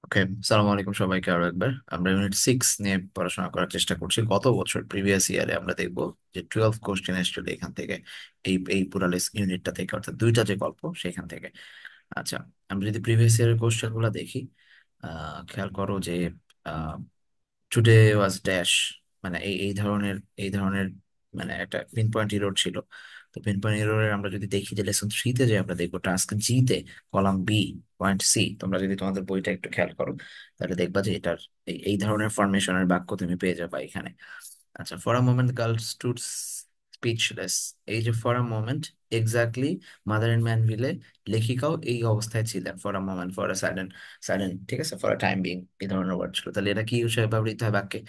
ওকে, সালাম আলাইকুম সবাইকে। আরো একবার আমরা ইউনিট 6 নিয়ে পড়াশোনা করার চেষ্টা করছি। গত বছর প্রিভিয়াস ইয়ারে আমরা দেখবো যে 12 কোশ্চেন এসেছিল এখান থেকে, এই পুরা ইউনিটটা থেকে, অর্থাৎ দুইটা যে গল্প সেখান থেকে। আচ্ছা, আমরা যদি প্রিভিয়াস ইয়ারের কোশ্চেন গুলা দেখি, খেয়াল করো যে টুডে ওয়াজ ড্যাশ, মানে এই ধরনের মানে একটা পিন পয়েন্ট এরর ছিল। তো পিন পয়েন্ট এররের আমরা যদি দেখি যে লেসন 3-তে যে আমরা দেখবো টাস্ক জি-তে কলাম বি পয়েন্ট সি, তোমরা যদি তোমাদের বইটা একটু খেয়াল করো তাহলে দেখবা যে এটার এই ধরনের ফরমেশনের বাক্য তুমি পেয়ে যাবে এখানে। আচ্ছা, for a moment girl stood speechless. এই যে for a moment, exactly mother in ম্যানভিলে লেখিকাও এই অবস্থায় ছিলেন। For a moment, for a sudden, sudden, ঠিক আছে, ফর আ টাইম বিং, এই ধরনের ওয়ার্ড ছিল। তাহলে এটা কি হিসেবে ব্যবহৃত হয় বাক্যে,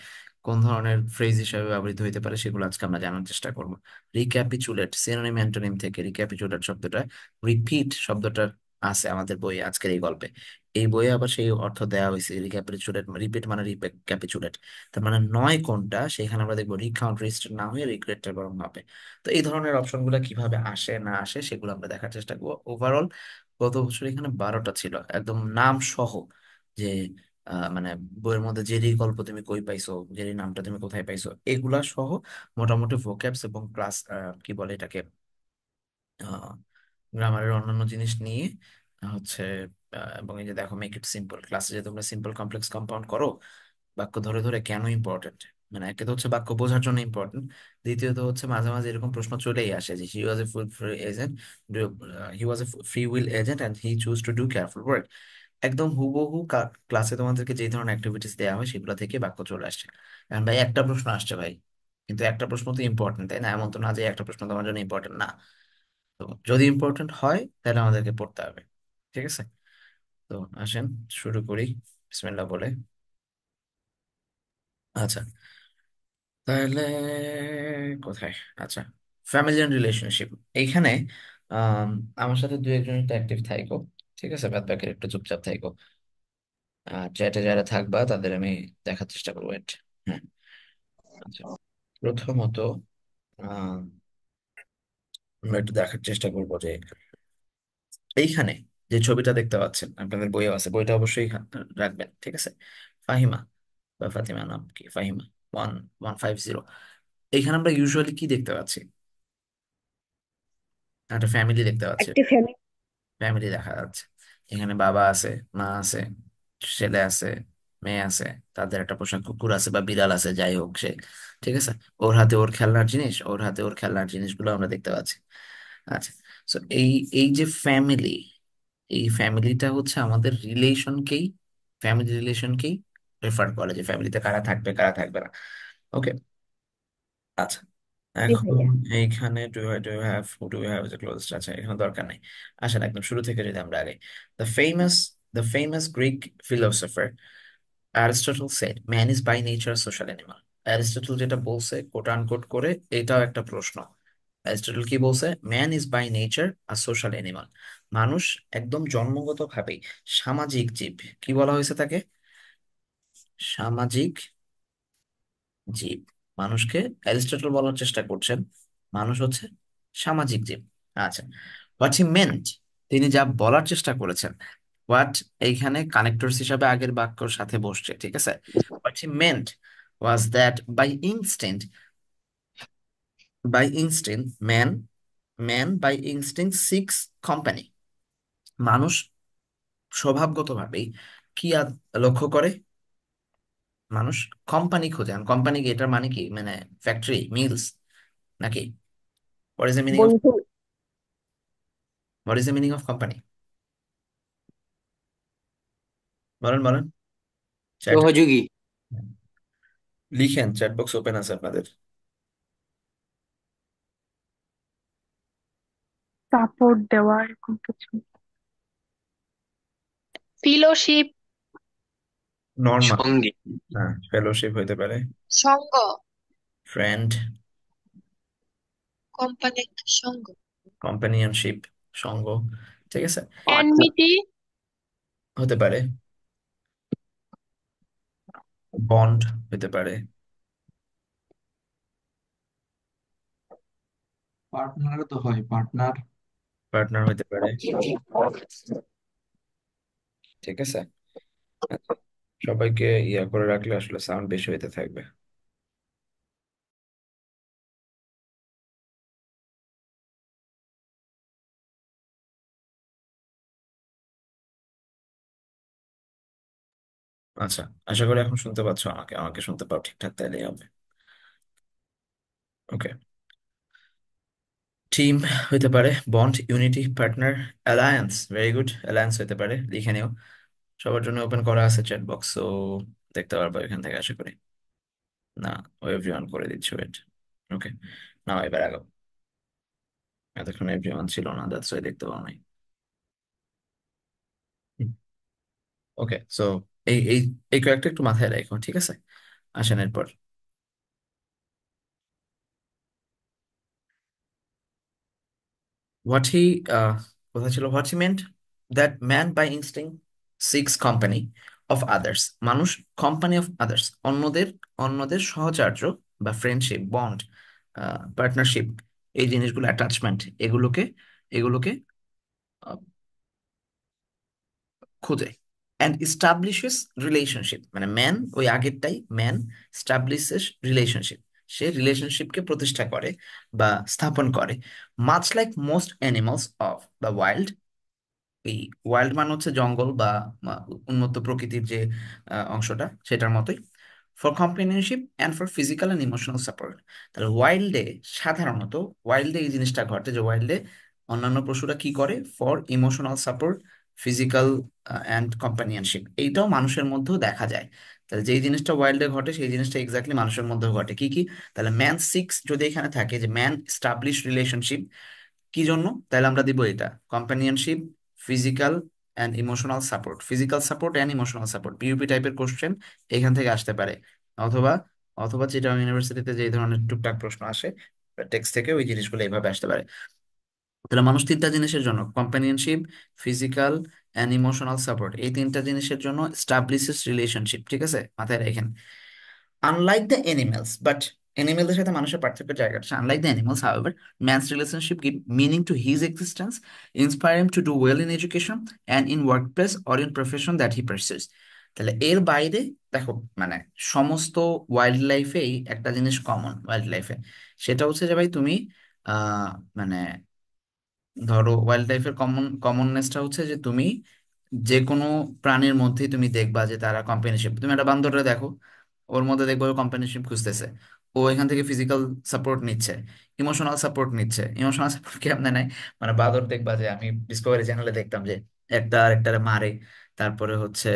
কোন ধরনের ফ্রেজ হিসেবে ব্যবহৃত হতে পারে, সেগুলো আজকে আমরা জানার চেষ্টা করবো। রিক্যাপিচুলেট, সিনোনিম অ্যান্টোনিম থেকে রিক্যাপিচুলেট শব্দটা, রিপিট শব্দটা আছে আমাদের বইয়ে, আজকের এই গল্পে। এই বইয়ে আবার সেই অর্থ দেওয়া হয়েছে। রিক্যাপিচুলেট, রিপিট মানে রিক্যাপিচুলেট, তার মানে নয় কোনটা, সেখানে আমরা দেখবো রিকাউন্ট, রিস্টেট না হয়ে রিগ্রেটের বরং হবে। তো এই ধরনের অপশন গুলো কিভাবে আসে না আসে সেগুলো আমরা দেখার চেষ্টা করবো। ওভারঅল গত বছর এখানে 12টা ছিল, একদম নাম সহ, যে মানে বইয়ের মধ্যে জেরি গল্প তুমি কই পাইছো, জেরি নামটা তুমি কোথায় পাইছো, এগুলা সহ মোটামুটি ভোক্যাবস এবং ক্লাস, কি বলে এটাকে, গ্রামারের অন্যান্য জিনিস নিয়ে হচ্ছে। এবং এই যে দেখো, মেক ইট সিম্পল, ক্লাসে যে তোমরা সিম্পল কমপ্লেক্স কম্পাউন্ড করো বাক্য ধরে ধরে, কেন ইম্পর্টেন্ট, মানে একে তো হচ্ছে বাক্য বোঝার জন্য ইম্পর্টেন্ট, দ্বিতীয়ত হচ্ছে মাঝে মাঝে এরকম প্রশ্ন চলেই আসে যে he was a full free agent, he was a free will agent and he choose to do careful work. একদম হুবহু ক্লাসে তোমাদেরকে যে ধরনের অ্যাক্টিভিটিস দেওয়া হয় সেগুলো থেকে বাক্য চলে আসছে। এখন ভাই একটা প্রশ্ন আসছে ভাই, কিন্তু একটা প্রশ্ন তো ইম্পর্টেন্ট, তাই না? এমন তো না যে একটা প্রশ্ন তোমার জন্য ইম্পর্টেন্ট না। তো যদি ইম্পর্টেন্ট হয় তাহলে আমাদেরকে পড়তে হবে, ঠিক আছে? তো আসেন শুরু করি বিসমিল্লাহ বলে। আচ্ছা, তাহলে কোথায়? আচ্ছা, ফ্যামিলি অ্যান্ড রিলেশনশিপ। এইখানে আম, আমার সাথে দু একজন একটু অ্যাক্টিভ থাইকো, ঠিক আছে? বাদ বাকিরা একটু চুপচাপ থাইকো। চ্যাটে যারা থাকবা তাদের আমি দেখার চেষ্টা করবো। Wait, হ্যাঁ। আচ্ছা, প্রথমত আম, আমরা একটু দেখার চেষ্টা করবো যে এইখানে যে ছবিটা দেখতে পাচ্ছেন, আপনাদের বইও আছে, বইটা অবশ্যই রাখবেন, ঠিক আছে? ফাহিমা বা ফাতিমা, নাম কি? ফাহিমা 1150। এইখানে আমরা ইউজুয়ালি কি দেখতে পাচ্ছি? একটা ফ্যামিলি দেখতে পাচ্ছি। একটা ফ্যামিলি। ফ্যামিলি দেখা যাচ্ছে, এখানে বাবা আছে, মা আছে, ছেলে আছে, মেয়ে আছে, তাদের একটা পোষা কুকুর আছে বা বিড়াল আছে, যাই হোক সে, ঠিক আছে? ওর হাতে ওর খেলনার জিনিস, ওর হাতে ওর খেলনার জিনিসগুলো আমরা দেখতে পাচ্ছি। আচ্ছা, তো এই এই যে ফ্যামিলি, এই ফ্যামিলিটা হচ্ছে আমাদের রিলেশনকেই, ফ্যামিলি রিলেশনকেই রেফার করে, যে ফ্যামিলিতে কারা থাকবে কারা থাকবে না। ওকে, আচ্ছা। জি এখন ভাইয়া। এইখানে ডু ইউ হ্যাভ যে ক্লোজেস্ট আছে, এখানে দরকার নেই। আসেন একদম শুরু থেকে যদি আমরা আগে, the famous the famous Greek philosopher Aristotle said man is by nature social animal. Aristotle যেটা বলছে কোট আনকোট করে, এটাও একটা প্রশ্ন। অ্যারিস্টটল কি বলছে? Man is by nature a social animal. মানুষ একদম জন্মগতভাবেই সামাজিক জীব। কি বলা হয়েছে তাকে? সামাজিক জীব। মানুষকে অ্যারিস্টটল বলার চেষ্টা করছেন মানুষ হচ্ছে সামাজিক জীব। আচ্ছা, হোয়াট হি মেন্ট, তিনি যা বলার চেষ্টা করেছেন, হোয়াট এইখানে কানেক্টরস হিসাবে আগের বাক্যর সাথে বসছে, ঠিক আছে? What he meant was that by instinct man by instinct seeks company. মানুষ স্বভাবগতভাবেই কি লক্ষ্য করে? মানুষ কোম্পানি খোঁজে। কোম্পানি কি, এটার মানে কি, মানে ফ্যাক্টরি, মিলস নাকি? What is the meaning of, বন্ধু। What is the meaning of company? বলেন বলেন, চ্যাট, সহযোগী। লিখেন, চ্যাট বক্স ওপেন আছে আপনাদের। সাপোর্ট দেওয়া এরকম কিছু। ফিলোশিপ। নর্মাল, সঙ্গী। হ্যাঁ, ফেলোশিপ হইতে পারে, সঙ্গ। Friend, company. সঙ্গ। কম্পানিয়নশিপ, সঙ্গ, ঠিক আছে, এনমিটি। হতে পারে, বন্ড হতে পারে, পার্টনারও তো হয়, পার্টনার। পার্টনার হতে পারে, ঠিক আছে? আচ্ছা, সবাইকে ইয়া করে রাখলে আসলে সাউন্ড বেশি হইতে থাকবে। আচ্ছা, আশা করি এখন শুনতে পাচ্ছ আমাকে, আমাকে শুনতে পাও ঠিকঠাক, তাইলেই হবে। ওকে। টিম হইতে পারে, bond, unity, partner, alliance. Very good, alliance হইতে পারে, লিখে নিও। সবার জন্য ওপেন করা আছে চ্যাট বক্স, তো দেখতে পারবো এখান থেকে আশা করি। না, ও এভরিওয়ান করে দিচ্ছে, ওয়েট। ওকে, নাও এবার আগাও। এতক্ষণ এভরিওয়ান ছিল না, দ্যাটস ওয়াই দেখতে পাও নাই। ওকে, সো এই এই এই কয়েকটা একটু মাথায় রাখো, ঠিক আছে? আসেন এরপর। হোয়াট হি, কথা ছিল what he meant that man by instinct seeks company of others. মানুষ কোম্পানি অফ আদার্স, অন্যদের, অন্যদের সহচার্য বা ফ্রেন্ডশিপ, বন্ড, পার্টনারশিপ, এই জিনিসগুলো, অ্যাটাচমেন্ট, এগুলোকে, এগুলোকে আহ, খোঁজে। অ্যান্ড ইস্টাবলিশেস রিলেশনশিপ, মানে ম্যান, ওই আগেরটাই, ম্যান স্টাবলিশেস রিলেশনশিপ, সে রিলেশনশিপকে প্রতিষ্ঠা করে বা স্থাপন করে। Much like most animals of the wild. এই ওয়াইল্ড মানে হচ্ছে জঙ্গল বা উন্মুক্ত প্রকৃতির যে অংশটা, সেটার মতোই। For companionship and for physical and emotional support. তাহলে ওয়াইল্ডে সাধারণত, ওয়াইল্ডে এই জিনিসটা ঘটে যে ওয়াইল্ডে অন্যান্য পশুরা কি করে, for emotional support, physical and companionship, এইটাও মানুষের মধ্যেও দেখা যায়। তাহলে যেই জিনিসটা ওয়াইল্ডে ঘটে সেই জিনিসটা এক্স্যাক্টলি মানুষের মধ্যেও ঘটে। কি কি? তাহলে ম্যান সিক্স যদি এখানে থাকে যে ম্যান স্টাবলিশ রিলেশনশিপ, কি জন্য? তাহলে আমরা দিব এটা companionship, physical and emotional support, physical support and emotional support, PUP টাইপের কোশ্চেন এখান থেকে আসতে পারে। অথবা, অথবা চিটাগং ইউনিভার্সিটিতে যে ধরনের টুকটাক প্রশ্ন আসে টেক্সট থেকে, ওই জিনিসগুলো এইভাবে আসতে পারে। তাহলে মানুষ তিনটা জিনিসের জন্য, কম্পানিয়নশিপ, ফিজিক্যাল অ্যান্ড ইমোশনাল সাপোর্ট, এই তিনটা জিনিসের জন্য স্টাবলিশেস রিলেশনশিপ, ঠিক আছে, মাথায় রাখেন। আনলাইক দ্য এনিমেলস, বাট এনিমেলদের সাথে মানুষের পার্থক্যের জায়গাটা, unlike the animals however, man's relationship give meaning to his existence, inspire him to do well in education and in work place or in profession that he pursues. তাহলে এর বাইরে দেখো, মানে সমস্ত ওয়াইল্ড লাইফেই একটা জিনিস কমন, ওয়াইল্ড লাইফে, সেটা হচ্ছে যে ভাই তুমি আহ মানে ধরো ওয়াইল্ড লাইফের কমননেসটা হচ্ছে যে তুমি যে কোনো প্রাণীর মধ্যেই তুমি দেখবা যে তারা কম্পানিশিপ। তুমি একটা বান্দররে দেখো, ওর মধ্যে দেখবো কম্পানিশিপ খুঁজতেছে। ও এখান থেকে ফিজিক্যাল সাপোর্ট নিচ্ছে, ইমোশনাল সাপোর্ট নিচ্ছে। ইমোশনাল সাপোর্ট কেমনে নেয়? মানে বাঁদর দেখবা যে, আমি ডিসকভারি চ্যানেলে দেখতাম যে একটা আরেকটারে মারে, তারপরে হচ্ছে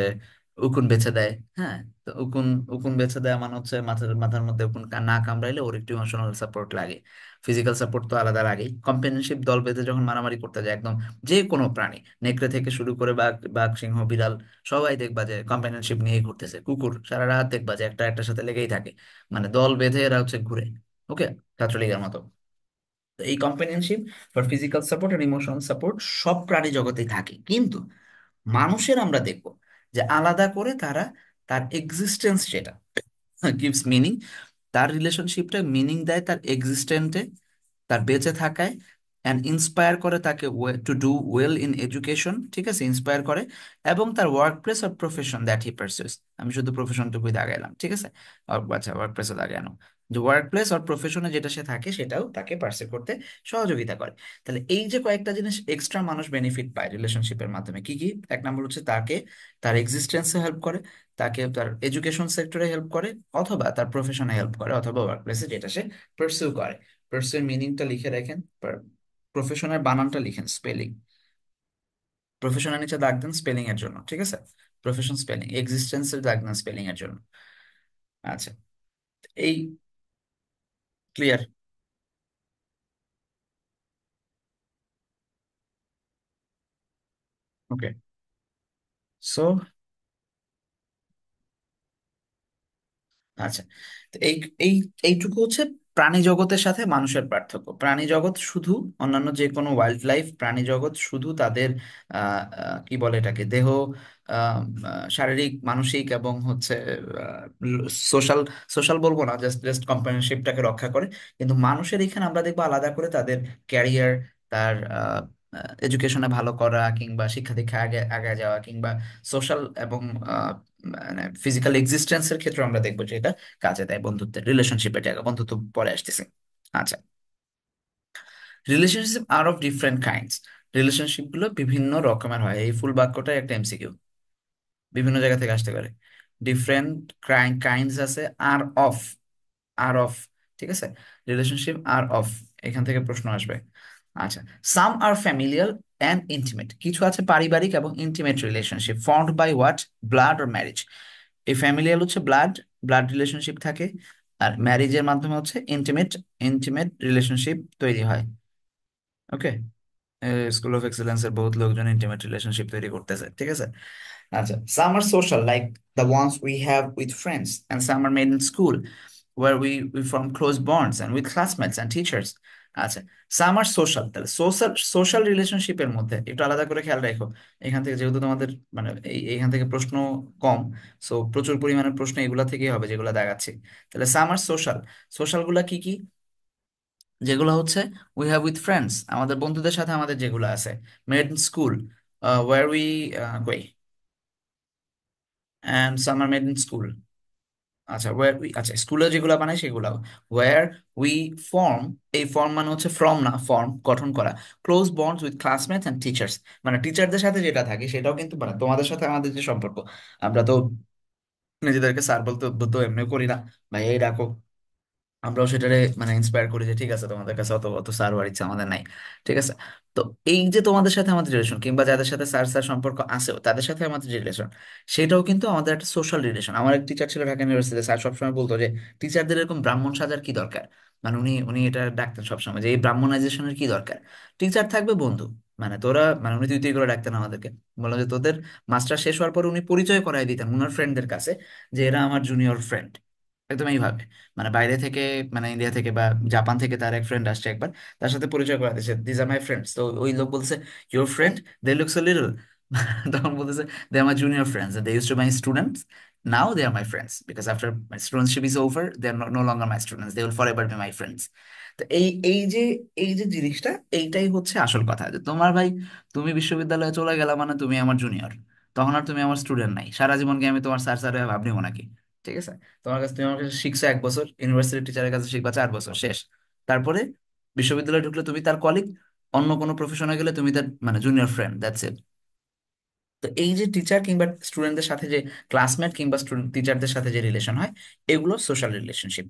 উকুন বেছে দেয়। হ্যাঁ, তো উকুন, উকুন বেছে দেয় মানে হচ্ছে মাথার মাথার মধ্যে উকুন না কামড়াইলে ওর একটু ইমোশনাল সাপোর্ট লাগে। ফিজিক্যাল সাপোর্ট তো আলাদা লাগেই। কম্পানিয়নশিপ, দল বেঁধে যখন মারামারি করতে যায় একদম, যে কোনো প্রাণী, নেকড়ে থেকে শুরু করে বাঘ, বাঘ, সিংহ, বিড়াল, সবাই দেখবা যে কম্পানিয়নশিপ নিয়েই ঘুরতেছে। কুকুর সারা রাত দেখবা যে একটা একটার সাথে লেগেই থাকে, মানে দল বেঁধে এরা হচ্ছে ঘুরে। ওকে, ছাত্রলীগের মতো। তো এই কম্পানিয়নশিপ ফর ফিজিক্যাল সাপোর্ট আর ইমোশনাল সাপোর্ট সব প্রাণী জগতেই থাকে, কিন্তু মানুষের আমরা দেখবো যে আলাদা করে তারা, তার এক্সিস্টেন্স যেটা গিভস মিনিং, তার রিলেশনশিপটা মিনিং দেয় তার এক্সিস্টেন্টে, তার বেঁচে থাকায়। অ্যান্ড ইন্সপায়ার করে তাকে to do well in education, ঠিক আছে, ইন্সপায়ার করে। এবং তার ওয়ার্ক প্লেস আর প্রফেশন দ্যাট হি পারসিউস, আমি শুধু প্রফেশনটুকুই দাগাইলাম, ঠিক আছে। আচ্ছা, ওয়ার্ক প্লেসে দাগানো, যে ওয়ার্ক প্লেস আর প্রফেশনে যেটা সে থাকে সেটাও তাকে পারসিউ করতে সহযোগিতা করে। তাহলে এই যে কয়েকটা জিনিস এক্সট্রা মানুষ বেনিফিট পায় রিলেশনশিপের মাধ্যমে, কি কি? এক নম্বর হচ্ছে তাকে তার এক্সিস্টেন্সে হেল্প করে, তাকে তার এডুকেশন সেক্টরে হেল্প করে, অথবা তার প্রফেশনে হেল্প করে, অথবা ওয়ার্ক প্লেসে যেটা সে পারসিউ করে। পারসিউ মিনিংটা লিখে রাখেন, প্রফেশনের বানানটা লিখেন, স্পেলিং। প্রফেশনের নিচে দাগ দেন স্পেলিং এর জন্য, ঠিক আছে। প্রফেশন স্পেলিং, এক্সিস্টেন্সের দাগ দেন স্পেলিং এর জন্য। আচ্ছা, এই ক্লিয়ার? ওকে, সো আচ্ছা, তো এই এইটুকু হচ্ছে প্রাণী জগতের সাথে মানুষের পার্থক্য। প্রাণী জগৎ শুধু, অন্যান্য যে কোনো ওয়াইল্ড লাইফ, প্রাণী জগৎ শুধু তাদের কি বলে এটাকে, দেহ, শারীরিক, মানসিক এবং হচ্ছে সোশ্যাল, সোশ্যাল বলবো না, জাস্ট জাস্ট কম্পানিয়নশিপটাকে রক্ষা করে। কিন্তু মানুষের এখানে আমরা দেখবো আলাদা করে তাদের ক্যারিয়ার, তার এডুকেশনে ভালো করা কিংবা শিক্ষা দীক্ষা আগে আগে যাওয়া কিংবা সোশ্যাল এবং মানে ফিজিক্যাল এক্সিস্টেন্সের ক্ষেত্রে আমরা দেখবো যে এটা কাজে দেয় বন্ধুত্বের রিলেশনশিপের জায়গা বন্ধুত্ব পরে আসতেছে। আচ্ছা, relationship are of different kinds, relationship গুলো বিভিন্ন রকমের হয়, এই ফুল বাক্যটা একটা এমসিকিউ, বিভিন্ন জায়গা থেকে আসতে পারে। ডিফারেন্ট কাইন্ডস আছে, আর অফ, আর অফ, ঠিক আছে, রিলেশনশিপ আর অফ, এখান থেকে প্রশ্ন আসবে। আচ্ছা, some are familial and intimate, কিছু আছে পারিবারিক এবং intimate relationship formed by what, blood or marriage. এই ফ্যামিলিয়াল হচ্ছে ব্লাড, ব্লাড রিলেশনশিপ থাকে, আর ম্যারেজের মাধ্যমে হচ্ছে ইন্টিমেট, ইন্টিমেট রিলেশনশিপ তৈরি হয়। ওকে, স্কুল অফ এক্সেলেন্সের বহুত লোকজন ইন্টিমেট রিলেশনশিপ তৈরি করতেছে, ঠিক আছে। আচ্ছা, some are social like the ones we have with friends, and some are made in school where we form close bonds and with classmates and teachers. আচ্ছা, some are social, তাহলে social social রিলেশনশিপের মধ্যে একটু আলাদা করে খেয়াল রাখো। এখান থেকে যেহেতু তোমাদের মানে এইখান থেকে প্রশ্ন কম, সো প্রচুর পরিমাণে প্রশ্ন এগুলা থেকেই হবে যেগুলো দেখাচ্ছি। তাহলে some are social, সোশ্যাল গুলা কি কি, যেগুলো হচ্ছে উই হ্যাভ উইথ ফ্রেন্ডস, আমাদের বন্ধুদের সাথে আমাদের যেগুলো আছে, made in school were we কই, and some are made in school. আচ্ছা, ওয়ার উই, আচ্ছা স্কুলে যেগুলো বানাই সেগুলো, ওয়ার উই ফর্ম, এই ফর্ম মানে হচ্ছে ফ্রম না, ফর্ম গঠন করা, close bonds with classmates and teachers, মানে টিচারদের সাথে যেটা থাকে সেটাও কিন্তু মানে তোমাদের সাথে আমাদের যে সম্পর্ক, আমরা তো নিজেদেরকে স্যার বলতে তো এমনি করি না, ভাই এই ডাকো, আমরাও সেটারে মানে ইন্সপায়ার করি যে ঠিক আছে তোমাদের কাছে অত অত স্যার হওয়ার ইচ্ছা আমাদের নাই, ঠিক আছে। তো এই যে তোমাদের সাথে আমাদের রিলেশন কিংবা যাদের সাথে স্যার স্যার সম্পর্ক আছেও তাদের সাথে আমাদের রিলেশন, সেটাও কিন্তু আমাদের একটা সোশ্যাল রিলেশন। আমার এক টিচার ছিল ঢাকা ইউনিভার্সিটিতে, স্যার সবসময় বলতো যে টিচারদের এরকম ব্রাহ্মণ সাজার কি দরকার, মানে উনি উনি এটা ডাকতেন সবসময় যে এই ব্রাহ্মণাইজেশনের কি দরকার, টিচার থাকবে বন্ধু, মানে তোরা, মানে উনি তুই তুই করে ডাকতেন আমাদেরকে, বললো যে তোদের মাস্টার শেষ হওয়ার পর উনি পরিচয় করায় দিতেন উনার ফ্রেন্ডদের কাছে যে এরা আমার জুনিয়র ফ্রেন্ড, একদম এইভাবে, মানে বাইরে থেকে, মানে ইন্ডিয়া থেকে বা জাপান থেকে তার এক ফ্রেন্ড আসছে একবার, তার সাথে পরিচয় করা দিয়েছে, দিস আর মাই ফ্রেন্ডস, তো ওই লোক বলছে your friend, they look so little, তখন বলতেছে they are my junior friends, they use to my students, now they are my friends because after my studentship is over they are no longer my students, they will forever be my friends. তো এই যে জিনিসটা, এইটাই হচ্ছে আসল কথা, যে তোমার ভাই, তুমি বিশ্ববিদ্যালয়ে চলে গেলা মানে তুমি আমার জুনিয়র, তখন আর তুমি আমার স্টুডেন্ট নাই, সারা জীবন কি আমি তোমার স্যার স্যার ভাবনিও নাকি, ঠিক আছে। তোমার কাছে, তুমি আমার কাছে শিখছো 1 বছর, ইউনিভার্সিটি টিচারের কাছে শিখবা 4 বছর, শেষ। তারপরে বিশ্ববিদ্যালয়ে ঢুকলে তুমি তার কলিগ, অন্য কোনো প্রফেশনে গেলে তুমি তার মানে জুনিয়র ফ্রেন্ড, দ্যাটস ইট। তো এই যে টিচার কিংবা স্টুডেন্টদের সাথে যে, ক্লাসমেট কিংবা স্টুডেন্ট টিচারদের সাথে যে রিলেশন হয়, এগুলো social relationship.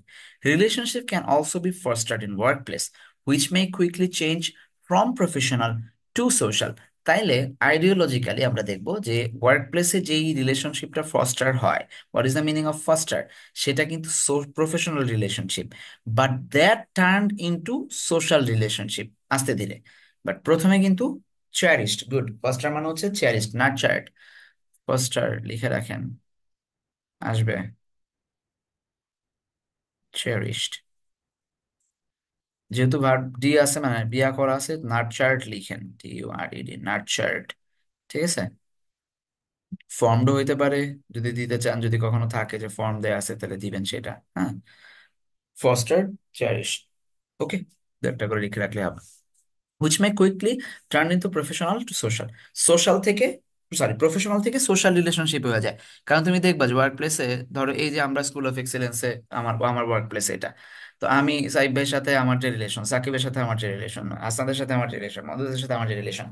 Relationship can also be fostered in work place which may quickly change from professional to social. তাইলে আইডিওলজিক্যালি আমরা দেখব যে ওয়ার্ক প্লেসে যেই রিলেশনশিপটা ফস্টার হয়, what is the meaning of foster, সেটা কিন্তু professional relationship, but that turn into social relationship আস্তে ধীরে। বাট প্রথমে কিন্তু চেরিশড, গুড, ফস্টার মানে হচ্ছে চেরিশড, নার্চার্ড, ফস্টার লিখে রাখেন, আসবে চেরিশড, যেহেতু ভার্ব ডি আছে মানে বিয়া করা আছে, নার্চার্ড লিখেন, TURED, নার্চার্ড, ঠিক আছে। ফর্মড হইতে পারে যদি দিতে চান, যদি কখনো থাকে যে ফর্ম দেয়া আছে তাহলে দিবেন সেটা, হ্যাঁ, ফস্টার, চেরিশড, ওকে, একটা করে লিখে রাখলে হবে। Which may quickly turn into professional to social, social থেকে, সরি প্রফেশনাল থেকে সোশ্যাল রিলেশনশিপ হয়ে যায়। কারণ তুমি দেখবা যে ওয়ার্ক প্লেসে, ধরো এই যে আমরা স্কুল অফ এক্সেলেন্সে, আমার আমার ওয়ার্ক প্লেসে এটা, তো আমি সাইব ভাইয়ের সাথে আমার যে রিলেশন, সাকিবের সাথে আমার যে রিলেশন, আসাদের সাথে আমার যে রিলেশন, মধুদের সাথে আমার যে রিলেশন,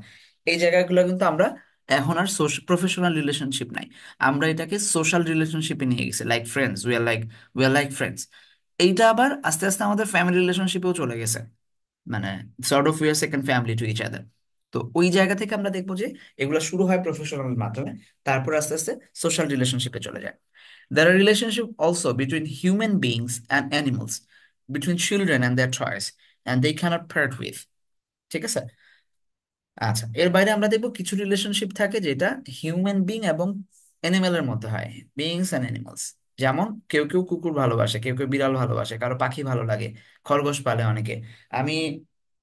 এই জায়গাগুলো কিন্তু আমরা এখন আর প্রফেশনাল রিলেশনশিপ নাই, আমরা এটাকে সোশ্যাল রিলেশনশিপে নিয়ে গেছি, like friends, we are like friends. এইটা আবার আস্তে আস্তে আমাদের ফ্যামিলি রিলেশনশিপেও চলে গেছে, মানে sort of we are second family to each other. তো ওই জায়গা থেকে আমরা দেখবো যে এগুলো শুরু হয় প্রফেশনাল মাধ্যমে, তারপর আস্তে আস্তে সোশ্যাল রিলেশনশিপে চলে যায়। There are relationship also between human beings and animals, between children and their toys, and they cannot part with, ঠিক আছে। আচ্ছা, এর বাইরে আমরা দেখবো কিছু রিলেশনশিপ থাকে যেটা হিউম্যান বিং এবং অ্যানিমেলের মধ্যে হয়, বিংস অ্যান্ড অ্যানিমালস। যেমন কেউ কেউ কুকুর ভালোবাসে, কেউ কেউ বিড়াল ভালোবাসে, কারো পাখি ভালো লাগে, খরগোশ পালে অনেকে। আমি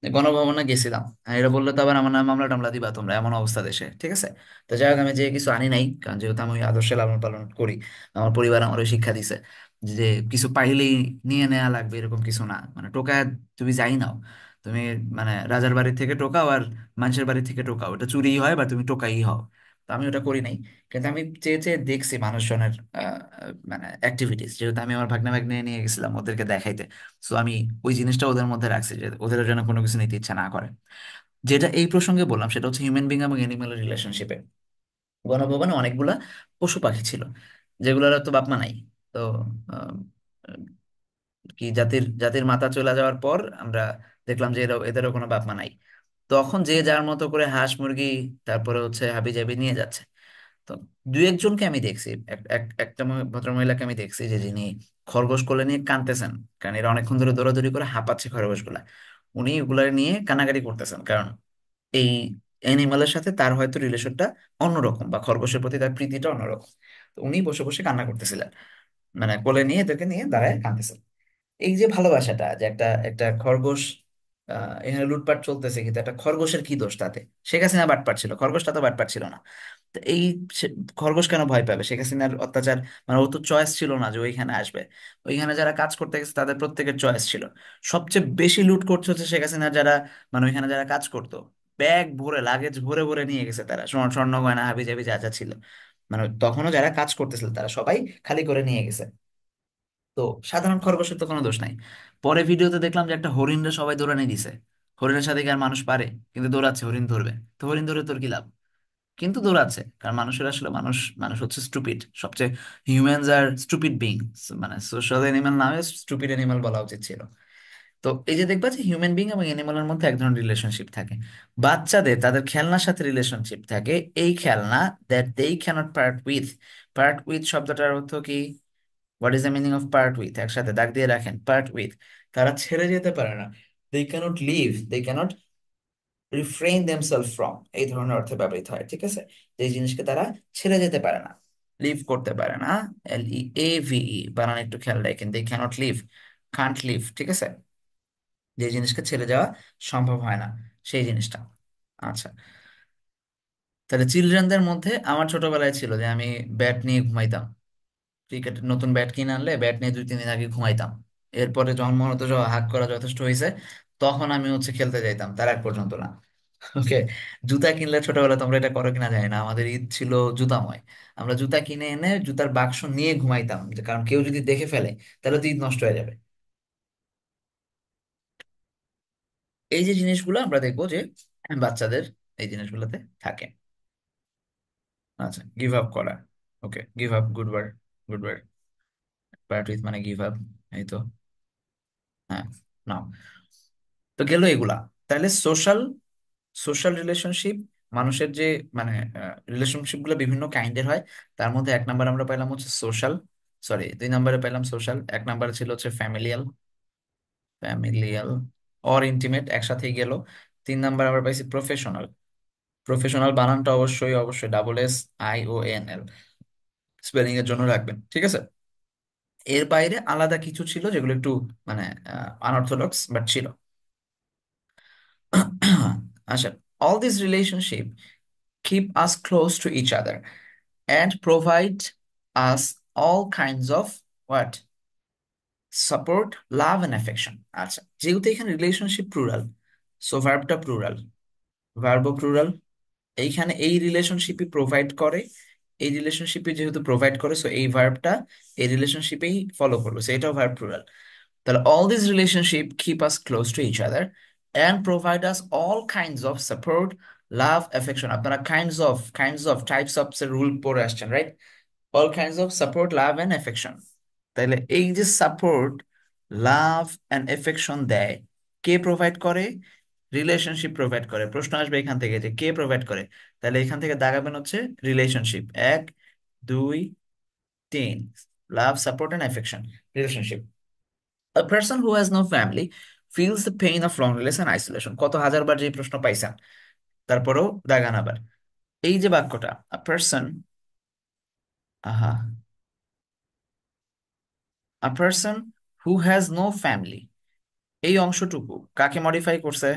গণভবনে গেছিলাম, আর এটা বললে তো আবার আমার নামে মামলা টামলা দিবা তোমরা, এমন অবস্থা দেশে, ঠিক আছে। তো যাই হোক, আমি যে কিছু আনি নাই, কারণ যেহেতু আমি ওই আদর্শে লালন পালন করি, আমার পরিবার আমার ওই শিক্ষা দিছে যে কিছু পাইলেই নিয়ে নেওয়া লাগবে এরকম কিছু না, মানে টোকায় তুমি যাই নাও, তুমি মানে রাজার বাড়ি থেকে টোকাও আর মানুষের বাড়ি থেকে টোকাও, ওটা চুরি হয় বা তুমি টোকাই হও। তো আমি ওটা করি নাই, কিন্তু আমি চেয়ে চেয়ে দেখছি মানুষজনের মানে অ্যাক্টিভিটিস, যেহেতু আমি আমার ভাগ্নে ভাগ্নে নিয়ে গেছিলাম ওদেরকে দেখাইতে। সো আমি ওই জিনিসটা ওদের মধ্যে রাখছি যে ওদের যেন কোনো কিছু নিতে ইচ্ছা না করে। যেটা এই প্রসঙ্গে বললাম সেটা হচ্ছে হিউম্যান বিং এবং অ্যানিমালের রিলেশনশিপে। বনভবনে অনেকগুলা পশু পাখি ছিল যেগুলোর তো বাপ মা নাই। তো আহ, কি জাতির জাতির মাতা চলে যাওয়ার পর আমরা দেখলাম যে এদেরও কোনো বাপ মা নাই। তখন যে যার মতো করে হাঁস মুরগি তারপরে হচ্ছে হাবি জাবি নিয়ে যাচ্ছে। তো দু একজনকে আমি দেখছি, একটা ভদ্রমহিলাকে আমি দেখছি যে যিনি খরগোশ কোলে নিয়ে কাঁদতেছেন, কারণ এরা অনেকক্ষণ ধরে দৌড়াদৌড়ি করে হাঁপাচ্ছে খরগোশগুলা। উনি ওগুলা নিয়ে কান্নাকাটি করতেছেন, কারণ এই অ্যানিমালের সাথে তার হয়তো রিলেশনটা অন্যরকম বা খরগোশের প্রতি তার প্রীতিটা অন্যরকম। তো উনি বসে বসে কান্না করতেছিলেন, মানে কোলে নিয়ে এদেরকে নিয়ে দাঁড়ায় কাঁদতেছেন। এই যে ভালোবাসাটা, যে একটা একটা খরগোশ এখানে লুটপাট চলতেছে কিন্তু একটা খরগোশের কি দোষ তাতে? শেখ হাসিনা বাটপাট ছিল, খরগোশটা তো বাটপাট ছিল না। তো এই খরগোশ কেন ভয় পাবে শেখ হাসিনার অত্যাচার? মানে ও তো চয়েস ছিল না যে ওইখানে আসবে। ওইখানে যারা কাজ করতে গেছে তাদের প্রত্যেকের চয়েস ছিল। সবচেয়ে বেশি লুট করছে হচ্ছে শেখ হাসিনার যারা, মানে ওইখানে যারা কাজ করতো, ব্যাগ ভরে লাগেজ ভরে ভরে নিয়ে গেছে তারা, স্বর্ণ স্বর্ণ গয়না হাবি জাবি যা যা ছিল। মানে তখনও যারা কাজ করতেছিল তারা সবাই খালি করে নিয়ে গেছে। তো সাধারণ খরগোশের তো কোনো দোষ নাই। পরে ভিডিওতে দেখলাম যে একটা হরিণরে সবাই দৌড়ানি দিছে। হরিণের সাথে কি আর মানুষ পারে? কিন্তু দৌড়াচ্ছে, হরিণ ধরবে। তো হরিণ ধরে তোর কি লাভ? কিন্তু দৌড়াচ্ছে, কারণ মানুষের আসলে মানুষ, মানুষ হচ্ছে স্টুপিড সবচেয়ে। হিউম্যানস আর স্টুপিড বিংস, মানে সোশ্যাল এনিম্যাল নামে স্টুপিড এনিম্যাল বলা উচিত ছিল। তো এই যে দেখবা যে হিউম্যান বিং এবং এনিম্যালের মধ্যে এক ধরনের রিলেশনশিপ থাকে। বাচ্চাদের তাদের খেলনার সাথে রিলেশনশিপ থাকে, এই খেলনা that they cannot part with. Part with শব্দটার অর্থ কি? What is the meaning of part with? একসাথে দাগ দিয়ে রাখেন, পার্ট উইথ। তারা ছেড়ে যেতে পারে না। They cannot leave, they cannot refrain themselves from, এই ধরনের অর্থে ব্যবহৃত হয়, ঠিক আছে? যে জিনিসকে তারা ছেড়ে যেতে পারে না, লিভ করতে পারে না। LEAVE বানান একটু খেয়াল রাখেন, দে ক্যানট লিভ, কান্ট লিভ, ঠিক আছে? যে জিনিসকে ছেড়ে যাওয়া সম্ভব হয় না, সেই জিনিসটা। আচ্ছা, তাহলে চিলড্রেনদের মধ্যে আমার ছোটবেলায় ছিল যে আমি ব্যাট নিয়ে ঘুমাইতাম। ক্রিকেটের নতুন ব্যাট কিনে আনলে ব্যাট নিয়ে 2-3 দিন আগে ঘুমাইতাম। এরপরে জন্মগত হাঁক করা যথেষ্ট হয়েছে, তখন আমি হচ্ছে খেলতে যাইতাম, তার এক পর্যন্ত না। ওকে। জুতা কিনলে ছোটবেলায় তোমরা এটা করো কিনা জানি না, আমাদের ঈদ ছিল জুতাময়। আমরা জুতা কিনে এনে জুতার বাক্স নিয়ে ঘুমাইতাম, যে কারণ কেউ যদি দেখে ফেলে তাহলে তো ঈদ নষ্ট হয়ে যাবে। এই যে জিনিসগুলো আমরা দেখবো যে বাচ্চাদের এই জিনিসগুলোতে থাকে। আচ্ছা, গিভ আপ করা। Okay, give up good word, good word. Part with মানে গিভ আপ, এই তো। হ্যাঁ, নাও। তো গেল এগুলা। তাহলে সোশ্যাল, সোশ্যাল রিলেশনশিপ, মানুষের যে মানে রিলেশনশিপ গুলো বিভিন্ন কাইন্ডের হয়। তার মধ্যে 1 নাম্বার আমরা পাইলাম হচ্ছে সোশ্যাল, সরি 2 নাম্বারে পাইলাম সোশ্যাল, 1 নাম্বারে ছিল হচ্ছে ফ্যামিলিয়াল, ফ্যামিলিয়াল অর ইন্টিমেট একসাথেই গেল। 3 নাম্বার আমরা পাইছি প্রফেশনাল। প্রফেশনাল বানানটা অবশ্যই অবশ্যই SIONL স্পেলিং এর জন্য রাখবেন, ঠিক আছে? এর বাইরে আলাদা কিছু ছিল যেগুলো একটু মানে আনঅর্থোডক্স বাট ছিল। আচ্ছা, all these relationship keep us close to each other and provide us all kinds of what? Support, love and affection. আচ্ছা, যেহেতু এখানে রিলেশনশিপ প্লুরাল, সো ভার্বটা প্লুরাল, ভার্বও প্লুরাল। এইখানে এই রিলেশনশিপই প্রোভাইড করে, এই রিলেশনশিপে যেহেতু প্রোভাইড করে সো এই ভার্বটা এই রিলেশনশিপেই ফলো করবে, সো এটাও ভার্ব প্লুরাল। তাহলে all these relationship keep us close to each other and provide us all kinds of support, love, affection. আপনারা kinds of types of এর রুল পড়ে আসছেন, right? all kinds of support, love and affection. তাহলে এই যে support, love and affection দেয়, কে provide করে? Relationship provide করে। প্রশ্ন আসবে এখান থেকে যে কে প্রোভাইড করে। তাহলে এখান থেকে দাগাবেন হচ্ছে relationship, 1, 2, 3, love, support and affection, relationship. A person who has no family feels the pain of loneliness and isolation. কত হাজার বার যে এই প্রশ্ন পাইছেন, তারপরেও দাগান আবার। এই যে বাক্যটা, a person, আহা, a person who has no family, এই অংশটুকু কাকে মডিফাই করছে?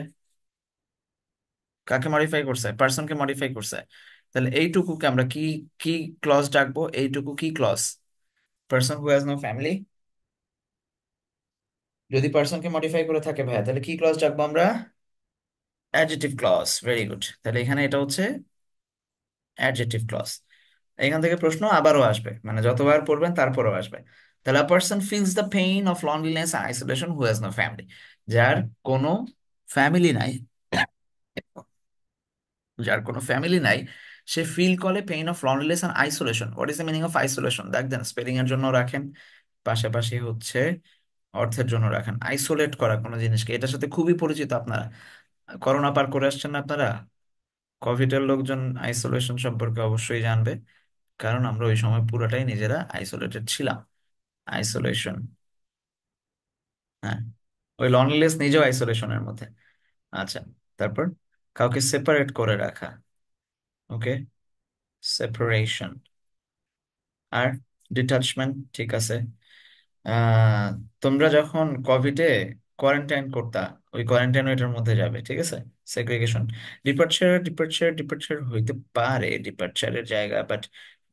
কাকে মডিফাই করছে? পার্সনকে মডিফাই করছে। তাহলে এইটুকুকে আমরা কি, কি ক্লজ ডাকবো? এইটুকু কি clause? Person who has no family, যদি পার্সনকে মডিফাই করে থাকে ভাইয়া, তাহলে কি ক্লজ রাখবো আমরা? Adjective clause. Very good. তাহলে এখানে এটা হচ্ছে অ্যাডজেক্টিভ ক্লজ। এখান থেকে প্রশ্ন আবারও আসবে, মানে যতবার পড়বেন তারপরেও আসবে। তাহলে a person feels the pain of loneliness and isolation who has no family. যার কোনো ফ্যামিলি নাই, যার কোনো ফ্যামিলি নাই, সে ফিল করে pain of loneliness and isolation. What is the meaning of isolation? দেখবেন স্পেলিং এর জন্য রাখেন, পাশাপাশি হচ্ছে অর্থের জন্য রাখেন। আইসোলেট করা কোনো জিনিসকে, এটার সাথে খুবই পরিচিত আপনারা, করোনা পার করে আসছেন না আপনারা। কোভিড এর লোকজন আইসোলেশন সম্পর্কে অবশ্যই জানবে, কারণ আমরা ওই সময় পুরোটাই নিজেরা আইসোলেটেড ছিলাম। আইসোলেশন, হ্যাঁ, ওই লনলিনেস নিজেও আইসোলেশনের মধ্যে। আচ্ছা, তারপর কাউকে সেপারেট করে রাখা, ওকে, সেপারেশন। আর ডিটাচমেন্ট, ঠিক আছে। আহ তোমরা যখন কোভিডে কোয়ারেন্টাইন করতা, ওই কোয়ারেন্টাইন এটার মধ্যে যাবে, ঠিক আছে। সেগ্রিগেশন। ডিপার্চার হইতে পারে ডিপার্চারের জায়গা, বাট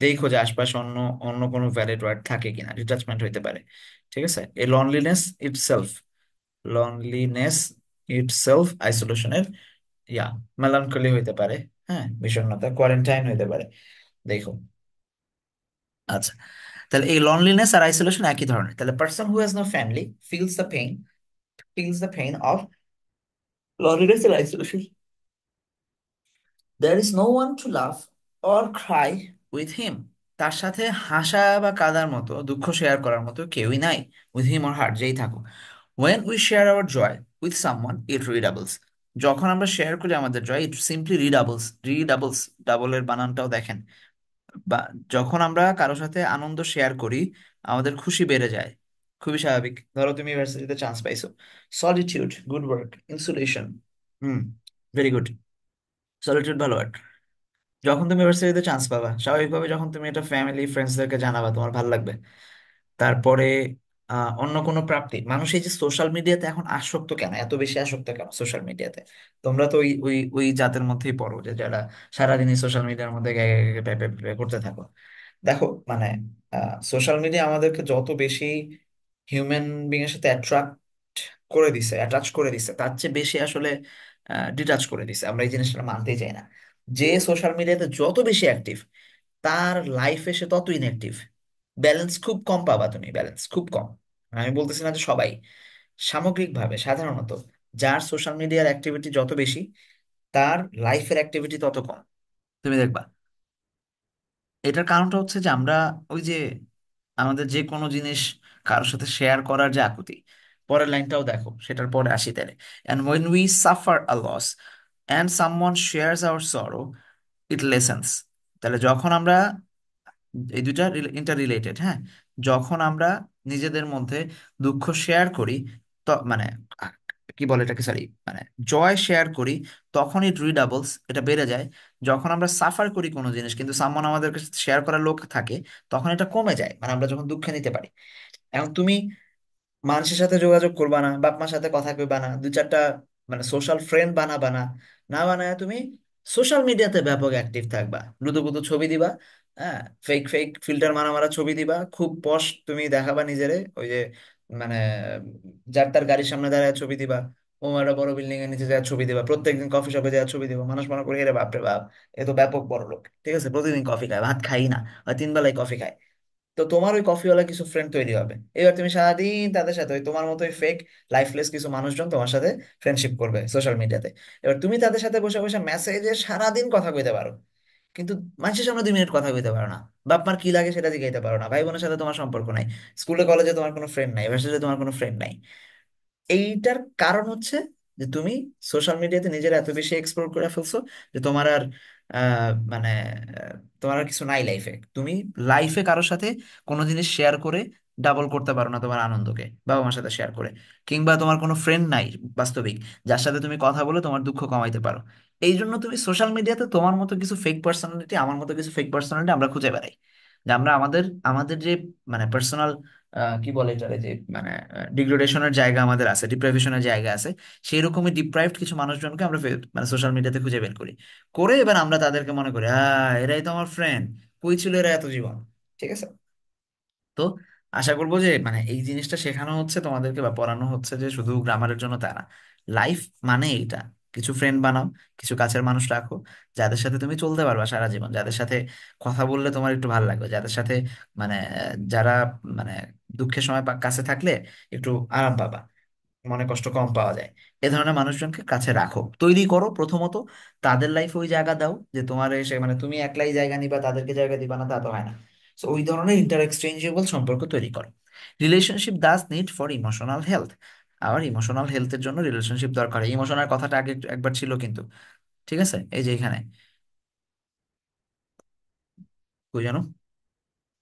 দেখো যে আশপাশে অন্য অন্য কোনো ভ্যালিড ওয়ার্ড থাকে কিনা। ডিটাচমেন্ট হইতে পারে, ঠিক আছে। এই লনলিনেস ইটসেলফ আইসোলেশনের ইয়া। মেলানকলি হইতে পারে, হ্যাঁ, বিষণ্ণতা। কোয়ারেন্টাইন হইতে পারে, দেখো। আচ্ছা, তাহলে এই লনলিনেস আর আইসোলেশন একই ধরনের। তাহলে person who has no family feels the pain of loneliness and isolation. There is no one to laugh or cry with him. তার সাথে হাসা বা কাঁদার মতো, দুঃখ শেয়ার করার মতো কেউই নাই। উইথ হিম অর হার, যেই থাকুক। When we share our joy with someone it redoubles. যখন আমরা শেয়ার করি আমাদের জয়, ইট সিম্পলি রিডাবলস। রিডাবলস, ডাবলের বানানটাও দেখেন। বা যখন আমরা কারোর সাথে আনন্দ শেয়ার করি, আমাদের খুশি বেড়ে যায়। খুবই স্বাভাবিক। ধরো তুমি ইউনিভার্সিটিতে চান্স পাইছো, সলিটিউড, গুড ওয়ার্ক। ইনসুলেশন, হুম, ভেরি গুড। সলিটিউড ভালো word। যখন তুমি ইউনিভার্সিটিতে চান্স পাবা, স্বাভাবিকভাবে যখন তুমি এটা ফ্যামিলি ফ্রেন্ডসদেরকে জানাবা, তোমার ভালো লাগবে। তারপরে অন্য কোনো প্রাপ্তি। মানুষ এই যে সোশ্যাল মিডিয়াতে এখন আসক্ত কেন, এত বেশি আসক্ত কেন সোশ্যাল মিডিয়াতে? তোমরা তো ওই ওই ওই জাতের মধ্যেই পড়ো, যে যারা সারাদিনই সোশ্যাল মিডিয়ার মধ্যে গ্যাগে গ্যাগে প্যাপে প্যাপে করতে থাকো। দেখো, মানে সোশ্যাল মিডিয়া আমাদেরকে যত বেশি হিউম্যান বিং এর সাথে অ্যাটাচ করে দিছে, তার চেয়ে বেশি আসলে ডিটাচ করে দিছে। আমরা এই জিনিসটা মানতেই চাই না। যে সোশ্যাল মিডিয়াতে যত বেশি অ্যাক্টিভ, তার লাইফে সে তত ইনঅ্যাক্টিভ। ব্যালেন্স খুব কম পাবা তুমি, ব্যালেন্স খুব কম। আমি বলতেছি না যে সবাই, সামগ্রিকভাবে সাধারণত যার সোশ্যাল মিডিয়ার অ্যাক্টিভিটি যত বেশি, তার লাইফের অ্যাক্টিভিটি তত কম। তুমি দেখবা এটার কারণটা হচ্ছে যে আমরা ওই যে আমাদের যে কোনো জিনিস কারোর সাথে শেয়ার করার যে আকুতি। পরের লাইনটাও দেখো, সেটার পরে আসি তাহলে। And when we suffer a loss and someone shares our sorrow it lessons. তাহলে যখন আমরা, এই দুইটা ইন্টার রিলেটেড, হ্যাঁ, যখন আমরা নিজেদের মধ্যে দুঃখ শেয়ার করি, তো মানে আহ, কি বলে এটাকে, সরি, মানে জয় শেয়ার করি, তখন ইট রিডাবলস, এটা বেড়ে যায়। যখন আমরা সাফার করি কোনো জিনিস, কিন্তু সামন আমাদের কাছে শেয়ার করার লোক থাকে, তখন এটা কমে যায়, মানে আমরা যখন দুঃখে নিতে পারি। এখন তুমি মানুষের সাথে যোগাযোগ করবা না, বাপ মার সাথে কথা কইবা না, দু চারটা মানে সোশ্যাল ফ্রেন্ড বানাবা না, না বানায় তুমি সোশ্যাল মিডিয়াতে ব্যাপক অ্যাক্টিভ থাকবা, লুতু পুতু ছবি দিবা, হ্যাঁ, ফেক ফেক ফিল্টার মারা মারা ছবি দিবা, খুব পশ তুমি দেখাবা নিজেরে, ওই যে মানে যার তার গাড়ির সামনে দাঁড়ায় ছবি দিবা, ও একটা বড় বিল্ডিং এর নিচে যায় ছবি দিবা, প্রত্যেকদিন কফি শপে যায় ছবি দিবা। মানুষ মনে করে এরে বাপরে বাপ, এ তো ব্যাপক বড় লোক, ঠিক আছে, প্রতিদিন কফি খায়, ভাত খাই না, হয় 3 বেলায় কফি খায়। তো তোমার ওই কফিওয়ালা কিছু ফ্রেন্ড তৈরি হবে, এবার তুমি সারাদিন তাদের সাথে ওই তোমার মতোই ফেক লাইফলেস কিছু মানুষজন তোমার সাথে ফ্রেন্ডশিপ করবে সোশ্যাল মিডিয়াতে। এবার তুমি তাদের সাথে বসে বসে মেসেজে সারাদিন কথা কইতে পারো, কিন্তু মানুষের সামনে 2 মিনিট কথা কইতে পারো না। বাপ মার কি লাগে সেটা জিগাইতে পারো না। ভাই বোনের সাথে তোমার সম্পর্ক নাই। স্কুলে কলেজে তোমার কোনো ফ্রেন্ড নাই। ভার্সিটিতে তোমার কোনো ফ্রেন্ড নাই। এইটার কারণ হচ্ছে যে তুমি সোশ্যাল মিডিয়াতে নিজের এত বেশি এক্সপ্লোর করে ফেলছো, যে তোমার আর মানে তোমার আর কিছু নাই লাইফে। তুমি লাইফে কারোর সাথে কোনো জিনিস শেয়ার করে ডাবল করতে পারো না তোমার আনন্দকে, বাবা মার সাথে শেয়ার করে। কিংবা তোমার কোনো ফ্রেন্ড নাই বাস্তবিক, যার সাথে তুমি কথা বলে তোমার দুঃখ কমাইতে পারো। এই জন্য তুমি সোশ্যাল মিডিয়াতে তোমার মতো কিছু ফেক পার্সোনালিটি, আমার মতো কিছু ফেক পার্সোনালিটি আমরা খুঁজে বেড়াই। যে আমরা আমাদের আমাদের যে মানে পার্সোনাল, কি বলে এটারে, যে মানে ডিগ্রেডেশনের জায়গা আমাদের আছে, ডিপ্রাইভেশনের জায়গা আছে, সেই রকমই ডিপ্রাইভড কিছু মানুষজনকে আমরা মানে সোশ্যাল মিডিয়াতে খুঁজে বের করি। করে এবার আমরা তাদেরকে মনে করি, এরাই তো আমার ফ্রেন্ড, কই ছিল এরা এত জীবন, ঠিক আছে। তো আশা করবো যে মানে এই জিনিসটা শেখানো হচ্ছে তোমাদেরকে বা পড়ানো হচ্ছে যে শুধু গ্রামারের জন্য তা না, লাইফ মানে এইটা। কিছু ফ্রেন্ড বানাও, কিছু কাছের মানুষ রাখো, যাদের সাথে তুমি চলতে পারবা সারা জীবন, যাদের সাথে কথা বললে তোমার একটু ভালো লাগবে, যাদের সাথে মানে যারা মানে দুঃখের সময় কাছে থাকলে একটু আরাম পাবা, মনে কষ্ট কম পাওয়া যায়। এ ধরনের মানুষজনকে কাছে রাখো, তৈরি করো প্রথমত। তাদের লাইফে ওই জায়গা দাও যে তোমার এসে মানে তুমি একলাই জায়গা নিবা তাদেরকে জায়গা দিবা না, তা তো হয় না। তো ওই ধরনের ইন্টার এক্সচেঞ্জেবল সম্পর্ক তৈরি করো। Relationship does need for emotional health. আবার ইমোশনাল হেলথের জন্য রিলেশনশিপ দরকার। ইমোশনাল কথাটা আগে একবার ছিল কিন্তু, ঠিক আছে, এই যে এখানে কই জানো,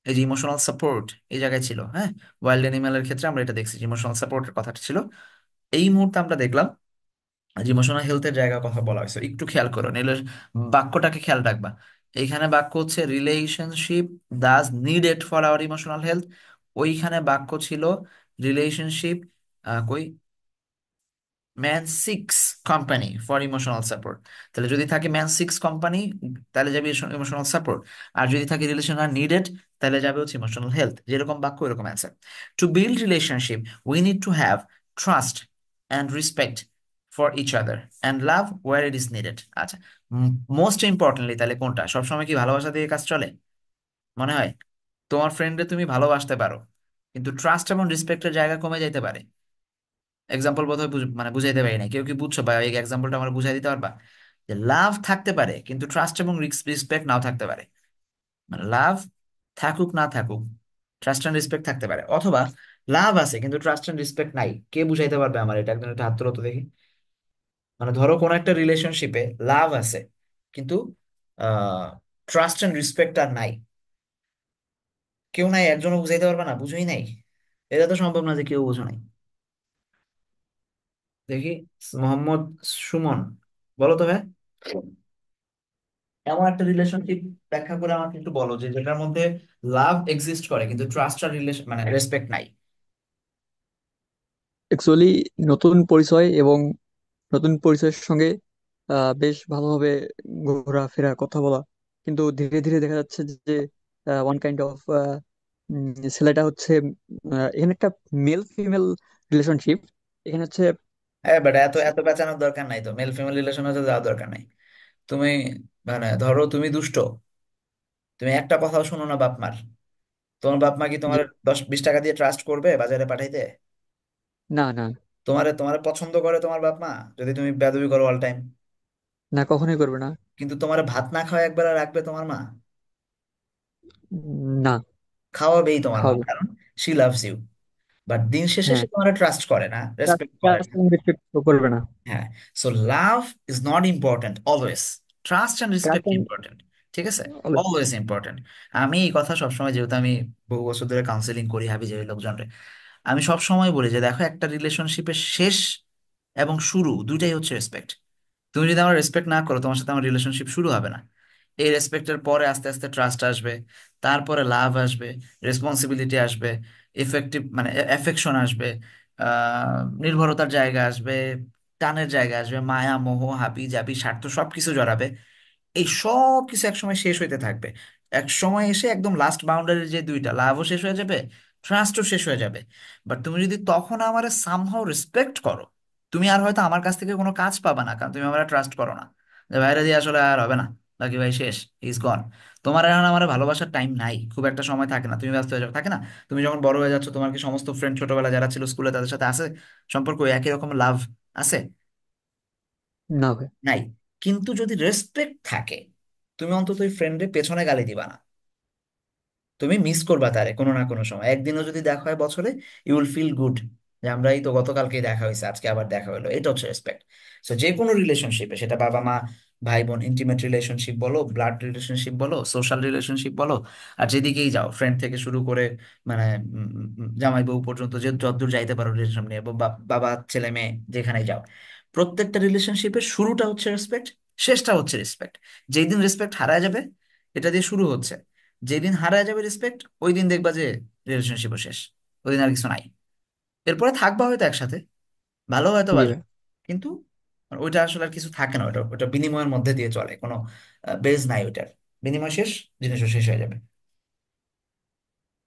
এই যে ইমোশনাল সাপোর্ট এই জায়গায় ছিল, হ্যাঁ। ওয়াইল্ড অ্যানিমেলের ক্ষেত্রে আমরা এটা দেখছি, ইমোশনাল সাপোর্টের কথাটা ছিল। এই মুহূর্তে আমরা দেখলাম যে ইমোশনাল হেলথের জায়গার কথা বলা হয়েছে, একটু খেয়াল করো নিলে বাক্যটাকে খেয়াল রাখবা। এইখানে বাক্য হচ্ছে relationship does needed for our emotional health. ওইখানে বাক্য ছিল রিলেশনশিপ কই man six company for emotional support. তাহলে যদি থাকে ম্যান সিক্স কোম্পানি তাহলে যাবে ইমোশনাল সাপোর্ট, আর যদি থাকে রিলেশন আর নিডেড তাহলে যাবে হচ্ছে ইমোশনাল হেলথ। যেরকম বাক্য এরকম answer. To build relationship we need to have trust and respect for each other and love where it is needed. আচ্ছা, মোস্ট ইম্পর্টেন্টলি তাহলে কোনটা সবসময় কি ভালোবাসা দিয়ে কাজ চলে? মনে হয় তোমার ফ্রেন্ডে তুমি ভালোবাসতে পারো, কিন্তু ট্রাস্ট এবং রেসপেক্টের জায়গা কমে যাইতে পারে। এক্সাম্পল বোধহয় মানে বুঝাইতে পারি না, কেউ কি বুঝছো বা এই এক্সাম্পলটা আমার বুঝাই দিতে পারবা? যে লাভ থাকতে পারে কিন্তু ট্রাস্ট এবং রেসপেক্ট নাও থাকতে পারে। মানে লাভ থাকুক না থাকুক, ট্রাস্ট এন্ড রেসপেক্ট থাকতে পারে, অথবা লাভ আছে কিন্তু ট্রাস্ট এন্ড রেসপেক্ট নাই। কে বুঝাইতে পারবে আমার এটা? একজন একটা হাত তোলো তো দেখি। মানে ধরো কোন একটা রিলেশনশিপে লাভ আছে কিন্তু ট্রাস্ট এন্ড রেসপেক্ট আর নাই, কেউ নাই, একজনও বুঝাইতে পারবে না, বুঝোই নাই। এটা তো সম্ভব না যে কেউ বুঝো নাই। দেখি, মোহাম্মদ সুমন, বলো তো ভাই, এমন একটা রিলেশনশিপ ব্যাখ্যা করে আমাকে একটু বলো যে যেটার মধ্যে লাভ এক্সিস্ট করে কিন্তু ট্রাস্ট আর রিলেশন মানে রেসপেক্ট নাই। অ্যাকচুয়ালি নতুন পরিচয় এবং নতুন পরিচয়ের সঙ্গে বেশ ভালোভাবে ঘোরাফেরা কথা বলা, কিন্তু ধীরে ধীরে দেখা যাচ্ছে যে ওয়ান কাইন্ড অফ ছেলেটা হচ্ছে এখানে একটা মেল ফিমেল রিলেশনশিপ, এখানে হচ্ছে হ্যাঁ বাট এত এত পেঁচানোর দরকার নাই তো, মেল ফিমেল রিলেশন হতে যাওয়ার দরকার নাই। তুমি মানে ধরো তুমি দুষ্ট, তুমি একটা কথাও শোনো না বাপ মার, তোমার বাপ মা কি যে তোমার 10-20 টাকা দিয়ে ট্রাস্ট করবে বাজারে পাঠাইতে? না না তোমারে তোমারে পছন্দ করে তোমার বাপ মা যদি তুমি বেয়াদবি করো অল টাইম? না, কখনোই করবে না। কিন্তু তোমার ভাত না খাওয়া একবার আর রাখবে তোমার মা? না, খাওয়াবেই তোমার মা, খাওয়াবে। কারণ শি লাভস ইউ। বাট দিন শেষে হ্যাঁ, সে তোমার ট্রাস্ট করে না, রেসপেক্ট করে ট্রাস্ট না। এবং রেসপেক্ট করবে না। হ্যাঁ। So love is not important always, trust and respect trust important. ঠিক আছে, অলওয়েজ ইম্পর্টেন্ট। আমি এই কথা সবসময়, যেহেতু আমি বহু বছর ধরে কাউন্সিলিং করি হাবি জাবি লোকজনরে, আমি সব সময় বলি যে দেখো একটা রিলেশনশিপের শেষ এবং শুরু দুইটাই হচ্ছে রেসপেক্ট। তুমি যদি আমার রেসপেক্ট না করো তোমার সাথে আমার রিলেশনশিপ শুরু হবে না। এই রেসপেক্টের পরে আস্তে আস্তে ট্রাস্ট আসবে, তারপরে লাভ আসবে, রেসপন্সিবিলিটি আসবে, এফেক্টিভ মানে এফেকশন আসবে, নির্ভরতার জায়গা আসবে, টানের জায়গা আসবে, মায়া মোহ হাবি জাবি স্বার্থ সবকিছু জড়াবে। এই সব কিছু একসময় শেষ হইতে থাকবে। এক সময় এসে একদম লাস্ট বাউন্ডারির যে দুইটা, লাভও শেষ হয়ে যাবে, ট্রাস্টও শেষ হয়ে যাবে। বাট তুমি যদি তখন আমারে সামহাও রেসপেক্ট করো, তুমি আর হয়তো আমার কাছ থেকে কোনো কাজ পাবা না, কারণ তুমি আমার ট্রাস্ট করো না, যে ভাইরা দিয়ে আসলে আর হবে না, বাকি ভাই শেষ, ইজ গন। তোমার এখন আমার ভালোবাসার টাইম নাই, খুব একটা সময় থাকে না, তুমি ব্যস্ত হয়ে যাও, থাকে না? তুমি যখন বড় হয়ে যাচ্ছ তোমার কি সমস্ত ফ্রেন্ড ছোটবেলা যারা ছিল স্কুলে তাদের সাথে আছে সম্পর্ক, একই রকম লাভ আছে? না ভাই। নাই। কিন্তু যদি রেসপেক্ট থাকে তুমি অন্তত ওই ফ্রেন্ডের পেছনে গালি দিবা না, তুমি মিস করবা তারে কোনো না কোনো সময়। একদিনও যদি দেখা হয় বছরে, ইউ উইল ফিল গুড যে আমরা এই তো গতকালকেই দেখা হয়েছে, আজকে আবার দেখা হলো। এটা হচ্ছে রেসপেক্ট। সো যে কোনো রিলেশনশিপে, সেটা বাবা মা, ভাই বোন, ইন্টিমেট রিলেশনশিপ বলো, ব্লাড রিলেশনশিপ বলো, সোশ্যাল রিলেশনশিপ বলো, আর যেদিকেই যাও, ফ্রেন্ড থেকে শুরু করে মানে জামাই বউ পর্যন্ত যে যতদূর যাইতে পারো রিলেশন নিয়ে, বাবা ছেলে মেয়ে যেখানে যাও, প্রত্যেকটা রিলেশনশিপের শুরুটা হচ্ছে রেসপেক্ট, শেষটা হচ্ছে রেসপেক্ট। যেই দিন রেসপেক্ট হারায় যাবে, এটা দিয়ে শুরু হচ্ছে, যেদিন হারায় যাবে রেসপেক্ট ওই দিন দেখবা যে রিলেশনশিপও শেষ, ওই দিন আর কিছু নাই। এরপরে থাকবা হয়তো একসাথে, ভালো হয়তো জি বাসবে, ভাই। কিন্তু ওইটা আসলে আর কিছু থাকে না, ওটা ওটা বিনিময়ের মধ্যে দিয়ে চলে, কোনো বেজ নাই ওইটার। বিনিময় শেষ, জিনিসও শেষ হয়ে যাবে।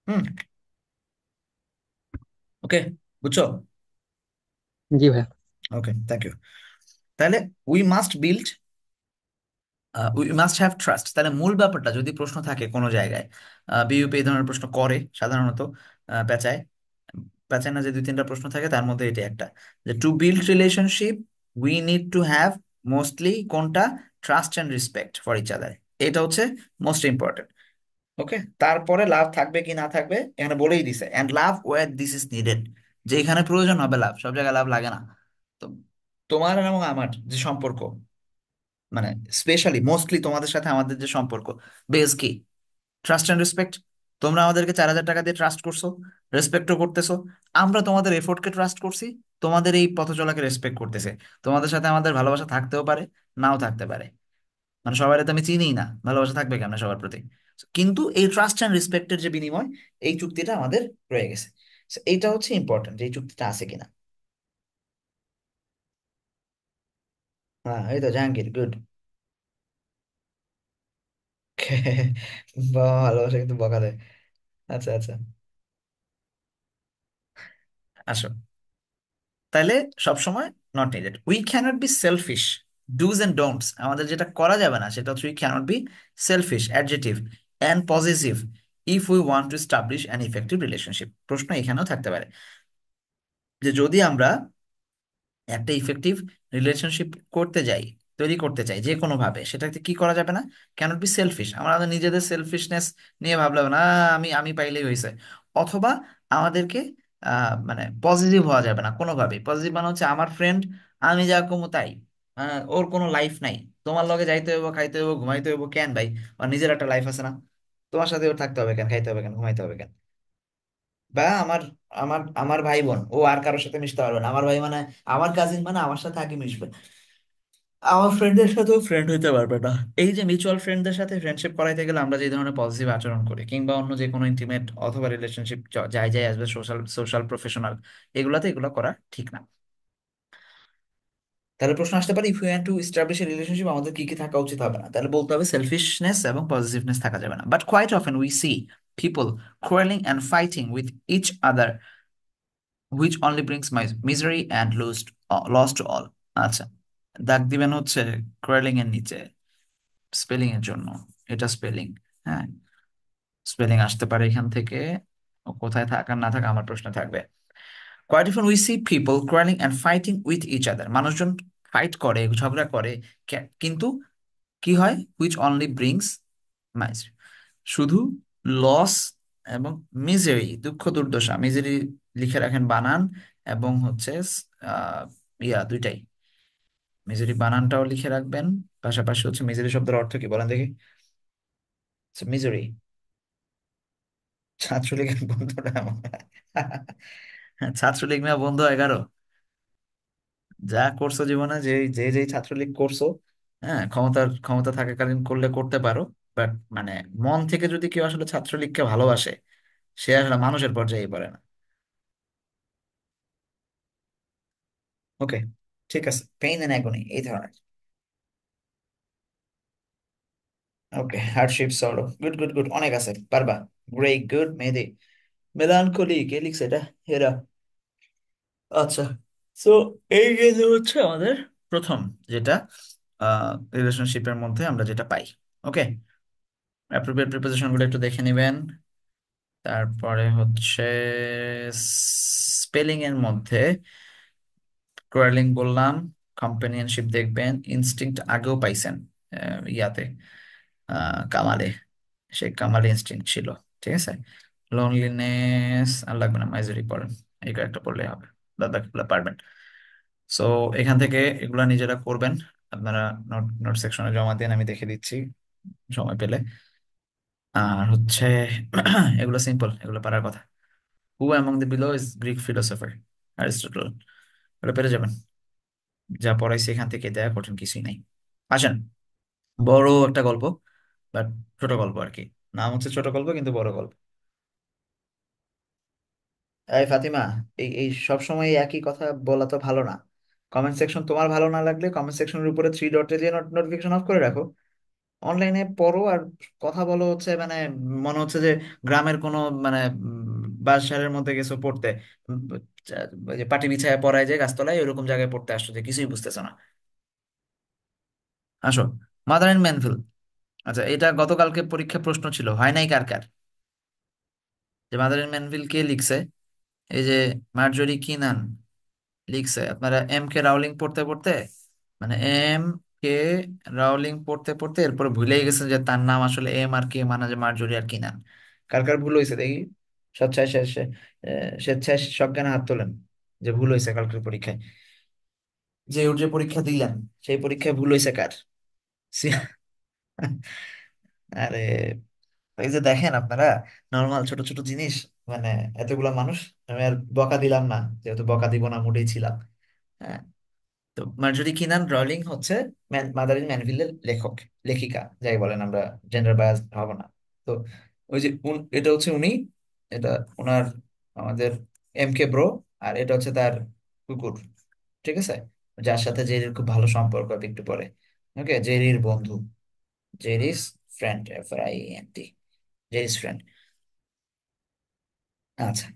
হুম। ওকে, বুঝছো? জি ভাইয়া। ওকে, থ্যাংক ইউ। তাহলে we must build, we must have trust. তাহলে মূল ব্যাপারটা, যদি প্রশ্ন থাকে কোনো জায়গায়, বিইউপি এই ধরনের প্রশ্ন করে সাধারণত, পেঁচায় পেঁচায় না, যে দুই তিনটা প্রশ্ন থাকে তার মধ্যে এটা একটা, যে to build relationship we need to have mostly কোনটা, trust and respect for each other. এটা হচ্ছে মোস্ট ইম্পর্টেন্ট। ওকে, তারপরে লাভ থাকবে কি না থাকবে এখানে বলেই দিছে, and love where this is needed. যে এখানে প্রয়োজন হবে লাভ, সব জায়গায় লাভ লাগে না। তো তোমার এবং আমার যে সম্পর্ক, মানে স্পেশালি মোস্টলি তোমাদের সাথে আমাদের যে সম্পর্ক, বেস কি? Trust and respect. তোমরা আমাদেরকে 4,000 টাকা দিয়ে ট্রাস্ট করছো, রেসপেক্টও করতেছো। আমরা তোমাদের এফোর্টকে ট্রাস্ট করছি, তোমাদের এই পথ চলাকে রেসপেক্ট করতেছে। তোমাদের সাথে আমাদের ভালোবাসা থাকতেও পারে, নাও থাকতে পারে, মানে সবার তো আমি চিনিই না, ভালোবাসা থাকবে কেন সবার প্রতি? কিন্তু এই ট্রাস্ট অ্যান্ড রেসপেক্টের যে বিনিময়, এই চুক্তিটা আমাদের রয়ে গেছে। So, এইটা হচ্ছে ইম্পর্টেন্ট, যে এই চুক্তিটা আছে কিনা। হ্যাঁ, এই তো জাহাঙ্গীর, গুড। বাবা, ভালোবাসা কিন্তু বকা দেয়। আচ্ছা আচ্ছা, আসো। তাহলে সবসময় not needed, we cannot be selfish. Dos and don'ts, আমাদের যেটা করা যাবে না সেটা হচ্ছে we cannot be selfish, adjective, and positive, if we want to establish an effective relationship. প্রশ্ন এখানেও থাকতে পারে, যে যদি আমরা একটা ইফেক্টিভ রিলেশনশিপ করতে যাই, তৈরি করতে চাই যে কোনো ভাবে, সেটাতে কি করা যাবে না? Cannot be selfish. আমরা আমাদের নিজেদের সেলফিশনেস নিয়ে ভাবলাম না, আমি পাইলেই হয়েছে। অথবা আমাদেরকে মানে পজিটিভ হওয়া যাবে না কোনোভাবেই। পজিটিভ মানে হচ্ছে আমার ফ্রেন্ড, আমি যা কমু তাই, ওর কোনো লাইফ নাই, তোমার লগে যাইতে হইব, খাইতে হইব, ঘুমাইতে হইব কেন ভাই? আর নিজের একটা লাইফ আছে না, তোমার সাথে ওর থাকতে হবে কেন, খাইতে হবে কেন, ঘুমাইতে হবে কেন? বা আমার আমার আমার ভাই বোন, ও আর কারোর সাথে মিশতে পারবে না, আমার ভাই মানে আমার কাজিন, মানে আমার সাথে আগে মিশবে, আমার ফ্রেন্ডদের সাথেও ফ্রেন্ড হইতে পারবে না। এই যে মিউচুয়াল ফ্রেন্ডদের সাথে ফ্রেন্ডশিপ করাইতে গেলে আমরা যে ধরনের পজিটিভ আচরণ করি, কিংবা অন্য যে কোনো ইন্টিমেট অথবা রিলেশনশিপ যাই যাই আসবে, সোশ্যাল সোশ্যাল প্রফেশনাল, এগুলাতে এগুলো করা ঠিক না। তাহলে প্রশ্ন আসতে পারে, if you want to establish a relationship আমাদের কি কি থাকা উচিত হবে না? তাহলে বলতে হবে সেলফিশনেস এবং পজিটিভনেস থাকা যাবে না। But quite often we see people quarreling and fighting with each other, which only brings my misery and loss to all. আচ্ছা, দাগ দিবেন হচ্ছে কোয়েলিং এর নিচে স্পেলিং এর জন্য। এটা স্পেলিং, হ্যাঁ, স্পেলিং আসতে পারে এখান থেকে। ও কোথায় থাকা না থাকা আমার প্রশ্ন থাকবে। Quite often we see people quarreling and fighting with each other, মানুষজন ফাইট করে, ঝগড়া করে, কিন্তু কি হয়? হুইচ অনলি ব্রিংস মাইজ, শুধু লস এবং মিজেরি, দুঃখ দুর্দশা। মিজেরি লিখে রাখেন বানান, এবং হচ্ছে দুইটাই, মিজেরি বানানটাও লিখে রাখবেন। পাশাপাশি হচ্ছে মিজেরি শব্দের অর্থ কি বলেন দেখি? মিজেরি, ছাত্রলীগের বন্ধুরা ছাত্রলীগ না বন্ধু 11, যা করছো জীবনে, যে যে যে ছাত্রলীগ করছো, হ্যাঁ, ক্ষমতা থাকাকালীন করলে করতে পারো, বাট মানে মন থেকে যদি কেউ আসলে ছাত্রলীগকে ভালোবাসে, সে আসলে মানুষের পর্যায়ে পড়ে না। ওকে, ঠিক আছে, পেইন এন্ড অ্যাগনি এই ধরনের। ওকে, হার্ডশিপ, সরো, গুড গুড গুড, অনেক আছে, পারবা। গ্রেট, গুড মেহেদি। মেলানকোলি কে লিখছে এটা? হেরা। আচ্ছা, সো এই গেলে হচ্ছে আমাদের প্রথম যেটা রিলেশনশিপের মধ্যে আমরা যেটা পাই। ওকে, অ্যাপ্রোপ্রিয়েট প্রিপোজিশন গুলো একটু দেখে নিবেন। তারপরে হচ্ছে স্পেলিং এর মধ্যে কোয়ারলিং বললাম, কম্পেনিয়নশিপ দেখবেন, ইনস্টিংক্ট আগেও পাইছেন ইয়াতে, কামালে, সেই কামালে ইনস্টিংক্ট ছিল। ঠিক আছে, লোনলিনেস আর লাগবে না, মাইজারি পড়েন, এই কয়েকটা পড়লে হবে, বাকিগুলো পারবেন। সো এখান থেকে এগুলা নিজেরা করবেন, আপনারা নোট নোট সেকশনে জমা দেন, আমি দেখে দিচ্ছি সময় পেলে। আর হচ্ছে এগুলো সিম্পল, এগুলো পারার কথা। হু among the below is Greek philosopher, Aristotle. ওটা পেরে যাবেন, যা পড়াইছে এখান থেকে, দেয়া কঠিন কিছুই নাই। আসেন, বড় একটা গল্প, বাট ছোট গল্প আর কি। নাম হচ্ছে ছোট গল্প কিন্তু বড় গল্প। এই ফাতিমা, এই সব সময় একই কথা বলা তো ভালো না। কমেন্ট সেকশন তোমার ভালো না লাগলে কমেন্ট সেকশনের উপরে 3 ডটে দিয়ে নোটিফিকেশন অফ করে রাখো। অনলাইনে পড়ো আর কথা বলো হচ্ছে, মানে মনে হচ্ছে যে গ্রামের কোনো মানে বাসারের মধ্যে গেছো পড়তে, উম, ওই যে পাটি বিছায় পড়ায় যে গাছতলায় ওইরকম জায়গায় পড়তে আসছো যে কিছুই বুঝতেছো না। আসো, মাদার ইন ম্যানভিল। আচ্ছা, এটা গতকালকে পরীক্ষা প্রশ্ন ছিল, হয় নাই কার কার? যে মাদার ইন ম্যানভিল কে লিখছে? এই যে মার্জরি কিনান লিখছে। আপনারা এম কে রাউলিং পড়তে পড়তে, মানে এম কে রাউলিং পড়তে পড়তে এরপর ভুলেই গেছেন যে তার নাম আসলে এম আর কে মানা যে মার্জরি আর কিনান। কার কার ভুল হয়েছে দেখি? স্বেচ্ছায় স্বেচ্ছায় সজ্ঞানে হাত তোলেন যে ভুল হয়েছে কালকের পরীক্ষায়, যে ওর যে পরীক্ষা দিলেন সেই পরীক্ষায় ভুল হয়েছে কার? আরে, এই যে দেখেন আপনারা, নর্মাল ছোট ছোট জিনিস, মানে এতগুলা মানুষ, আমি আর বকা দিলাম না, যেহেতু বকা দিব না মুডেই ছিলাম। হ্যাঁ, তো মার্জরি কিনান রলিং হচ্ছে মাদারিন ম্যানভিলের লেখক, লেখিকা, যাই বলেন, আমরা জেন্ডার বায়াস হব না। তো ওই যে এটা হচ্ছে উনি, এটা ওনার, আমাদের এম কে ব্রো, আর এটা হচ্ছে তার কুকুর, ঠিক আছে, যার সাথে জেরির খুব ভালো সম্পর্ক একটু পরে। ওকে, জেরির বন্ধু, জেরিস ফ্রেন্ড, FRIEND, জেরিস ফ্রেন্ড। আচ্ছা,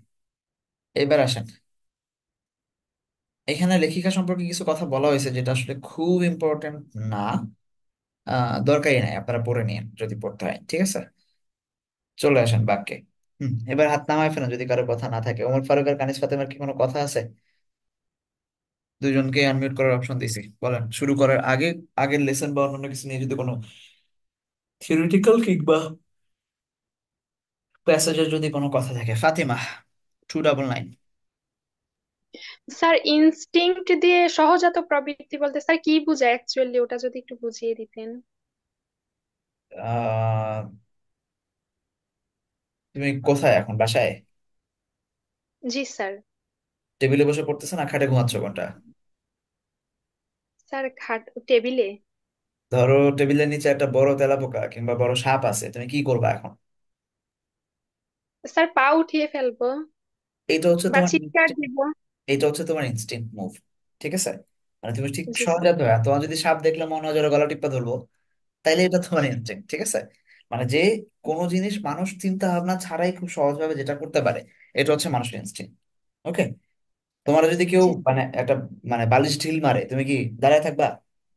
এবার আসেন, এখানে লেখিকা সম্পর্কে কিছু কথা বলা হয়েছে যেটা আসলে খুব ইম্পর্টেন্ট না, দরকারই নাই, আপনারা পড়ে নিন যদি পড়তে হয়, ঠিক আছে। চলে আসেন বাক্যে। এবার হাত নামায় ফেলেন যদি কারো কথা না থাকে। ওমর ফারুক আর কানিজ ফাতেমার কি কোনো কথা আছে? দুইজনকে আনমিউট করার অপশন দিছি, বলেন শুরু করার আগে আগের লেসন বা অন্যান্য কিছু নিয়ে যদি কোনো থিওরিটিক্যাল কিংবা প্যাসেজের যদি কোনো কথা থাকে। ফাতিমা, 299। স্যার, ইনস্টিংক্ট দিয়ে সহজাত প্রবৃত্তি বলতে স্যার কি বোঝায় অ্যাকচুয়ালি, ওটা যদি একটু বুঝিয়ে দিতেন। আহ তুমি কোথায় এখন, বাসায়? জি স্যার। টেবিলে বসে পড়তেছো না খাটে ঘুমাচ্ছ, কোনটা? স্যার, খাট টেবিলে। ধরো টেবিলের নিচে একটা বড় তেলাপোকা কিংবা বড় সাপ আছে, তুমি কি করবা এখন? স্যার, পা উঠিয়ে ফেলবো এইটা হচ্ছে বা তোমার চিৎকার দিব। এইটা হচ্ছে তোমার ইনস্টিংক্ট মুভ, ঠিক আছে। মানে তুমি ঠিক জি স্যার। সহজাত হয়, তোমার যদি সাপ দেখলে মনে হয় যেন গলা টিপা ধরবো, তাইলে এটা তোমার ইনস্টিংক্ট, ঠিক আছে। মানে যে কোনো জিনিস মানুষ চিন্তা ভাবনা ছাড়াই খুব সহজভাবে যেটা করতে পারে, এটা হচ্ছে মানুষের ইনস্টিংক্ট। ওকে, তোমার যদি কেউ জি মানে একটা মানে বালিশ ঢিল মারে, তুমি কি দাঁড়ায় থাকবা?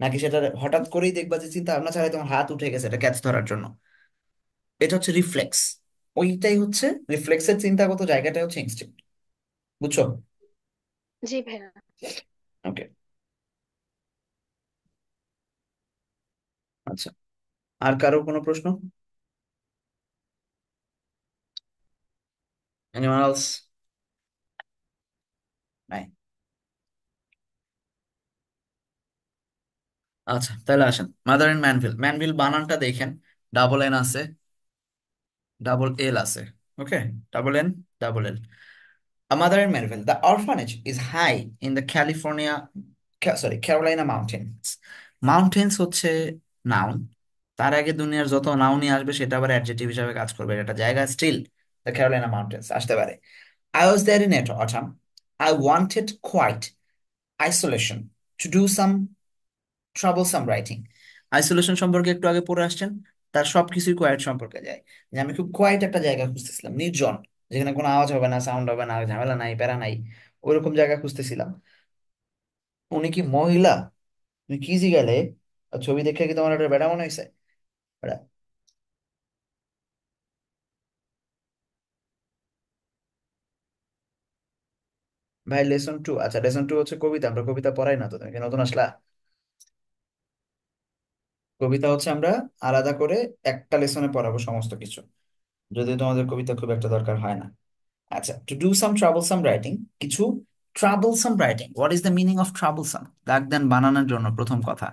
নাকি সেটা হঠাৎ করেই দেখবা যে চিন্তা ভাবনা ছাড়াই তোমার হাত উঠে গেছে এটা ক্যাচ ধরার জন্য? এটা হচ্ছে রিফ্লেক্স। ওইটাই হচ্ছে রিফ্লেক্সের চিন্তাগত জায়গাটাই হচ্ছে ইনস্টিংক্ট, বুঝছো? জি ভাইয়া। ওকে, আচ্ছা, আর কারো কোনো প্রশ্ন? Anyone else? নাই? আচ্ছা, তাহলে আসেন, মাদার ইন ম্যানভিল। ম্যানভিল বানানটা দেখেন, ডাবল এন আছে, ডাবল এল আছে। Okay, double N, double L. A mother in Melville. The orphanage is high in the Carolina mountains. Mountains হচ্ছে নাউন, তার আগে দুনিয়ার যত নাউনই আসবে সেটা আবার অ্যাডজেক্টিভ হিসাবে কাজ করবে। এটা একটা জায়গা, স্টিল দ্য ক্যারোলাইনা মাউন্টেন্স আসতে পারে। I was there in autumn. I wanted quiet, isolation, to do some troublesome writing. Isolation সম্পর্কে একটু আগে পড়ে আসছেন, তার সবকিছুই কোয়াইট সম্পর্কে যায়। যে আমি খুব কোয়াইট একটা জায়গা খুঁজতেছিলাম, নির্জন, যেখানে কোনো আওয়াজ হবে না, সাউন্ড হবে না, ঝামেলা নাই, প্যারা নাই, ওইরকম জায়গা খুঁজতেছিলাম। উনি কি মহিলা? তুমি কি জিগালে? আর ছবি দেখে কি তোমার একটা বেড়া মনে হয়েছে? বেড়া। ভাই লেসন 2, আচ্ছা লেসন 2 হচ্ছে কবিতা, আমরা কবিতা পড়াই না তো, তুমি কি নতুন আসলা? কবিতা হচ্ছে আমরা আলাদা করে একটা লেসনে পড়াবো সমস্ত কিছু, যদিও তোমাদের কবিতা খুব একটা দরকার হয় না। আচ্ছা, to do some troublesome writing, কিছু troublesome writing. What is the meaning of troublesome? দাগ দেন বানানোর জন্য প্রথম কথা,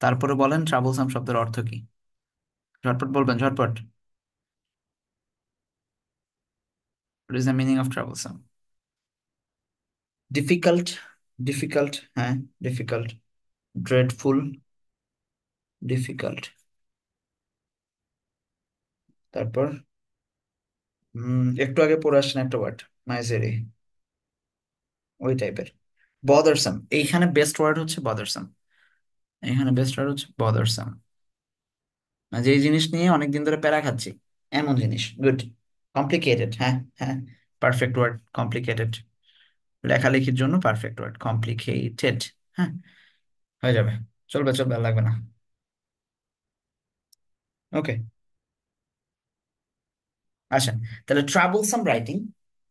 তারপরে বলেন ট্রাবলসাম শব্দের অর্থ কি। ঝটপট বলবেন, ঝটপট। What is the meaning of troublesome? Difficult, difficult, হ্যাঁ, ডিফিকাল্ট। Dreadful, difficult. তারপর একটু আগে পড়ে আসছেন একটা ওয়ার্ড, মাইজেরি, ওই টাইপের। বদারসাম, এইখানে বেস্ট ওয়ার্ড হচ্ছে বদারসাম, এখানে বেস্ট ওয়ার্ড হচ্ছে বদারসাম। যে এই জিনিস নিয়ে অনেকদিন ধরে প্যারা খাচ্ছি, এমন জিনিস। গুড। কমপ্লিকেটেড, হ্যাঁ হ্যাঁ, পারফেক্ট ওয়ার্ড, কমপ্লিকেটেড, লেখালেখির জন্য পারফেক্ট ওয়ার্ড, কমপ্লিকেটেড। হ্যাঁ, হয়ে যাবে, চলবে চলবে, আর লাগবে না। ওকে, আচ্ছা, তাহলে ট্রাবলসাম রাইটিং,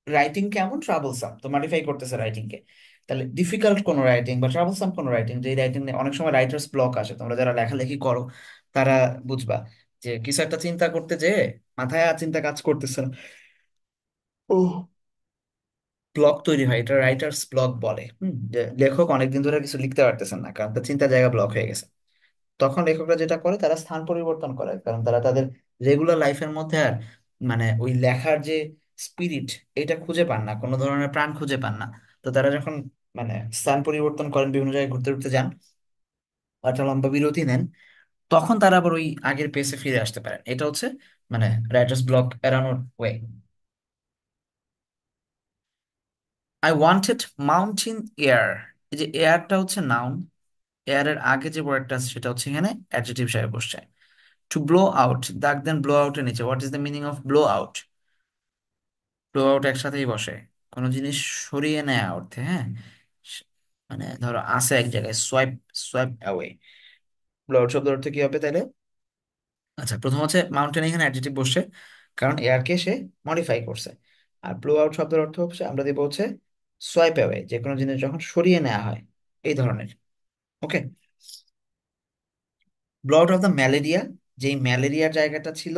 রাইটিং কেমন ট্রাবলসাম তো মডিফাই করতেছে রাইটিং কে। তাহলে ডিফিকাল্ট কোন রাইটিং বা ট্রাবলসাম কোন রাইটিং, যে রাইটিং অনেক সময় রাইটার্স ব্লক আসে, তোমরা যারা লেখালেখি করো তারা বুঝবা, যে কিছু একটা চিন্তা করতে যে মাথায় আর চিন্তা কাজ করতেছে না, ও ব্লক তৈরি হয়, এটা রাইটার্স ব্লক বলে। যে লেখক অনেকদিন ধরে কিছু লিখতে পারতেছেন না, কারণ তার চিন্তা জায়গা ব্লক হয়ে গেছে। তখন লেখকরা যেটা করে, তারা স্থান পরিবর্তন করে, কারণ তারা তাদের রেগুলার লাইফের মধ্যে আর মানে ওই লেখার যে স্পিরিট, এটা খুঁজে পান না, কোনো ধরনের প্রাণ খুঁজে পান না। তো তারা যখন মানে স্থান পরিবর্তন করেন, বিভিন্ন জায়গায় ঘুরতে ঘুরতে যান, বা একটা লম্বা বিরতি নেন, তখন তারা আবার ওই আগের পেসে ফিরে আসতে পারেন। এটা হচ্ছে মানে রাইটার্স ব্লক এড়ানোর way. I wanted mountain air, এই যে এয়ারটা হচ্ছে নাউন, এয়ারের আগে যে ওয়ার্ডটা আছে সেটা হচ্ছে এখানে অ্যাডজেক্টিভ হিসেবে বসছে। টু ব্লো আউট, দাগ দেন ব্লো আউটের নিচে, what is the meaning of blow out? Blow out একসাথেই বসে, কোনো জিনিস সরিয়ে নেওয়া অর্থে। হ্যাঁ, স- মানে ধরো আছে এক জায়গায়, swipe, swipe away. Blow out শব্দের অর্থ কি হবে তাহলে? আচ্ছা, প্রথম হচ্ছে মাউন্টেন, এখানে অ্যাডজেক্টিভ বসছে কারণ এয়ারকে সে মডিফাই করছে। আর ব্লো আউট শব্দের অর্থ হচ্ছে, আমরা দিব হচ্ছে সোয়াইপ অ্যাওয়ে, যে কোনো জিনিস যখন সরিয়ে নেওয়া হয়, এই ধরনের। Okay, blow out of the malaria, যেই ম্যালেরিয়ার জায়গাটা ছিল,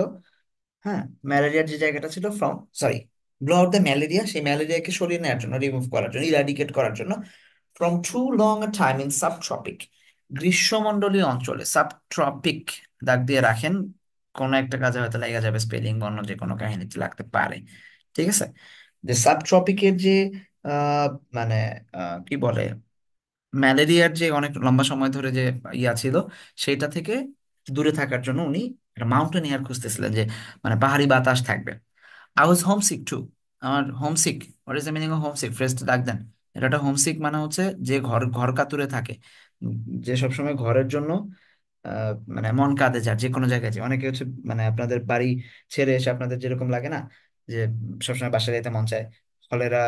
হ্যাঁ, ম্যালেরিয়ার যে জায়গাটা ছিল from, sorry, blow out the malaria, সেই ম্যালেরিয়াকে সরিয়ে নেওয়ার জন্য, রিমুভ করার জন্য, ইরাডিকেট করার জন্য, from too long a time in subtropic, গ্রীষ্মমণ্ডলীয় অঞ্চলে। সাবট্রপিক দাগ দিয়ে রাখেন, কোনো একটা কাজে হয়তো লেগে যাবে, স্পেলিং অন্য যে কোনো কাহিনীতে লাগতে পারে। ঠিক আছে, যে সাবট্রপিকের যে আহ মানে কি বলে, ম্যালেরিয়ার যে অনেক লম্বা সময় ধরে যে ইয়া ছিল, সেটা থেকে দূরে থাকার জন্য উনি একটা মাউন্টেন এয়ার খুঁজতেছিলেন, যে মানে পাহাড়ি বাতাস থাকবে। আই ওয়াজ হোমসিক টু, আমার homesick, what is the meaning of homesick, ফ্রেজটা ডাক দেন। এটা একটা হোমসিক মানে হচ্ছে যে ঘর ঘর কাতুরে থাকে, যে সবসময় ঘরের জন্য মানে মন কাঁদে, যার যে কোনো জায়গায়, যে অনেকে হচ্ছে মানে আপনাদের বাড়ি ছেড়ে এসে আপনাদের যেরকম লাগে না, যে সবসময় বাসায় যেতে মন চায়, হলেরা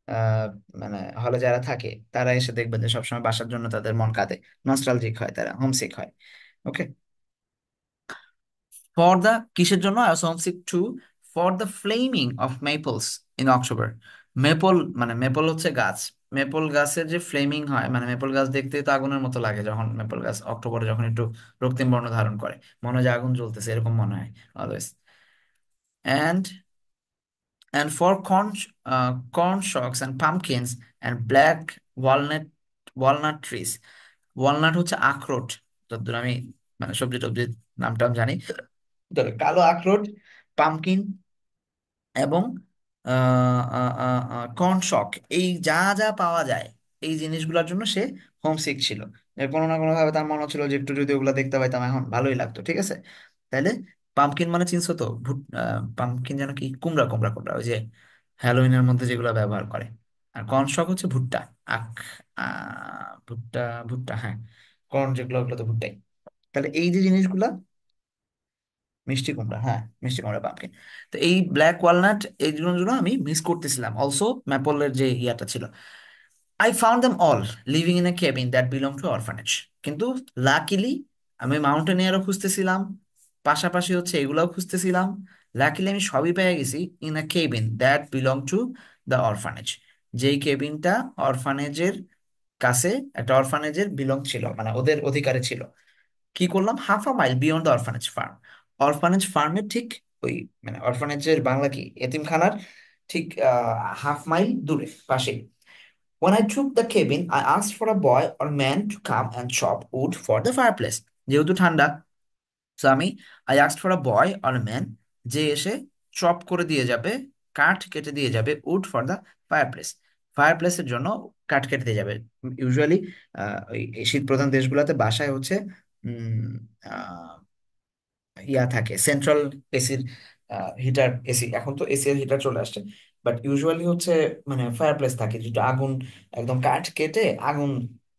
আহ মানে হলে যারা থাকে তারা এসে দেখবেন যে সবসময় বাসার জন্য তাদের মন কাঁদে, নস্টালজিক হয়, তারা হোমসিক হয়। ওকে, ফর দ্য কিসের জন্য, I was homesick too for the flaming of maples in October. Maple মানে মেপল হচ্ছে গাছ, মেপল গাছের যে ফ্লেমিং হয়, মানে মেপল গাছ দেখতে তো আগুনের মতো লাগে, যখন মেপল গাছ অক্টোবরে যখন একটু রক্তিম বর্ণ ধারণ করে, মনে হয় যে আগুন জ্বলতেছে, এরকম মনে হয় always. And for corn shocks and pumpkins and black walnut trees. Walnut হচ্ছে আখরোট, যতদূর আমি মানে সবজি টবজির নামটা আমি জানি, তবে কালো আখরোট, পামকিন এবং কর্ন শক, এই যা যা পাওয়া যায়, এই জিনিসগুলোর জন্য সে হোমসিক ছিল। যে কোনো না কোনো ভাবে তার মনে হচ্ছিল যে একটু যদি ওগুলো দেখতে পাইতাম এখন ভালোই লাগতো। ঠিক আছে, তাইলে পামকিন মানে চিনছো তো, পামকিন যেন কি, কুমড়া কুমড়া কুমড়া, ওই যে হ্যালোইনের মধ্যে যেগুলো ব্যবহার করে। আর কর্ন শক হচ্ছে ভুট্টা, আখ, ভুট্টা, ভুট্টা, হ্যাঁ, কর্ন যেগুলো, ওগুলো তো ভুট্টাই। তাহলে এই যে জিনিসগুলা, মিষ্টি কুমড়া, হ্যাঁ, মিষ্টি কুমড়া, পামকিন। তো এই ব্ল্যাক ওয়ালনাট, এই জিনিসগুলো আমি মিস করতেছিলাম, অলসো ম্যাপলের যে ইয়াটা ছিল। I found them all living in a cabin that belong to orphanage, কিন্তু লাকিলি আমি মাউন্টেনিয়ারও খুঁজতেছিলাম, পাশাপাশি হচ্ছে এগুলাও খুঁজতেছিলাম, লাকিলি আমি সবই পেয়ে গেছি in a cabin that belong to the orphanage, যেই কেবিনটা অরফানেজের কাছে, একটা অরফানেজের বিলং ছিল, মানে ওদের অধিকারে ছিল। কি করলাম, half a mile beyond the orphanage farm, orphanage ফার্মের ঠিক ওই, মানে অরফানেজের বাংলা কি, এতিমখানার ঠিক হাফ মাইল দূরে, পাশে। When I took the cabin, I asked for a boy or man to come and chop wood for the fireplace. যেহেতু ঠান্ডা, so আমি I asked for a boy or a man, যে এসে chop করে দিয়ে যাবে, কাঠ কেটে দিয়ে যাবে, wood for the fireplace, ফায়ারপ্লেসের জন্য কাঠ কেটে দিয়ে যাবে। ইউজুয়ালি ওই এই শীত প্রধান দেশগুলোতে বাসায় হচ্ছে উম আহ, ইয়া থাকে, সেন্ট্রাল এসির হিটার, এসি, এখন তো এসি এর হিটার চলে আসছে, বাট ইউজুয়ালি হচ্ছে মানে ফায়ারপ্লেস থাকে, যেটা আগুন একদম কাঠ কেটে আগুন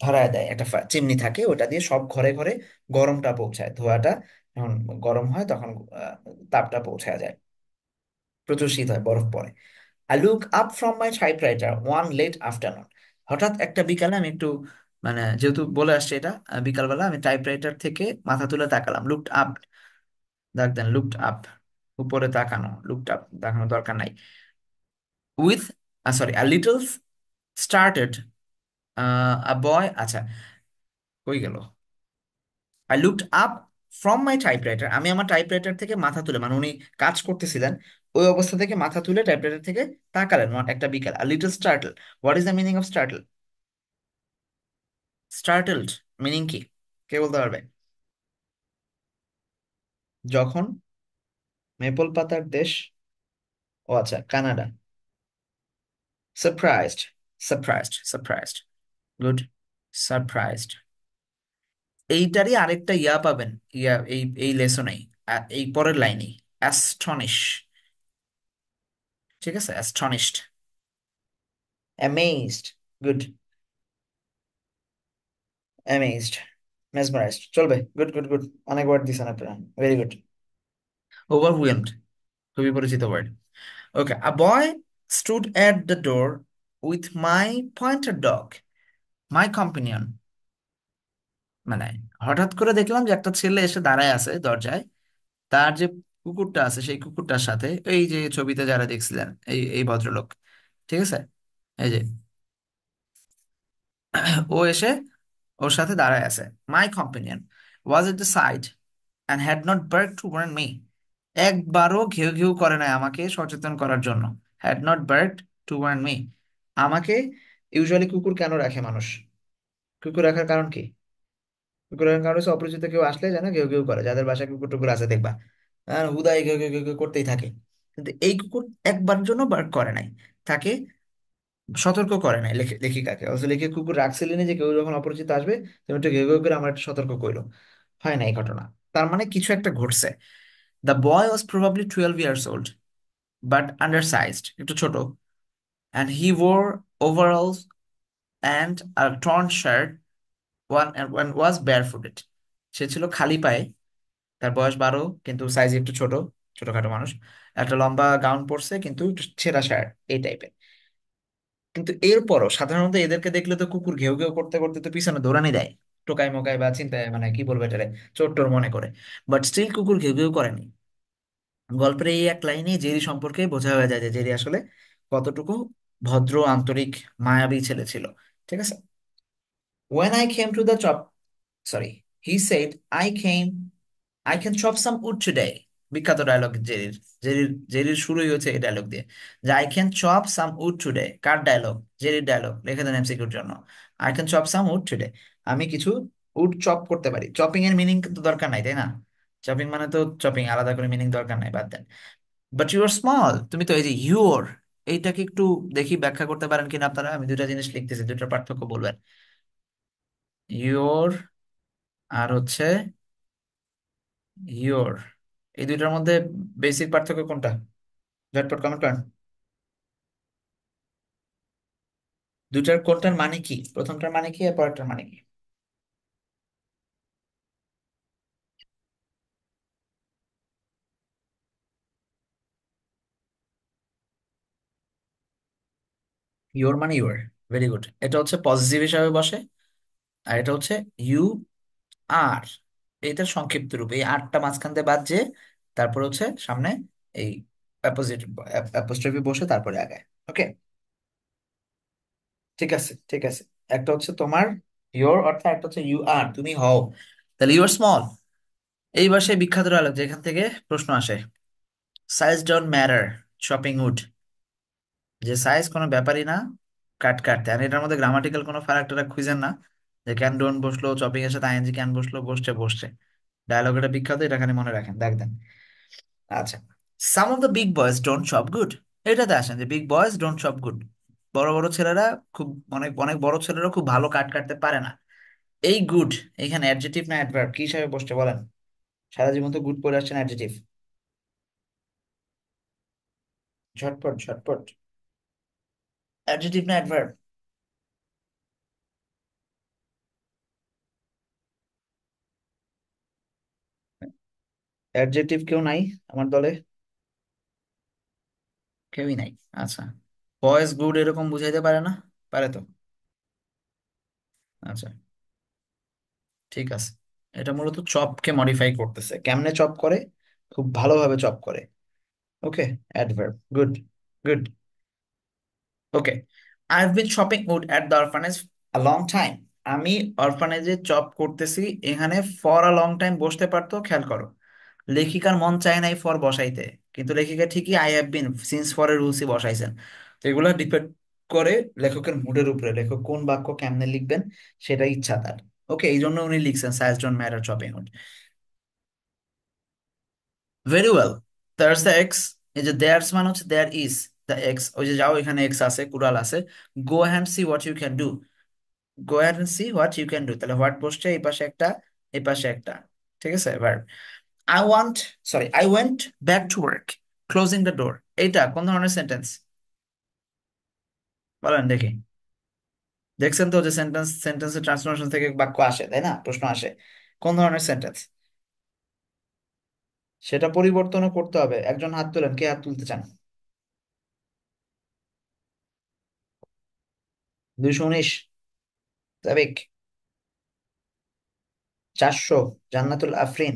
ধরায় দেয়, একটা চিমনি থাকে, ওটা দিয়ে সব ঘরে ঘরে গরমটা পৌঁছায়, ধোঁয়াটা যখন গরম হয় তখন আহ, তাপটা পৌঁছায় যায়, প্রচুর শীত হয়, বরফ পড়ে। I look up from my typewriter one late afternoon. হঠাৎ একটা বিকালে আমি একটু, মানে যেহেতু বলে আসছে এটা, বিকালবেলা আমি টাইপরাইটার থেকে মাথা তুলে তাকালাম। লুকড আপ, দেখ দেন লুকড আপ, উপরে তাকানো, লুকড আপ দেখানোর দরকার নাই। With, sorry, a little startled, a boy, আচ্ছা কই গেল, I looked up from my typewriter, আমি আমার টাইপরাইটার থেকে মাথা তুলে, মানে উনি কাজ করতেছিলেন ওই অবস্থা থেকে মাথা তুলে টাইপরাইটার থেকে তাকালেন একটা বিকেল। A little startle, what is the meaning of startle? Startled meaning কি, কে বলতে পারবে? যখন মেপল পাতার দেশ, ও আচ্ছা Canada. Surprised, surprised, surprised, good, surprised. এইটারই আরেকটা ইয়া পাবেন, ইয়া এই এই লেসনেই, এই পরের লাইনেই, অ্যাস্টনিশ, ঠিক আছে, astonished, amazed, good, amazed, mesmerized, চলবে, গুড গুড গুড, অনেক ওয়ার্ড দিছেন আপনারা, ভেরি গুড। ওভারওয়েলমড, খুবই পরিচিত word. Okay, a boy stood at the door with my pointer dog, my companion, মানে হঠাৎ করে দেখলাম যে একটা ছেলে এসে দাঁড়ায় আছে দরজায়, তার যে কুকুরটা আছে সেই কুকুরটার সাথে, এই যে ছবিতে যারা দেখছিলেন এই এই ভদ্রলোক, ঠিক আছে, এই যে ও এসে ওর সাথে দাঁড়ায় আছে। My companion was at the side and had not bark to warn me, একবারও ঘেউ ঘেউ করে নাই আমাকে সচেতন করার জন্য। Had not bark to warn me, আমাকে, ইউজুয়ালি কুকুর কেন রাখে মানুষ? কুকুর রাখার কারণ কি? কুকুর রাখার কারণ হচ্ছে অপরিচিত কেউ আসলে যেন ঘেউ ঘেউ করে, যাদের বাসায় কুকুর টুকুর আছে দেখবা, আর হুদাই ঘেউ ঘেউ ঘেউ ঘেউ করতেই থাকে। কিন্তু এই কুকুর একবার জন্য বার্ক করে নাই, তাকে সতর্ক করে নাই লেখিকাকে, অথচ লেখিকা কুকুর রাখছিলেন যে কেউ যখন অপরিচিত আসবে তুমি একটু ঘেউ ঘেউ করে আমার একটু সতর্ক করলো, হয় না এই ঘটনা। তার মানে কিছু একটা ঘটছে। The boy was probably 12 years old but undersized, একটু ছোট, and he wore overalls and a torn shirt, one was barefooted, সে ছিল খালি পায়ে, তার বয়স 12 কিন্তু সাইজ একটু ছোট, ছোটখাটো মানুষ, একটা লম্বা গাউন পরছে কিন্তু একটু ছেঁড়া শার্ট এই টাইপের। কিন্তু এরপরও সাধারণত এদেরকে দেখলে তো কুকুর ঘেউ ঘেউ করতে করতে তো পিছনে দৌড়ানি দেয়, টোকাই মোকাই বা চিন্তায়, মানে কি বলবো এটারে, চোর টোর মনে করে, বাট স্টিল কুকুর ঘেউ ঘেউ করেনি। গল্পের এই এক লাইনে জেরি সম্পর্কে বোঝা হয়ে যায় যে জেরি আসলে কতটুকু ভদ্র, আন্তরিক, মায়াবী ছেলে ছিল, ঠিক আছে। When I came to the chop, sorry, he said, I can chop some wood today. বিখ্যাত ডায়লগ জেরির, জেরির শুরুই হচ্ছে এই ডায়লগ দিয়ে, যে I can chop some wood today. কার ডায়লগ? জেরির ডায়লগ, লিখে দেন এমসিকিউর জন্য। I can chop some wood today, আমি কিছু উড চপ করতে পারি। চপিং এর মিনিং তো দরকার নাই, তাই না? চপিং মানে তো চপিং, আলাদা করে মিনিং দরকার নাই, বাদ দেন। বাট ইউ আর স্মল, তুমি তো, এই যে ইউর, এইটাকে একটু দেখি ব্যাখ্যা করতে পারেন কিনা আপনারা? আমি দুইটা জিনিস লিখতেছি, দুইটার পার্থক্য বলবেন। ইয়োর আর হচ্ছে ইয়োর, এই দুইটার মধ্যে বেসিক পার্থক্য কোনটা? ঝটপট কমেন্ট করেন। দুইটার কোনটার মানে কি, প্রথমটার মানে কি আর পরেরটার মানে কি? ইয়োর মানে ইউর, ভেরি গুড, এটা হচ্ছে পজিটিভ হিসাবে বসে, আর এটা হচ্ছে ইউ আর, এটার সংক্ষিপ্ত রূপ, এই আরটা মাঝখান দিয়ে বাদ যে, তারপর হচ্ছে সামনে এই অ্যাপোজিট, অ্যাপোস্ট্রফি বসে তারপরে আগায়। ওকে, ঠিক আছে ঠিক আছে। একটা হচ্ছে তোমার ইয়োর অর্থাৎ, একটা হচ্ছে ইউ আর, তুমি হও, তাহলে ইউ আর স্মল। এইবার সেই বিখ্যাত ডায়লগ যেখান থেকে প্রশ্ন আসে, size don't matter chopping wood, যে সাইজ কোনো ব্যাপারই না কাট কাটতে। আর এটার মধ্যে গ্রামাটিক্যাল কোনো ফারাক টারাক খুঁজেন না, যে ক্যান ডোন্ট বসলো, চপিং এর সাথে আইএনজি ক্যান বসলো, বসছে বসছে। ডায়লগ এটা বিখ্যাত, এটা খালি মনে রাখেন, দেখ দেন। আচ্ছা, some of the big boys don't chop good, এটাতে আসেন যে big boys don't chop good, বড় বড় ছেলেরা খুব, অনেক অনেক বড় ছেলেরা খুব ভালো কাট কাটতে পারে না। এই গুড এখানে অ্যাডজেক্টিভ না অ্যাডভার্ব, কি হিসাবে বসছে বলেন? সারা জীবন তো গুড পরে আসছেন, অ্যাডজেক্টিভ, ঝটপট ঝটপট, অ্যাডজেক্টিভ না অ্যাডভার্ব? অ্যাডজেক্টিভ কেউ নাই আমার দলে? কেউই নাই। আচ্ছা, বয়েজ গুড এরকম বুঝাইতে পারে না? পারে তো। আচ্ছা, ঠিক আছে। এটা মূলত চপকে মডিফাই করতেছে। কেমনে চপ করে? খুব ভালোভাবে চপ করে। Okay, adverb, good, good. Okay, I have been chopping wood at the orphanage a long time. আমি অরফানেজে জব করতেছি। এখানে ফর আ লং টাইম বসতে পারতো, খেয়াল করো। লেখিকার মন চায় নাই ফর বসাইতে, কিন্তু লেখিকা ঠিকই আই হ্যাভ বিন সিন্স ফরের রুলসই বসাইছেন। তো এগুলো ডিপেন্ড করে লেখকের মুডের উপরে, লেখক কোন বাক্য কেমনে লিখবেন সেটা ইচ্ছা তার। ওকে, এই জন্য উনি লিখছেন size don't matter chopping wood. Very well, that's the axe. এই যে দ্যাটস মানে হচ্ছে দ্যার ইজ দ্য এক্স। ওই যে যাও, এখানে এক্স আছে, কুড়াল আছে। Go and see what you can do. Go and see what you can do, তাহলে হোয়াট বসছে এই পাশে একটা, এই পাশে একটা। ঠিক আছে, এবার I want, sorry, I went back to work closing the door. এইটা কোন ধরনের সেন্টেন্স বলেন দেখি? দেখছেন তো যে সেন্টেন্সের ট্রান্সফরমেশন থেকে বাক্য আসে, তাই না? প্রশ্ন আসে। কোন ধরনের সেন্টেন্স? সেটা পরিবর্তনও করতে হবে। একজন হাত তুলেন, কে হাত তুলতে চান? 219 সাবিক, 400 জান্নাতুল আফরিন।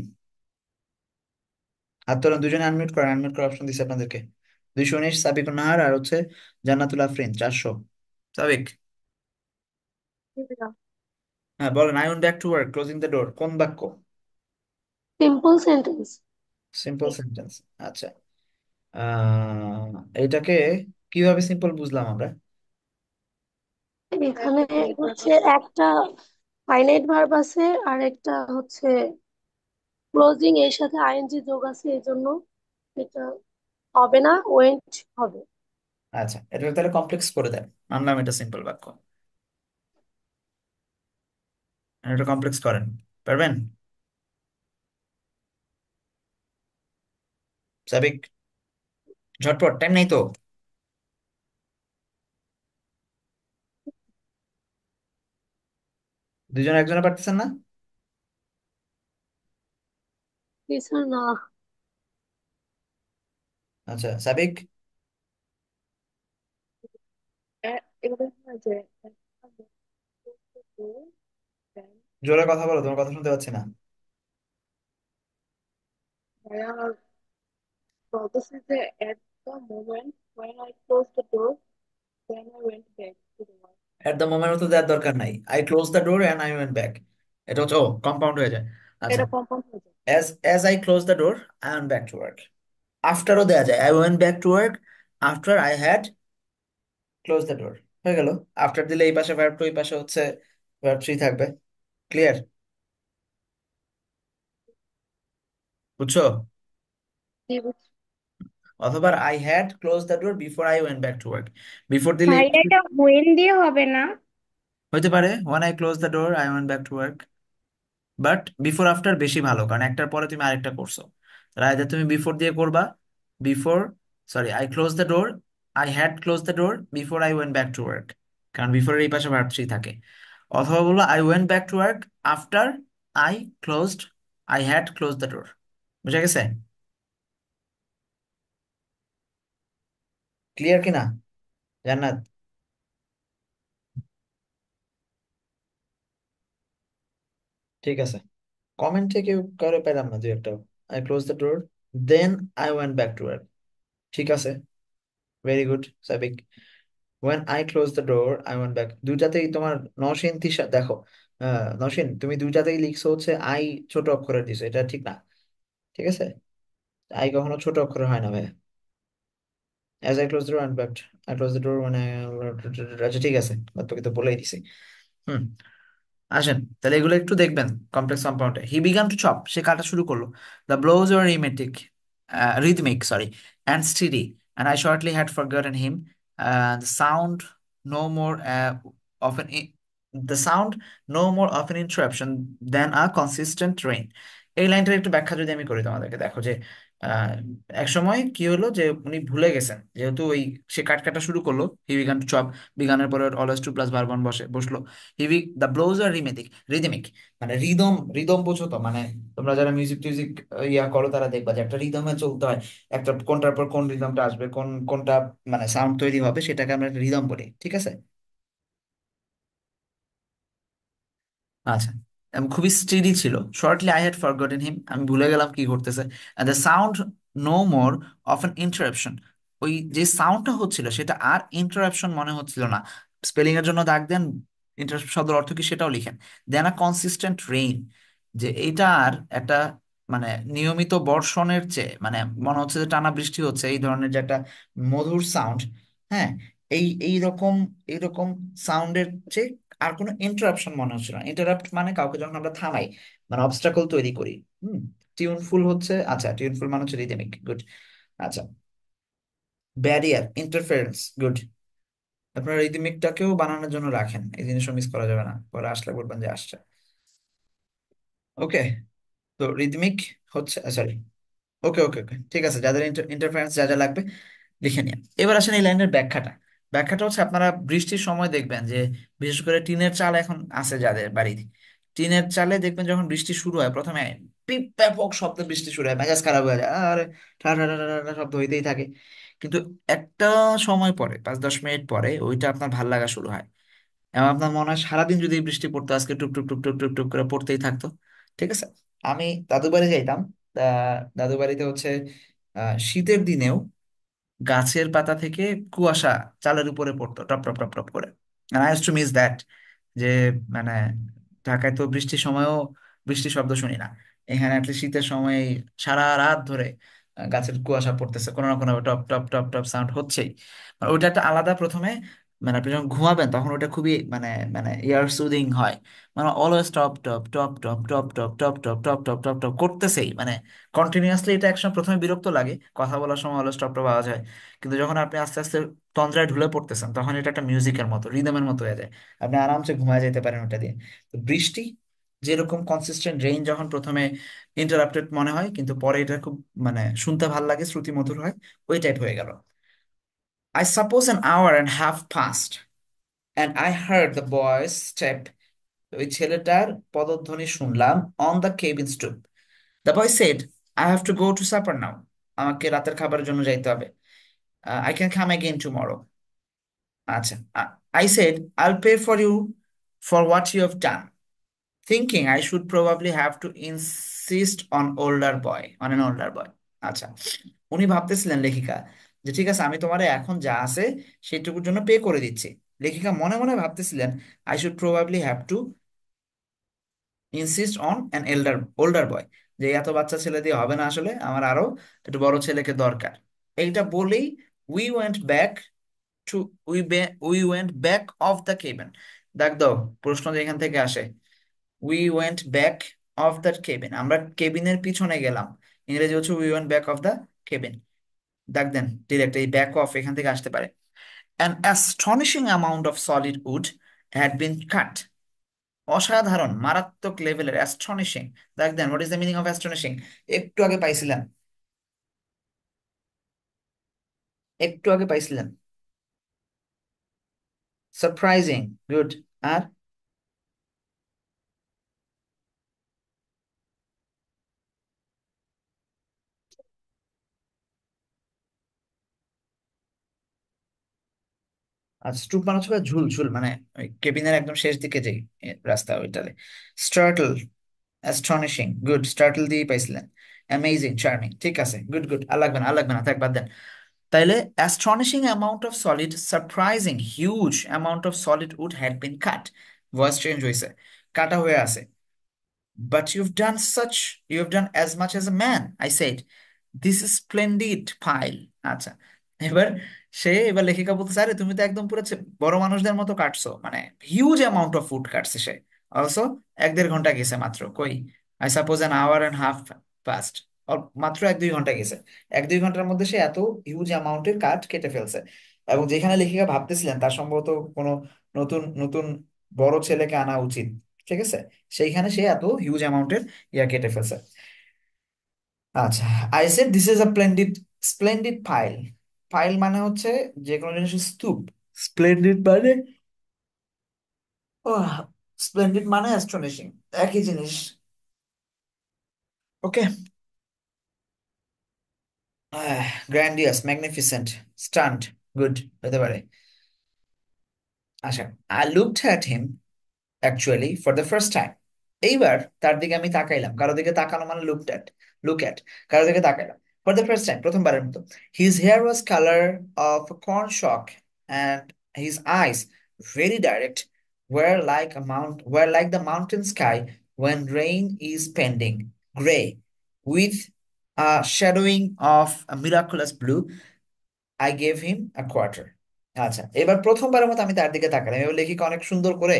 হাত তোলেন, দুজনে আনমিউট করেন, আনমিউট করার অপশন দিচ্ছে আপনাদেরকে। 219 সাবিকুন নাহার, আর হচ্ছে জান্নাতুল আফরিন 400। সাবিক, হ্যাঁ বলেন। I went back to work closing the door কোন বাক্য? Simple sentence. Simple sentence. আচ্ছা, এইটাকে কিভাবে সিম্পল বুঝলাম আমরা? এখানে হচ্ছে একটা ফাইনাইট ভার্ব আছে আর একটা হচ্ছে ক্লোজিং, এর সাথে আইএনজি যোগ আছে, এই জন্য এটা হবে না, ওয়েন্ট হবে। আচ্ছা, এটা তাহলে কমপ্লেক্স করে দেন, মানলাম এটা সিম্পল বাক্য। এটা কমপ্লেক্স করেন, পারবেন? সাবিক, ঝটপট, টাইম নেই তো। দুজন একজনে পারতেছেন না? কিছু না। আচ্ছা সাবিক, এভাবে হয় যে একটা বস্তু then জোরে কথা বলো, তোমার কথা শুনতে পাচ্ছি না। ভাইয়া বলতেছে যে at the moment when I closed the door then I went back to the work. At the moment তো দেওয়ার দরকার নাই। I close the door and I went back. এটা হচ্ছে, ও, কম্পাউন্ড হয়ে যায়। আচ্ছা, এটা কম্পাউন্ড হয়ে যায়। as I close the door I went back to work। আফটারও দেওয়া যায়, I went back to work after I had closed the door। হয়ে গেল। আফটার দিলে এই পাশে ভার্ব টু, এই পাশে হচ্ছে ভার্ব থ্রি থাকবে। ক্লিয়ার? বুঝছো? কি বুঝ- অথবা I had close the door before I went back to work. Before দিলে এই ভাইয়া পাশে এটা হোয়েন দিয়ে হবে না? হইতে পারে when I close the door I went back to work। But before after বেশি ভালো, কারণ একটার পরে তুমি আরেকটা করছো। তাহলে either তুমি বিফোর দিয়ে করবা, before, sorry, I close the door, I had close the door before I went back to work, কারণ বিফোর এই পাশে ভার্ব থ্রি থাকে। অথবা বলবো I went back to work after I closed, I had close the ডোর। বুঝা গেছে? Clear কিনা জান্নাত? ঠিক আছে, কমেন্টে কেউ কারো পেলাম না, দুই একটা। I close the door then I went back to work. ঠিক আছে, very good Sabik. when I close the door I went back, দুইটাতেই তোমার নওশিন তিশা দেখো। নওশিন, তুমি দুইটাতেই লিখছো হচ্ছে আই ছোট অক্ষরে দিছো, এটা ঠিক না। ঠিক আছে, আই কখনো ছোট অক্ষরে হয় না ভাই। as I close the door and back, I close the door when I, আচ্ছা ঠিক আছে, বাদ বাকি তো বলেই দিছি। হুম, আসেন তাহলে এগুলো একটু দেখবেন। কমপ্লেক্স কম্পাউন্ডে হি বিগান টু চপ, সে কাটা শুরু করলো। The blows were rhythmic, rhythmic, sorry, and steady, and I shortly had forgotten him. The sound no more of an, the sound no more of an interruption than a consistent rain. এই লাইনটার একটু ব্যাখ্যা যদি আমি করি তোমাদেরকে, দেখো যে আহ এক সময় কি হলো যে উনি ভুলে গেছেন, যেহেতু ওই সে কাট কাটা শুরু করলো, হি বিগান টু চপ, বিগানের পরে অলওয়েজ টু প্লাস ভার্ব বসলো, দ্য ব্লোজ আর রিদমিক, মানে রিদম, রিদম বোঝো তো, মানে তোমরা যারা মিউজিক টিউজিক ইয়া করো তারা দেখবা যে একটা রিদমে চলতে হয়, একটা কোনটার পর কোন রিদমটা আসবে, কোনটা মানে সাউন্ড তৈরি হবে, সেটাকে আমরা রিদম বলি, ঠিক আছে? আচ্ছা, আমি খুবই স্টেডি ছিল। Shortly I had forgotten him, আমি ভুলে গেলাম কি করতেছে। The sound no more of an interruption, ওই যে সাউন্ডটা হচ্ছিল সেটা আর ইন্টারাপশন মনে হচ্ছিল না। স্পেলিং এর জন্য দাগ দেন, ইন্টারাপশন শব্দের অর্থ কি সেটাও লিখেন। দেন আ কনসিস্টেন্ট রেইন, যে এইটা আর একটা মানে নিয়মিত বর্ষণের চেয়ে, মানে মনে হচ্ছে যে টানা বৃষ্টি হচ্ছে, এই ধরনের যে একটা মধুর সাউন্ড, হ্যাঁ, এইরকম সাউন্ডের চেয়ে আর কোনো ইন্টারাপশন মনে হচ্ছে না। ইন্টারাপ্ট মানে কাউকে যখন আমরা থামাই, মানে অবস্টাকল তৈরি করি। হুম। টিউনফুল হচ্ছে, আচ্ছা টিউনফুল মানে হচ্ছে রিদমিক, গুড। আচ্ছা, ব্যারিয়ার, ইন্টারফারেন্স, গুড। আপনারা রিদমিকটাকেও বানানোর জন্য রাখেন, এই জিনিসও মিস করা যাবে না, পরে আসলে বলবেন যে আসছে। ওকে, তো রিদমিক হচ্ছে, সরি, ওকে ওকে ওকে, ঠিক আছে, যাদের ইন্টারফারেন্স যা যা লাগবে লিখে নিন। এবার আসেন এই লাইনের ব্যাখ্যাটা। ব্যাখ্যাটা হচ্ছে আপনারা বৃষ্টির সময় দেখবেন যে বিশেষ করে টিনের চাল এখন আছে যাদের বাড়িতে, টিনের চালে দেখবেন যখন বৃষ্টি শুরু হয় প্রথমে ব্যাপক শব্দে বৃষ্টি শুরু হয়, মেজাজ খারাপ হয়ে যায়, আরে ঠা ঠা ঠা ঠা ঠা ঠা শব্দ হইতেই থাকে। কিন্তু একটা সময় পরে, 5-10 মিনিট পরে ওইটা আপনার ভাল লাগা শুরু হয়, এবং আপনার মনে হয় সারাদিন যদি এই বৃষ্টি পড়তো আজকে টুপ টুপ টুপ টুপ টুপ টুপ করে পড়তেই থাকতো। ঠিক আছে? আমি দাদু বাড়ি যাইতাম, দাদু বাড়িতে হচ্ছে শীতের দিনেও গাছের পাতা থেকে কুয়াশা চালের উপরে পড়তো টপ টপ টপ টপ করে। আই টু মিস দ্যাট, যে মানে ঢাকায় তো বৃষ্টির সময়ও বৃষ্টির শব্দ শুনি না, এখানে অ্যাটলিস্ট শীতের সময় সারা রাত ধরে গাছের কুয়াশা পড়তেছে, কোনো না কোনো top top top top sound হচ্ছেই। মানে ওইটা একটা আলাদা প্রথমে, মানে আপনি যখন ঘুমাবেন তখন ওটা খুবই মানে মানে ইয়ার সুদিং হয়, মানে always top top top top top top top top top top top top করতেছেই, মানে কন্টিনিউয়াসলি। এটা একসময় প্রথমে বিরক্ত লাগে, কথা বলার সময় অলওয়েজ টপ টপ আওয়াজ হয়, কিন্তু যখন আপনি আস্তে আস্তে তন্দ্রায় ঢুলে পড়তেছেন তখন এটা একটা মিউজিকের মতো, রিদমের মতো হয়ে যায়, আপনি আরামসে ঘুমায় যেতে পারেন ওটা দিয়ে। তো বৃষ্টি যেরকম কনসিস্টেন্ট রেইন যখন প্রথমে ইন্টারাপ্টেড মনে হয়, কিন্তু পরে এটা খুব মানে শুনতে ভাল লাগে, শ্রুতি মধুর হয়, ওই টাইপ হয়ে গেল। I suppose an hour and half past and I heard the boy's step, ওই ছেলেটার পদধ্বনি শুনলাম, on the cabin stoop. The boy said, I have to go to supper now, আমাকে রাতের খাবারের জন্য যাইতে হবে। I can come again tomorrow. আচ্ছা, I said, I'll pay for you for what you have done, thinking I should probably have to insist on an older boy. আচ্ছা, উনি ভাবতেছিলেন, লেখিকা, যে ঠিক আছে আমি তোমারে এখন যা আছে সেটুকুর জন্য পে করে দিচ্ছি। লেখিকা মনে মনে ভাবতেছিলেন, I should probably have to insist on an older boy, যে এত বাচ্চা ছেলে দিয়ে হবে না, আসলে আমার আরো একটু বড় ছেলেকে দরকার। এইটা বলেই we went back to we went back of the cabin. দেখ দাও, প্রশ্ন যেখান থেকে আসে, we went back of the cabin, আমরা কেবিনের পিছনে গেলাম, ইংরেজি হচ্ছে we went back of the cabin. দেখ দেন ডিরেক্ট এই ব্যাক অফ এখান থেকে আসতে পারে। An astonishing amount of solid wood had been cut, অসাধারণ মারাত্মক লেভেলের, অ্যাস্টনিশিং। দেখ দেন what is the meaning of astonishing, একটু আগে পাইছিলেন, একটু আগে পাইছিলেন। Surprising, good. আর আর স্টুপ মানে হচ্ছে ঝুল ঝুল, মানে ওই কেবিনের একদম শেষ দিকে যেই রাস্তা ওইটাতে। স্টার্টল, অ্যাস্টনিশিং, গুড, স্টার্টল দিয়েই পাইছিলেন। অ্যামেজিং, চার্মিং, ঠিক আছে, গুড গুড, আর লাগবে না আর লাগবে না, থাক বাদ দেন। তাইলে astonishing amount of solid, surprising huge amount of solid wood had been cut, voice change হয়েছে, কাটা হয়ে আছে। But you've done as much as a man, I said. This is splendid pile. আচ্ছা, এবার এবার লেখিকা বলতেছে, আরে তুমি তো একদম পুরো বড় মানুষদের মতো কাটছো, মানে হিউজ অ্যামাউন্ট অফ ফুড কাটছে সে। অলসো 1-1.5 ঘন্টা গেছে মাত্র, কই, I suppose an hour and half past, মাত্র 1-2 ঘন্টা গেছে। 1-2 ঘন্টার মধ্যে সে এত হিউজ অ্যামাউন্টের কাঠ কেটে ফেলছে, এবং যেখানে লেখিকা ভাবতেছিলেন তার সম্ভবত কোনো নতুন নতুন বড় ছেলেকে আনা উচিত, ঠিক আছে, সেইখানে সে এত হিউজ অ্যামাউন্টের ইয়া কেটে ফেলছে। আচ্ছা, I said this is a splendid splendid pile. Pile মানে হচ্ছে যে কোনো জিনিসের স্তূপ। স্প্লেন্ডিড মানে, স্প্লেন্ডিড মানে অ্যাস্টনিশিং, একই জিনিস। ওকে। গ্র্যান্ডিয়াস, ম্যাগনিফিসেন্ট, স্টান্ট, গুড হতে পারে। আচ্ছা, I looked at him actually for the first time. এইবার তার দিকে আমি তাকাইলাম, কারো দিকে তাকানো মানে লুক অ্যাট, কারো দিকে তাকাইলাম ফর দ্য ফার্স্ট টাইম, প্রথমবারের মতো। His hair was colour of corn shock and his eyes very direct, were like the mountain sky when rain is pending, gray with a shadowing of a miraculous blue. I gave him a quarter. আচ্ছা, এবার প্রথমবারের মতো আমি তার দিকে তাকালাম। এবার লেখিকা অনেক সুন্দর করে,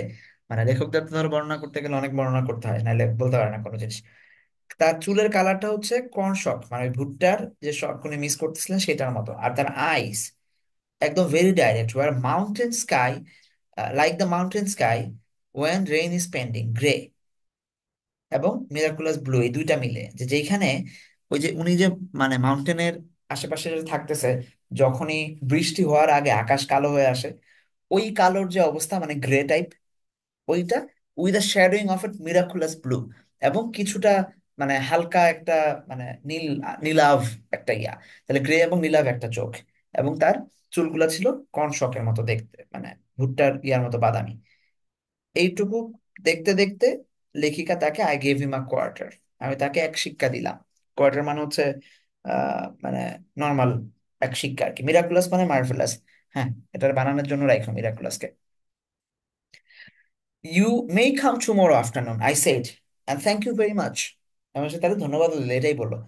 মানে লেখকদের তো ধর বর্ণনা করতে গেলে অনেক বর্ণনা করতে হয়, নাহলে বলতে পারে না কোনো জিনিস। তার চুলের কালারটা হচ্ছে কর্ন শক, মানে ওই ভুট্টার যে শক উনি মিস করতেছিলেন সেটার মতো। আর তার আইস একদম very direct, were mountain sky, like the mountain sky when rain is pending, grey এবং মিরাকুলাস ব্লু, এই দুইটা মিলে যে যেখানে ওই যে উনি যে মানে মাউন্টেনের আশেপাশে যে থাকতেছে, যখনই বৃষ্টি হওয়ার আগে আকাশ কালো হয়ে আসে, ওই কালোর যে অবস্থা মানে গ্রে টাইপ, ওইটা with the shadowing of A miraculous blue, এবং কিছুটা মানে হালকা একটা মানে নীলাভ একটা ইয়া, তাহলে গ্রে এবং নীলাভ একটা চোখ। এবং তার চুলগুলা ছিল কর্নশকের মতো দেখতে, মানে ভুট্টার ইয়ার মতো বাদামি। এইটুকু দেখতে দেখতে লেখিকা তাকে I gave him a quarter, আমি তাকে এক শিক্ষা দিলাম। কোয়ার্টার মানে হচ্ছে মানে নর্মাল এক শিক্ষা আর কি। মিরাকুলাস মানে মার্ভেলাস। হ্যাঁ, এটার বানানোর জন্য রাখো মিরাকুলাসকে। You may come tomorrow afternoon I said, and thank you very much. আমার সাথে তাকে ধন্যবাদ দিল, এটাই বললো।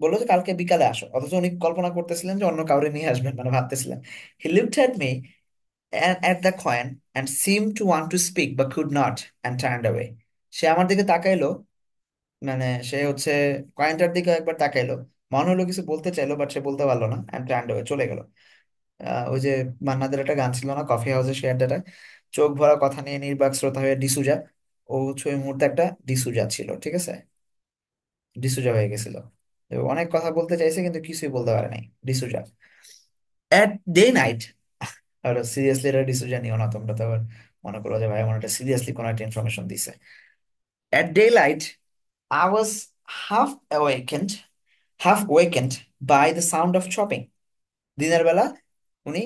বললো যে কালকে বিকালে আসো, অথচ উনি কল্পনা করতেছিলেন যে অন্য কাউরে নিয়ে আসবেন, মানে ভাবতেছিলেন। He looked at me and at the coin and seemed to want to speak but could not and turned away. সে আমার দিকে তাকাইলো, মানে সে হচ্ছে কয়েনটার দিকে একবার তাকাইলো, মনে হলো কিছু বলতে চাইলো, বাট সে বলতে পারলো না, and turned away, চলে গেল। ওই যে মান্নাদের একটা গান ছিল না, কফি হাউসে শেয়ার ডাটা, চোখ ভরা কথা নিয়ে নির্বাক শ্রোতা হয়ে ডিসুজা। ও হচ্ছে ওই মুহূর্তে একটা ডিসুজা ছিল, ঠিক আছে, ডিসুজা হয়ে গেছিল। তো অনেক কথা বলতে চাইছে কিন্তু কিছুই বলতে পারে নাই, ডিসুজা। এট ডে নাইট, আর সিরিয়াসলি এটা ডিসিশন নিও না তোমরা, তো আবার মনে করো যে ভাই আমার এটা সিরিয়াসলি কোনো একটা ইনফরমেশন দিছে। At day light I was half awakened half wakened by the sound of chopping. দিনের বেলা উনি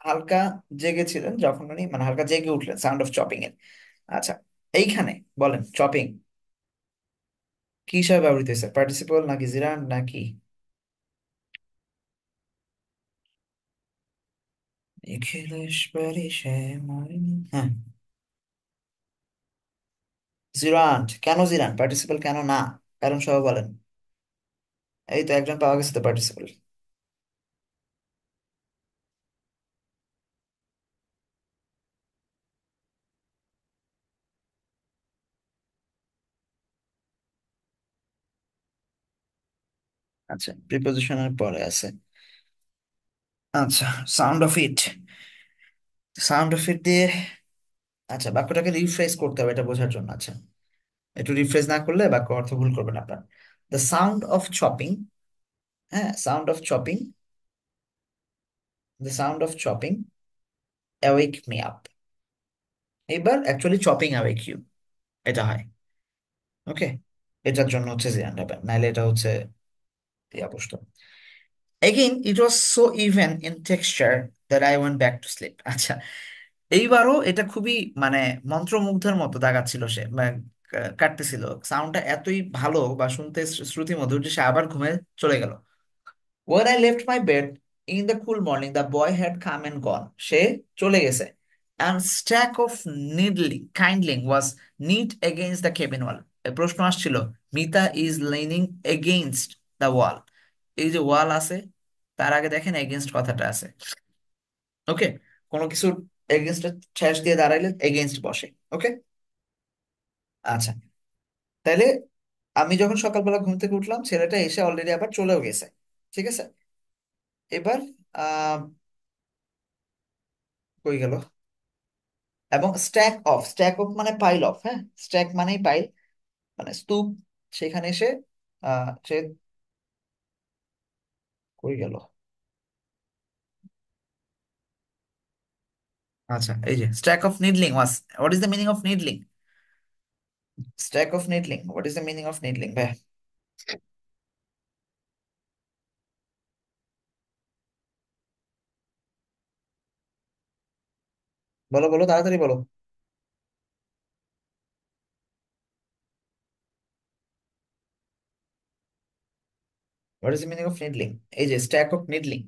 হালকা জেগেছিলেন, যখন উনি মানে হালকা জেগে উঠলেন সাউন্ড অফ চপিং এর। আচ্ছা, এইখানে বলেন চপিং কি হিসাবে ব্যবহৃত হয়েছে, পার্টিসিপল নাকি জিরান্ড নাকি? নিখিলেশ্বরী শ্যামলী, হ্যাঁ জিরান্ড। কেন জিরান্ড, পার্টিসিপল কেন না, কারণ সহ বলেন। এই তো একজন পাওয়া গেছে তো পার্টিসিপল। আচ্ছা, প্রিপোজিশনের পরে আছে। আচ্ছা, sound of it, sound of it দিয়ে, আচ্ছা বাক্যটাকে রিফ্রেশ করতে হবে এটা বোঝার জন্য। আচ্ছা, একটু রিফ্রেশ না করলে বাক্য অর্থ ভুল করবেন আপনার। দ্য সাউন্ড অফ চপিং, হ্যাঁ sound of chopping, the sound of chopping awake me up. এবার অ্যাকচুয়ালি চপিং অ্যাওয়েক ইউ, এটা হয়। ওকে, এটার জন্য হচ্ছে জিরান্ড হবে, নাহলে এটা হচ্ছে ইয়া বসতো। Again, it was so even in texture that I went back to sleep. আচ্ছা, এইবারও এটা খুবই মানে মন্ত্রমুগ্ধের মতো দাগাচ্ছিল সে, মানে কাটতেছিল, সাউন্ডটা এতই ভালো বা শুনতে শ্রুতি মধুর যে সে আবার ঘুমে চলে গেল। When I left my bed in the cool morning, the boy had come and gone. সে চলে গেছে। And stack of kindling was neat against the cabin wall. এই প্রশ্ন আসছিল, Mita is leaning against the wall, এই যে ওয়াল আছে তার আগে দেখেন এগেনস্ট কথাটা আছে। ওকে, কোনো কিছু এগেনস্ট ঠেস দিয়ে দাঁড়াইলে এগেনস্ট বসে। ওকে, আচ্ছা, তাহলে আমি যখন সকালবেলা ঘুম থেকে উঠলাম ছেলেটা এসে অলরেডি আবার চলেও গেছে, ঠিক আছে। এবার আহ কই গেল, এবং স্ট্যাক অফ মানে পাইল অফ, হ্যাঁ স্ট্যাক মানেই পাইল, মানে স্তূপ। সেখানে এসে সে কই গেল? আচ্ছা, এই যে stack of needling was, what is the meaning of needling? Stack of needling, what is the meaning of needling ভাই? বলো বলো, তাড়াতাড়ি বলো। What is the meaning of needling? এই যে স্ট্যাক অফ নিডলিং,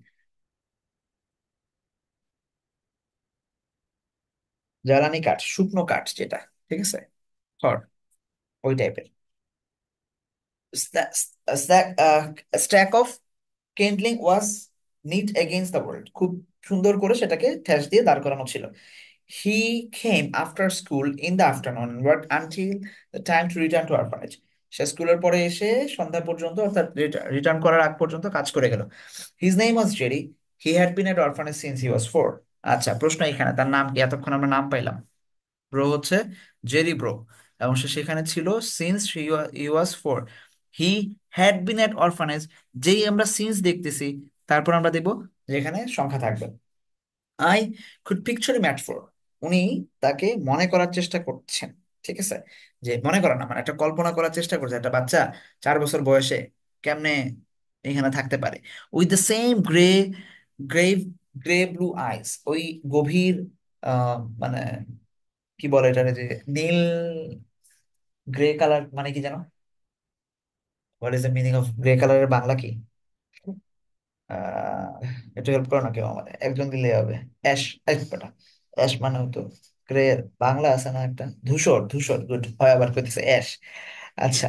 জ্বালানি কাঠ, শুকনো কাঠ যেটা, ঠিক আছে, খড়, ওই টাইপের। Stack of kindling was neat against the world, খুব সুন্দর করে সেটাকে ঠেস দিয়ে দাঁড় করানো ছিল। He came after school in the afternoon work until the time to return to orphanage. সে স্কুলের পরে এসে সন্ধ্যা পর্যন্ত, অর্থাৎ রিটার্ন করার আগ পর্যন্ত কাজ করে গেল। His name was Jerry, he had been at orphanage since he was 4। আচ্ছা, প্রশ্ন এখানে তার নাম কি? এতক্ষণ আমরা নাম পাইলাম, ব্রো হচ্ছে জেরি ব্রো, এবং সে সেখানে ছিল since he was 4। He had been at orphanage, যেই আমরা সিন্স দেখতেছি, তারপর আমরা দেখবো যেখানে সংখ্যা থাকবে। I could picture him at 4, উনি তাকে মনে করার চেষ্টা করছেন, ঠিক আছে, যে মনে করা না মানে একটা কল্পনা করার চেষ্টা করছে, একটা বাচ্চা 4 বছর বয়সে কেমনে এখানে থাকতে পারে। With the same grave grey blue eyes, ওই গভীর মানে কি বলে এটা, যে নীল গ্রে কালার মানে কি জানো? What is the meaning of grey কালারের বাংলা কি? আহ একটু হেল্প করো না কেউ আমাদের, একজন দিলেই হবে। অ্যাশ, এক বেটা, অ্যাশ মানে তো গ্রে এর বাংলা আছে না একটা, ধূসর, ধূসর, গুড হয়, আবার কইতেছে অ্যাশ। আচ্ছা,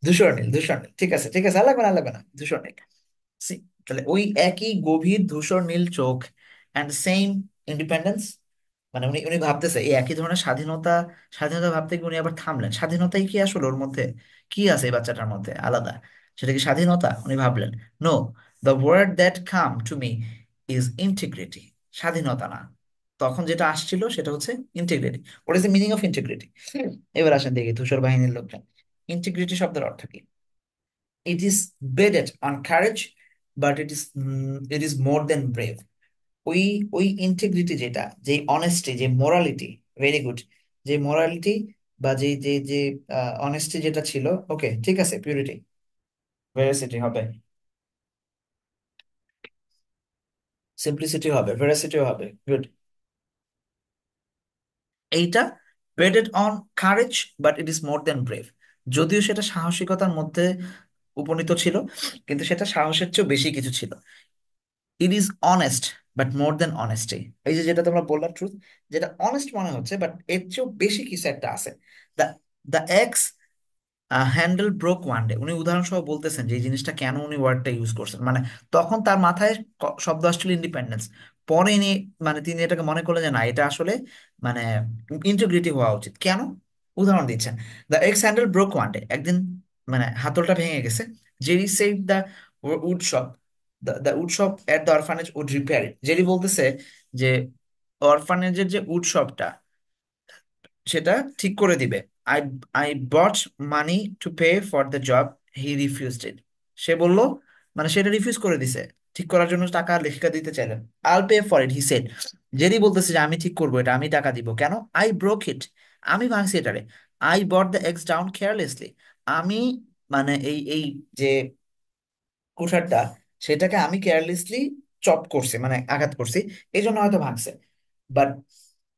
ধূসর নীল, ধূসর নীল, ঠিক আছে ঠিক আছে, আর লাগবে না আর লাগবে না, ধূসর নীল। See, তাহলে ওই একই গভীর ধূসর নীল চোখ অ্যান্ড সেম ইন্ডিপেন্ডেন্স, মানে উনি উনি ভাবতেছে এই একই ধরনের স্বাধীনতা, স্বাধীনতা ভাবতে গিয়ে উনি আবার থামলেন। স্বাধীনতাই কি আসলে ওর মধ্যে কি আছে, এই বাচ্চাটার মধ্যে আলাদা? সেটা কি স্বাধীনতা? উনি ভাবলেন, no, the word that come to me is integrity. স্বাধীনতা না, তখন যেটা আসছিল সেটা হচ্ছে integrity. What is the meaning of integrity? এবার আসেন দেখি ধূসর বাহিনীর লোকজন, ইন্টিগ্রিটি শব্দের অর্থ কি? It is bedded on courage, but it is more than brave. ওই ওই ইন্টিগ্রিটি যেটা, যে অনেস্টি, যে মোরালিটি, ভেরি গুড, যে মোরালিটি বা যে যে যে অনেস্টি যেটা ছিল, ওকে ঠিক আছে, পিউরিটি, ভেরাসিটি হবে, সিম্পলিসিটি হবে, ভেরাসিটিও হবে, গুড। এইটা bedded on courage but it is more than brave, যদিও সেটা সাহসিকতার মধ্যে উপনীত ছিল, কিন্তু সেটা সাহসের চেয়েও বেশি কিছু ছিল। It is honest but more than honesty, এই যে যেটা তোমরা বললা ট্রুথ, যেটা অনেস্ট মনে হচ্ছে বাট এর চেয়েও বেশি কিছু একটা আছে। The the axe handle broke one day, উনি উদাহরণ সহ বলতেছেন যে এই জিনিসটা কেন উনি ওয়ার্ডটা ইউজ করছেন, মানে তখন তার মাথায় শব্দ আসছিল ইন্ডিপেন্ডেন্স, পরে ইনি মানে তিনি এটাকে মনে করলেন যে না, এটা আসলে মানে ইন্টিগ্রিটি হওয়া উচিত। কেন? উদাহরণ দিচ্ছেন, the axe handle broke one day, একদিন মানে হাতলটা ভেঙে গেছে, Jerry save the wood shop, the wood shop at the orphanage would repair it. Jerry বলতেছে যে অরফানেজের যে উড শপটা, সেটা ঠিক করে দিবে। I I bought money to pay for the job, he refused it. সে বলল, মানে সেটা রিফিউজ করে দিছে, ঠিক করার জন্য টাকা লেখা দিতে চাইলেন। I'll pay for it he said, Jerry বলতেছে যে আমি ঠিক করবো এটা, আমি টাকা দিব। কেন? আই ব্রোক ইট, আমি ভাঙছি এটারে। I bought the x down carelessly, আমি মানে এই যে কুঠারটা, সেটাকে আমি কেয়ারলেসলি চপ করছি, মানে আঘাত করছি, এই জন্য হয়তো ভাঙছে। But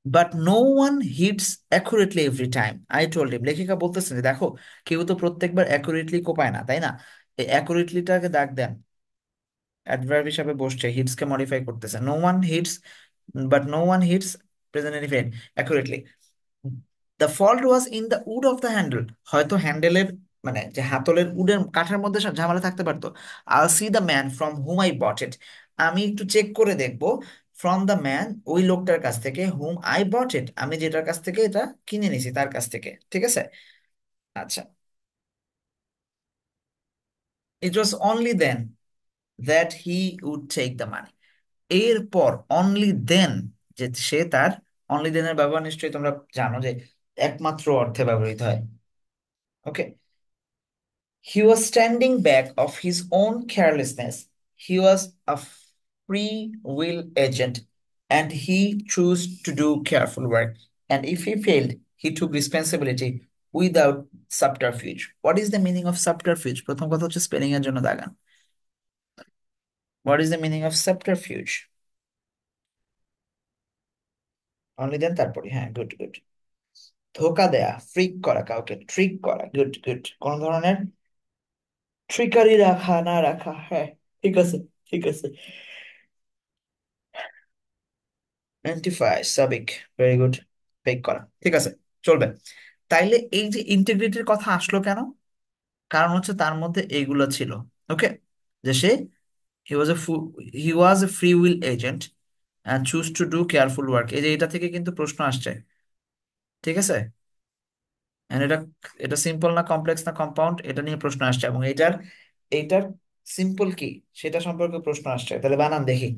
but no one hits accurately every time, I told him. লেখিকা বলতেছেন যে দেখো, কেউ তো প্রত্যেকবার অ্যাকুরেটলি কোপায় না, তাই না? এই অ্যাকুরেটলিটাকে দাগ দেন, অ্যাডভার্ব হিসাবে বসছে, হিটস কে মডিফাই করতেছে। No one hits, but no one hits present indefinite accurately. The fault was in the wood of the handle, হয়তো হ্যান্ডেলের মানে যে হাতলের উডের কাঠার মধ্যে ঝামেলা থাকতে পারতো। I'll see the man from whom I bought it, আমি একটু চেক করে দেখবো। ফ্রম দ্য ম্যান, ওই লোকটার কাছ থেকে, হুম আই বট ইট, আমি যেটার কাছ থেকে এটা কিনে নিছি তার কাছ থেকে, ঠিক আছে। আচ্ছা, it was only then that he would take the money, এরপর অনলি দেন, যে সে তার, অনলি দেনের ব্যবহার নিশ্চয়ই তোমরা জানো যে একমাত্র অর্থে ব্যবহৃত হয়, okay. He was standing back of his own carelessness, he was a free will agent and he chose to do careful work. And if he failed, he took responsibility without subterfuge. What is the meaning of subterfuge? প্রথম কথা হচ্ছে spelling এর জন্য দাগান। What is the meaning of subterfuge? Only then তারপরে, হ্যাঁ, good good. ধোকা দেয়া, ফ্রিক করা, কাউকে ট্রিক করা, গুড গুড। কোন ধরনের ট্রিকারি রাখা না রাখা, হ্যাঁ, ঠিক আছে, ঠিক আছে। অ্যান্টিফাই সাবিক, ভেরি গুড। ফেক করা, ঠিক আছে, চলবে। তাইলে এই যে ইন্টিগ্রিটির কথা আসলো কেন? কারণ হচ্ছে তার মধ্যে এইগুলো ছিল। ওকে, যে সে he was a he was a free will agent and choose to do careful work. এই যে এটা থেকে কিন্তু প্রশ্ন আসছে, ঠিক আছে। And এটা এটা সিম্পল না কমপ্লেক্স না কম্পাউন্ড, এটা নিয়ে প্রশ্ন আসছে, এবং এইটার সিম্পল কি সেটা সম্পর্কে প্রশ্ন আসছে। তাহলে বানান দেখি,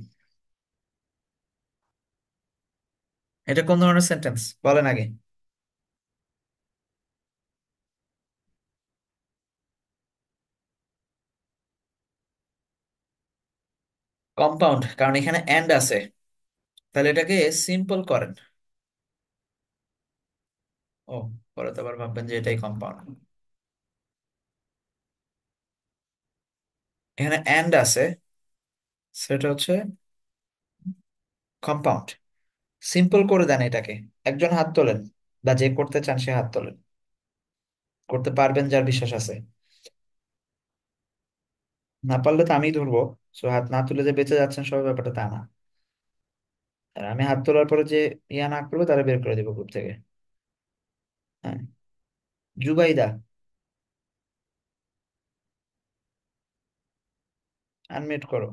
এটা কোন ধরনের সেন্টেন্স বলেন আগে। কম্পাউন্ড, কারণ এখানে এন্ড আছে। তাহলে এটাকে সিম্পল করেন। ও, পরে তো আবার ভাববেন যে এটাই কম্পাউন্ড। এখানে এন্ড আছে, সেটা হচ্ছে কম্পাউন্ড। সিম্পল করে দেন এটাকে। একজন হাত তোলেন, বা যে করতে চান সে হাত তোলেন, করতে পারবেন যার বিশ্বাস আছে। না পারলে তো আমি ধরবো। সো হাত না তুলে যে বেঁচে যাচ্ছেন সব, ব্যাপারটা তা না। আর আমি হাত তোলার পরে যে ইয়া না করবে তারা বের করে দেবো গ্রুপ থেকে। হ্যাঁ, জুবাইদা, আনমিউট করো।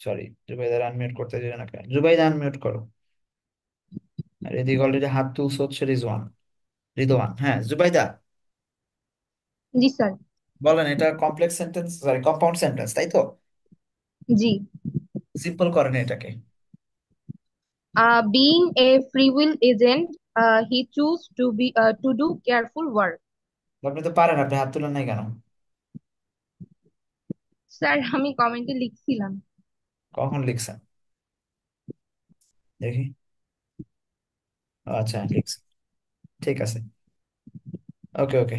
সরি, জুবাইদার আনমিউট করতে দিও না কেন? জুবাইদা আনমিউট করো। আর এদিকে অলরেডি হাত তুলছে হচ্ছে রিজওয়ান, রিদওয়ান। হ্যাঁ, জুবাইদা জি স্যার। বলেন, এটা complex sentence, sorry compound sentence, তাই তো? জি। সিম্পল করেন এটাকে। Being a free will agent, he chose to do careful work. আপনি তো পারেন, আপনি হাত তুলেন নাই কেন? স্যার আমি কমেন্টে লিখছিলাম। কখন লিখছেন দেখি? ও, আচ্ছা, লিখছেন, ঠিক আছে। ওকে ওকে,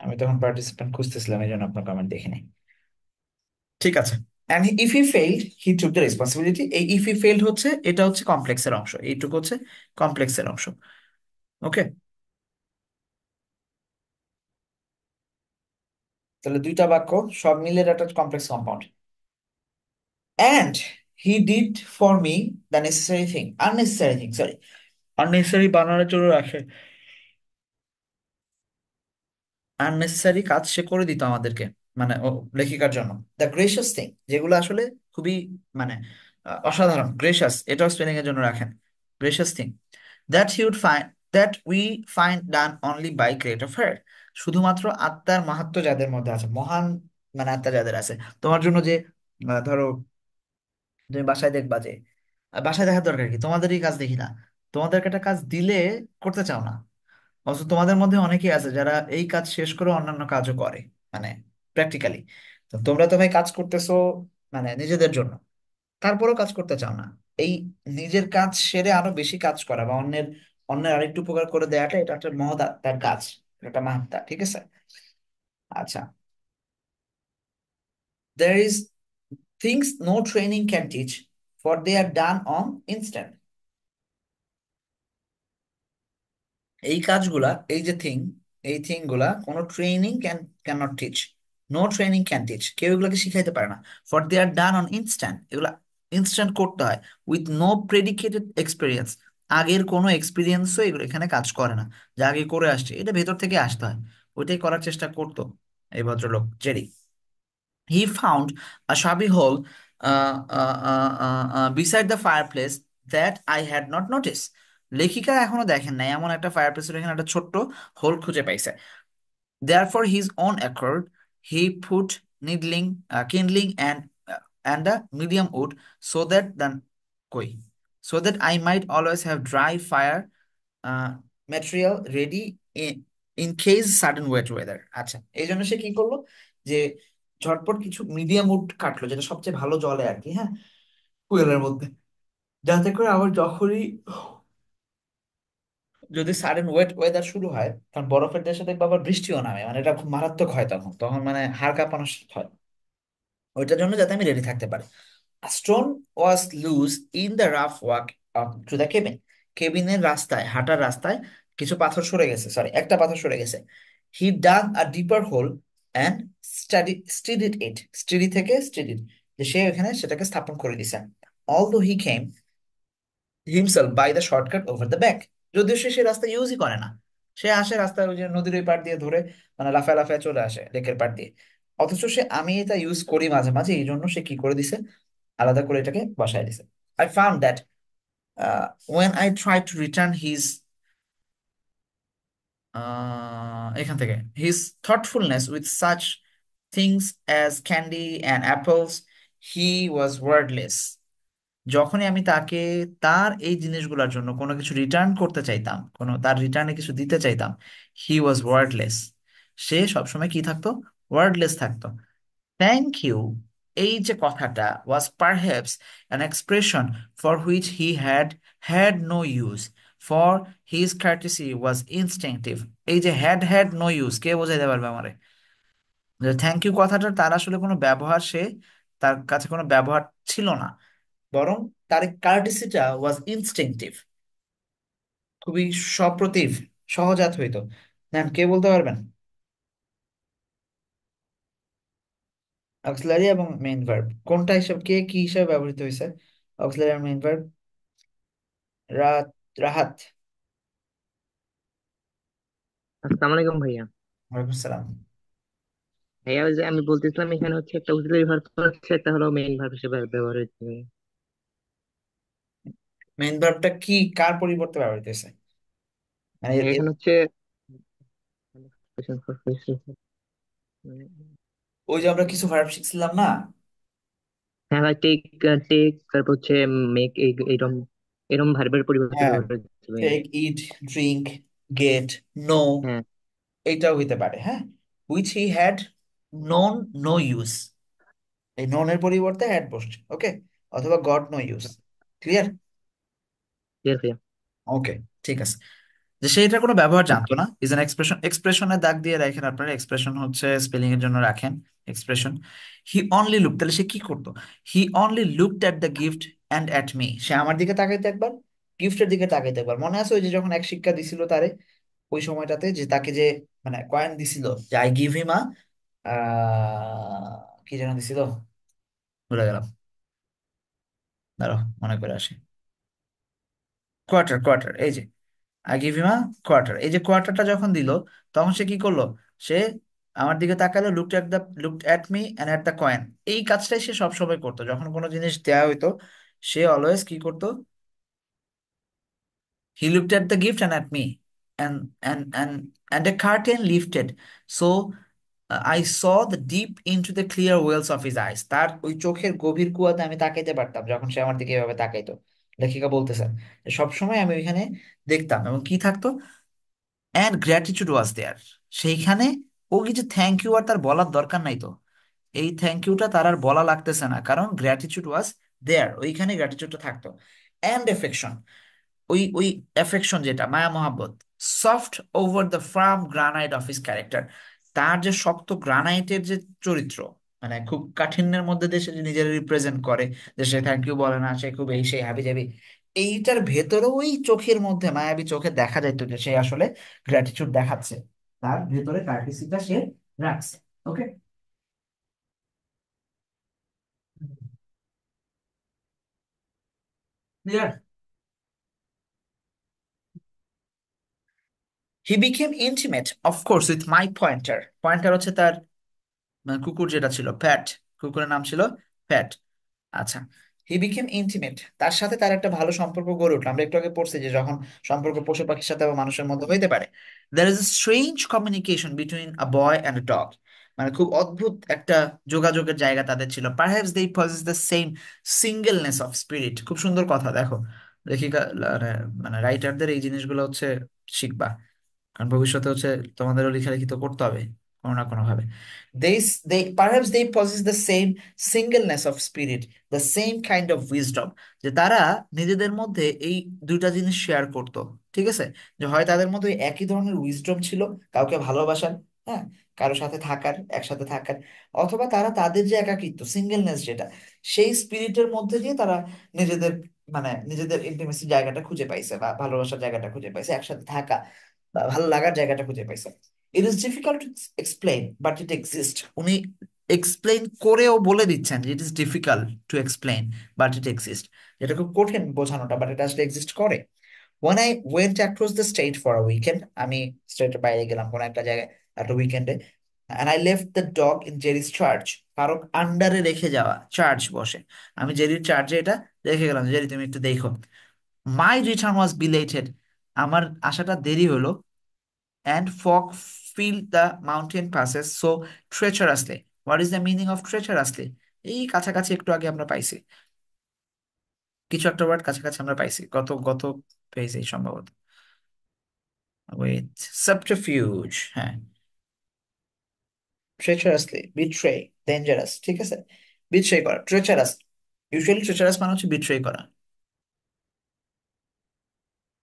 আমি তখন পার্টিসিপেন্ট খুঁজতেছিলাম, এই জন্য আপনার কমেন্ট দেখিনি। ঠিক আছে। And if he failed he took the responsibility. এই ইফ হি ফেইলড হচ্ছে, এটা হচ্ছে কমপ্লেক্সের অংশ, এইটুকু হচ্ছে কমপ্লেক্সের অংশ। ওকে, তাহলে দুইটা বাক্য সব মিলে একটা complex compound. And he did for me the necessary thing, unnecessary thing, sorry, unnecessary বানানোর জন্য রাখে, আননেসেসারি কাজ সে করে দিত আমাদেরকে, মানে ও লেখিকার জন্য। দ্য গ্রেসিয়াস থিং, যেগুলো আসলে খুবই মানে অসাধারণ, গ্রেসিয়াস এটাও স্পেলিং এর জন্য রাখেন। Gracious thing that he would find, that we find done only by great of her. শুধুমাত্র আত্মার মাহাত্ম্য যাদের মধ্যে আছে, মহান মানে আত্মা যাদের আছে। তোমার জন্য যে ধরো তুমি বাসায় দেখবা যে, বাসায় দেখার দরকার কি, তোমাদেরই কাজ দেখি না, তোমাদেরকে একটা কাজ দিলে করতে চাও না। অথচ তোমাদের মধ্যে অনেকেই আছে যারা এই কাজ শেষ করে অন্যান্য কাজও করে, মানে প্র্যাকটিক্যালি। তো তোমরা তো ভাই কাজ করতেছো মানে নিজেদের জন্য, তারপরেও কাজ করতে চাও না। এই নিজের কাজ সেরে আরো বেশি কাজ করা বা অন্যের অন্যের আরেকটু উপকার করে দেওয়াটা, এটা একটা মহৎ তার কাজ, এটা মাহাত্মা, ঠিক আছে। আচ্ছা, there is things no training can teach, for they are done on instant. এই কাজগুলা, এই যে এই থিং গুলা কোনো training can not teach. No training can teach, কেউ এগুলোকে শিখাইতে পারে না। For they are done on instant, এগুলা ইনস্ট্যান্ট করতে হয়। উইথ নো প্রেডিকেটেড এক্সপিরিয়েন্স, আগের কোনো এক্সপিরিয়েন্সও এগুলো এখানে কাজ করে না। যা আগে করে আসছে এটা ভেতর থেকে আসতে হয়, ওইটাই করার চেষ্টা করতো এই ভদ্রলোক Jerry. He found a shabby hole beside the fireplace that I had not noticed. লেখিকা এখনো দেখেন নাই এমন একটা ফায়ারপ্লেসের এখানে একটা ছোট্ট হোল খুঁজে পাইছে। Therefore, his own accord, he put kindling and a medium wood so that the koi, so that I might always have dry fire uh, material ready in case sudden wet weather. আচ্ছা, এই জন্য সে কি করলো যে ঝটপট কিছু medium would কাটলো, যেটা সবচেয়ে ভালো জলে আর কি, হ্যাঁ, কুয়েলের মধ্যে, যাতে করে আবার যখনই যদি সাডেন ওয়েদার শুরু হয়, কারণ বরফের দেশে দেখবো আবার বৃষ্টিও নামে, মানে এটা খুব মারাত্মক হয়, তখন তখন মানে হাড় কাঁপানো হয়, ওইটার জন্য যাতে আমি রেডি থাকতে পারি। A stone was loose in the rough walk up to the cabin. কেবিনের রাস্তায়, হাঁটার রাস্তায় কিছু পাথর সরে গেছে, সরি একটা পাথর সরে গেছে। He dug a deeper hole and steadied it. Steady থেকে স্টেডিড, যে সে ওখানে সেটাকে স্থাপন করে দিছে। Although he came himself by the shortcut over the back. যদিও সে সে রাস্তা ইউজই করে না, সে আসে রাস্তার ওই যে নদীর ওই পাড় দিয়ে ধরে, মানে লাফায় লাফায় চলে আসে লেকের পাড় দিয়ে। অথচ সে, আমি এটা ইউজ করি মাঝে মাঝে, এই জন্য সে কি করে দিছে, আলাদা করে এটাকে বসায় দিছে। I found that when I tried to return his এখান থেকে his thoughtfulness with such things as candy and apples, he was wordless. যখনই আমি তাকে তার এই জিনিসগুলোর জন্য কোনো কিছু রিটার্ন করতে চাইতাম, কোনো তার রিটার্নে কিছু দিতে চাইতাম, হি ওয়াজ ওয়ার্ডলেস, সে সবসময় কি থাকতো, ওয়ার্ডলেস থাকতো। থ্যাংক ইউ, এই যে কথাটা, was perhaps an expression for which he had no use, for his courtesy was instinctive. এই যে হ্যাড হ্যাড নো ইউজ, কে বোঝাইতে পারবে আমারে? থ্যাংক ইউ কথাটার তার আসলে কোনো ব্যবহার, সে তার কাছে কোনো ব্যবহার ছিল না, বরং তার কার্টেসিটা ওয়াজ ইনস্টিংটিভ, খুবই সপ্রতিভ, সহজাত হইতো। ম্যাম, কে বলতে পারবেন? অক্সিলারি এবং মেইন ভার্ব কোনটা হিসাব, কে কি হিসাবে ব্যবহৃত হয়েছে? অক্সিলারি আর মেইন ভার্ব। রাত, রাহাত। আসসালামু আলাইকুম ভাইয়া। ওয়ালাইকুম সালাম। ভাইয়া ওই যে আমি বলতেছিলাম এখানে হচ্ছে একটা অক্সিলারি ভার্ব হচ্ছে, একটা হলো মেইন ভার্ব হিসেবে ব্যবহার হচ্ছে। মেইন ভার্বটা কি, কার পরিবর্তে ব্যবহৃত হয়েছে? মানে ভাইয়া এখানে হচ্ছে ওই যে আমরা কিছু ভার্ব শিখছিলাম না, হ্যাঁ ভাই, টেক, টেক, তারপর হচ্ছে মেক, এইরকম এরকম ভার্বের পরিবর্তে হ্যাঁ, ব্যবহার হচ্ছে ভাইয়া। Take, it, drink, get, no, হ্যাঁ, এইটাও হইতে পারে, হ্যাঁ। Which he had known no use, এই ননের পরিবর্তে হ্যাড বসছে, ওকে, অথবা got no use. Clear? Clear ভাইয়া। ওকে, ঠিক আছে। যে সে এটার কোনো ব্যবহার জানতো না, ইজ এন এক্সপ্রেশন, এক্সপ্রেশনের দাগ দিয়ে রাখেন আপনারা, এক্সপ্রেশন হচ্ছে স্পেলিং এর জন্য রাখেন এক্সপ্রেশন। হি অনলি লুক, তাহলে সে কি করতো? He only looked at the gift and at me, সে আমার দিকে তাকাইতে একবার, গিফটের দিকে তাকাইতে একবার। মনে আছে ওই যে যখন এক শিক্ষা দিছিল তারে, ওই সময়টাতে যে তাকে যে মানে কয়েন দিছিল, যে আই গিভ হিম কি যেন দিছিল, ভুলে গেলাম, দাঁড়াও মনে করে আসি। কোয়ার্টার, কোয়ার্টার, এই যে আই গিভ হিম কোয়ার্টার, এই যে কোয়ার্টারটা যখন দিল, তখন সে কি করলো, সে আমার দিকে তাকালো, looked at me and at the coin. এই কাজটাই সে সবসময় করতো, যখন কোনো জিনিস দেয়া হইতো সে অলওয়েজ কি করতো, he looked at the gift and at me, and and a curtain lifted, so I saw the deep into the clear wells of his eyes. তার ওই চোখের গভীর কুয়াতে আমি তাকাইতে পারতাম যখন সে আমার দিকে এভাবে তাকাইতো। লেখিকা বলতেছেন যে সবসময় আমি ওইখানে দেখতাম, এবং কি থাকতো, অ্যান্ড গ্র্যাটিটিউড ওয়াজ দেয়ার, সেইখানে ও কিছু থ্যাংক ইউ আর তার বলার দরকার নাই তো, এই থ্যাংক ইউটা তার আর বলা লাগতেছে না, কারণ গ্র্যাটিটিউড ওয়াজ দেয়ার, ওইখানে গ্র্যাটিটিউডটা থাকতো। অ্যান্ড এফেকশন, ওই ওই অ্যাফেকশন যেটা মায়া মহাব্বত, soft over the farm granite of his character, তার যে শক্ত গ্রানাইটের যে চরিত্র, মানে খুব কাঠিন্যের মধ্যে দিয়ে সে যে নিজের রিপ্রেজেন্ট করে, যে সে থ্যাংক ইউ বলে না, সে খুব এই সেই হাবি জাবি, এইটার ভেতরে ওই চোখের মধ্যে মায়াবী চোখে দেখা যাইতো যে সে আসলে গ্র্যাটিটিউড দেখাচ্ছে, তার ভেতরে কার্টিসিটা সে রাখছে। Okay, clear? He became intimate of course with my pointer, pointer হচ্ছে তার কুকুর যেটা ছিল, প্যাট, কুকুরের নাম ছিল প্যাট। আচ্ছা, হি বিকেম ইন্টিমেট, তার সাথে তার একটা ভালো সম্পর্ক গড়ে উঠলো। আমরা একটু আগে পড়ছি যে যখন সম্পর্ক পশু পাখির সাথে বা মানুষের মধ্যে হইতে পারে, there is a strange communication between a boy and a dog, মানে খুব অদ্ভুত একটা যোগাযোগের জায়গা তাদের ছিল। Perhaps they possess the same singleness of spirit, খুব সুন্দর কথা, দেখো লেখিকা, মানে মানে রাইটারদের এই জিনিসগুলো হচ্ছে শিখবা, কারণ ভবিষ্যতে হচ্ছে তোমাদেরও লেখালেখি তো করতে হবে, কোনো না কোনো ভাবে। they perhaps they possess the same singleness of spirit, the same kind of wisdom, যে তারা নিজেদের মধ্যে এই দুইটা জিনিস শেয়ার করতো। ঠিক আছে, যে হয় তাদের মধ্যে ওই একই ধরনের উইজডম ছিল, কাউকে ভালোবাসার, হ্যাঁ, কারোর সাথে থাকার, একসাথে থাকার, অথবা তারা তাদের যে একাকিত্ব, সিঙ্গেলনেস যেটা, সেই স্পিরিটের মধ্যে দিয়ে তারা নিজেদের, মানে নিজেদের ইন্টিমেসি জায়গাটা খুঁজে পাইছে, বা ভালোবাসার জায়গাটা খুঁজে পাইছে, একসাথে থাকা বা ভালো লাগার জায়গাটা খুঁজে পাইছে। It is difficult to explain but it exist. উনি এক্সপ্লেন করেও বলে দিচ্ছেন যে it is difficult to explain but it exist, যেটা খুব কঠিন বোঝানোটা, বাট এটা আসলে এক্সিস্ট করে। When I went across the state for a weekend, আমি স্টেটের বাইরে গেলাম কোনো একটা জায়গায় একটা উইকেন্ডে, and I left the dog in Jerry's charge, কারো আন্ডারে রেখে যাওয়া, চার্জ বসে, আমি জেরির চার্জে এটা রেখে গেলাম, জেরি তুমি একটু দেখো। My return was belated, আমার আসাটা দেরি হলো, and fog filled the mountain passes so treacherously. What is the meaning of treacherously? এই কাছাকাছি একটু আগে আমরা পাইছি, কিছু একটা ওয়ার্ড কাছাকাছি আমরা পাইছি গত গত পেজে সম্ভবত। ওয়েট, সাবটারফিউজ, হ্যাঁ, ট্রেচারাসলি, বিট্রে, ডেঞ্জারাস, ঠিক আছে, বিট্রে করা, ট্রেচারাস, ইউজুয়ালি ট্রেচারাস মানে হচ্ছে বিট্রে করা,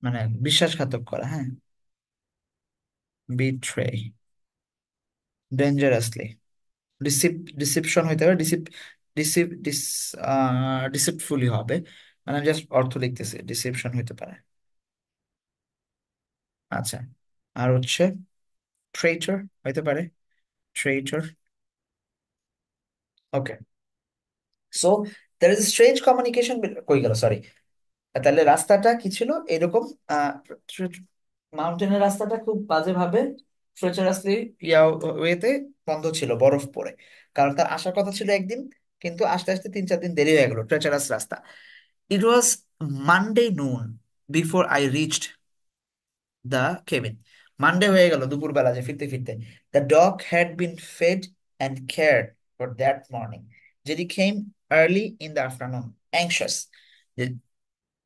মানে বিশ্বাসঘাতক করা, হ্যাঁ, বিট্রে, ডেঞ্জারাসলি, ডিসিপশন হইতে পারে, ডিসিপ ডিস ডিসিপ্টফুলি হবে, মানে আমি জাস্ট অর্থ লিখতেছি, ডিসিপশন হইতে পারে। আচ্ছা, আর হচ্ছে ট্রেইটর হইতে পারে, traitor. Okay, so there is strange communication, কই গেল, সরি। তাহলে রাস্তাটা কি ছিল এরকম, মাউন্টেনের রাস্তাটা খুব বাজেভাবে ট্রেচারাসলি ওয়েতে বন্ধ ছিল, বরফ পড়ে, কারণ তার আসার কথা ছিল একদিন, কিন্তু আস্তে আস্তে 3-4 দিন দেরি হয়ে গেল, ট্রেচারাস রাস্তা। It was Monday noon before I reached the cabin. Monday হয়ে গেল দুপুরবেলা, যে ফিরতে ফিরতে। The dog had been fed and cared for that morning. Jerry came early in the afternoon, anxious. যে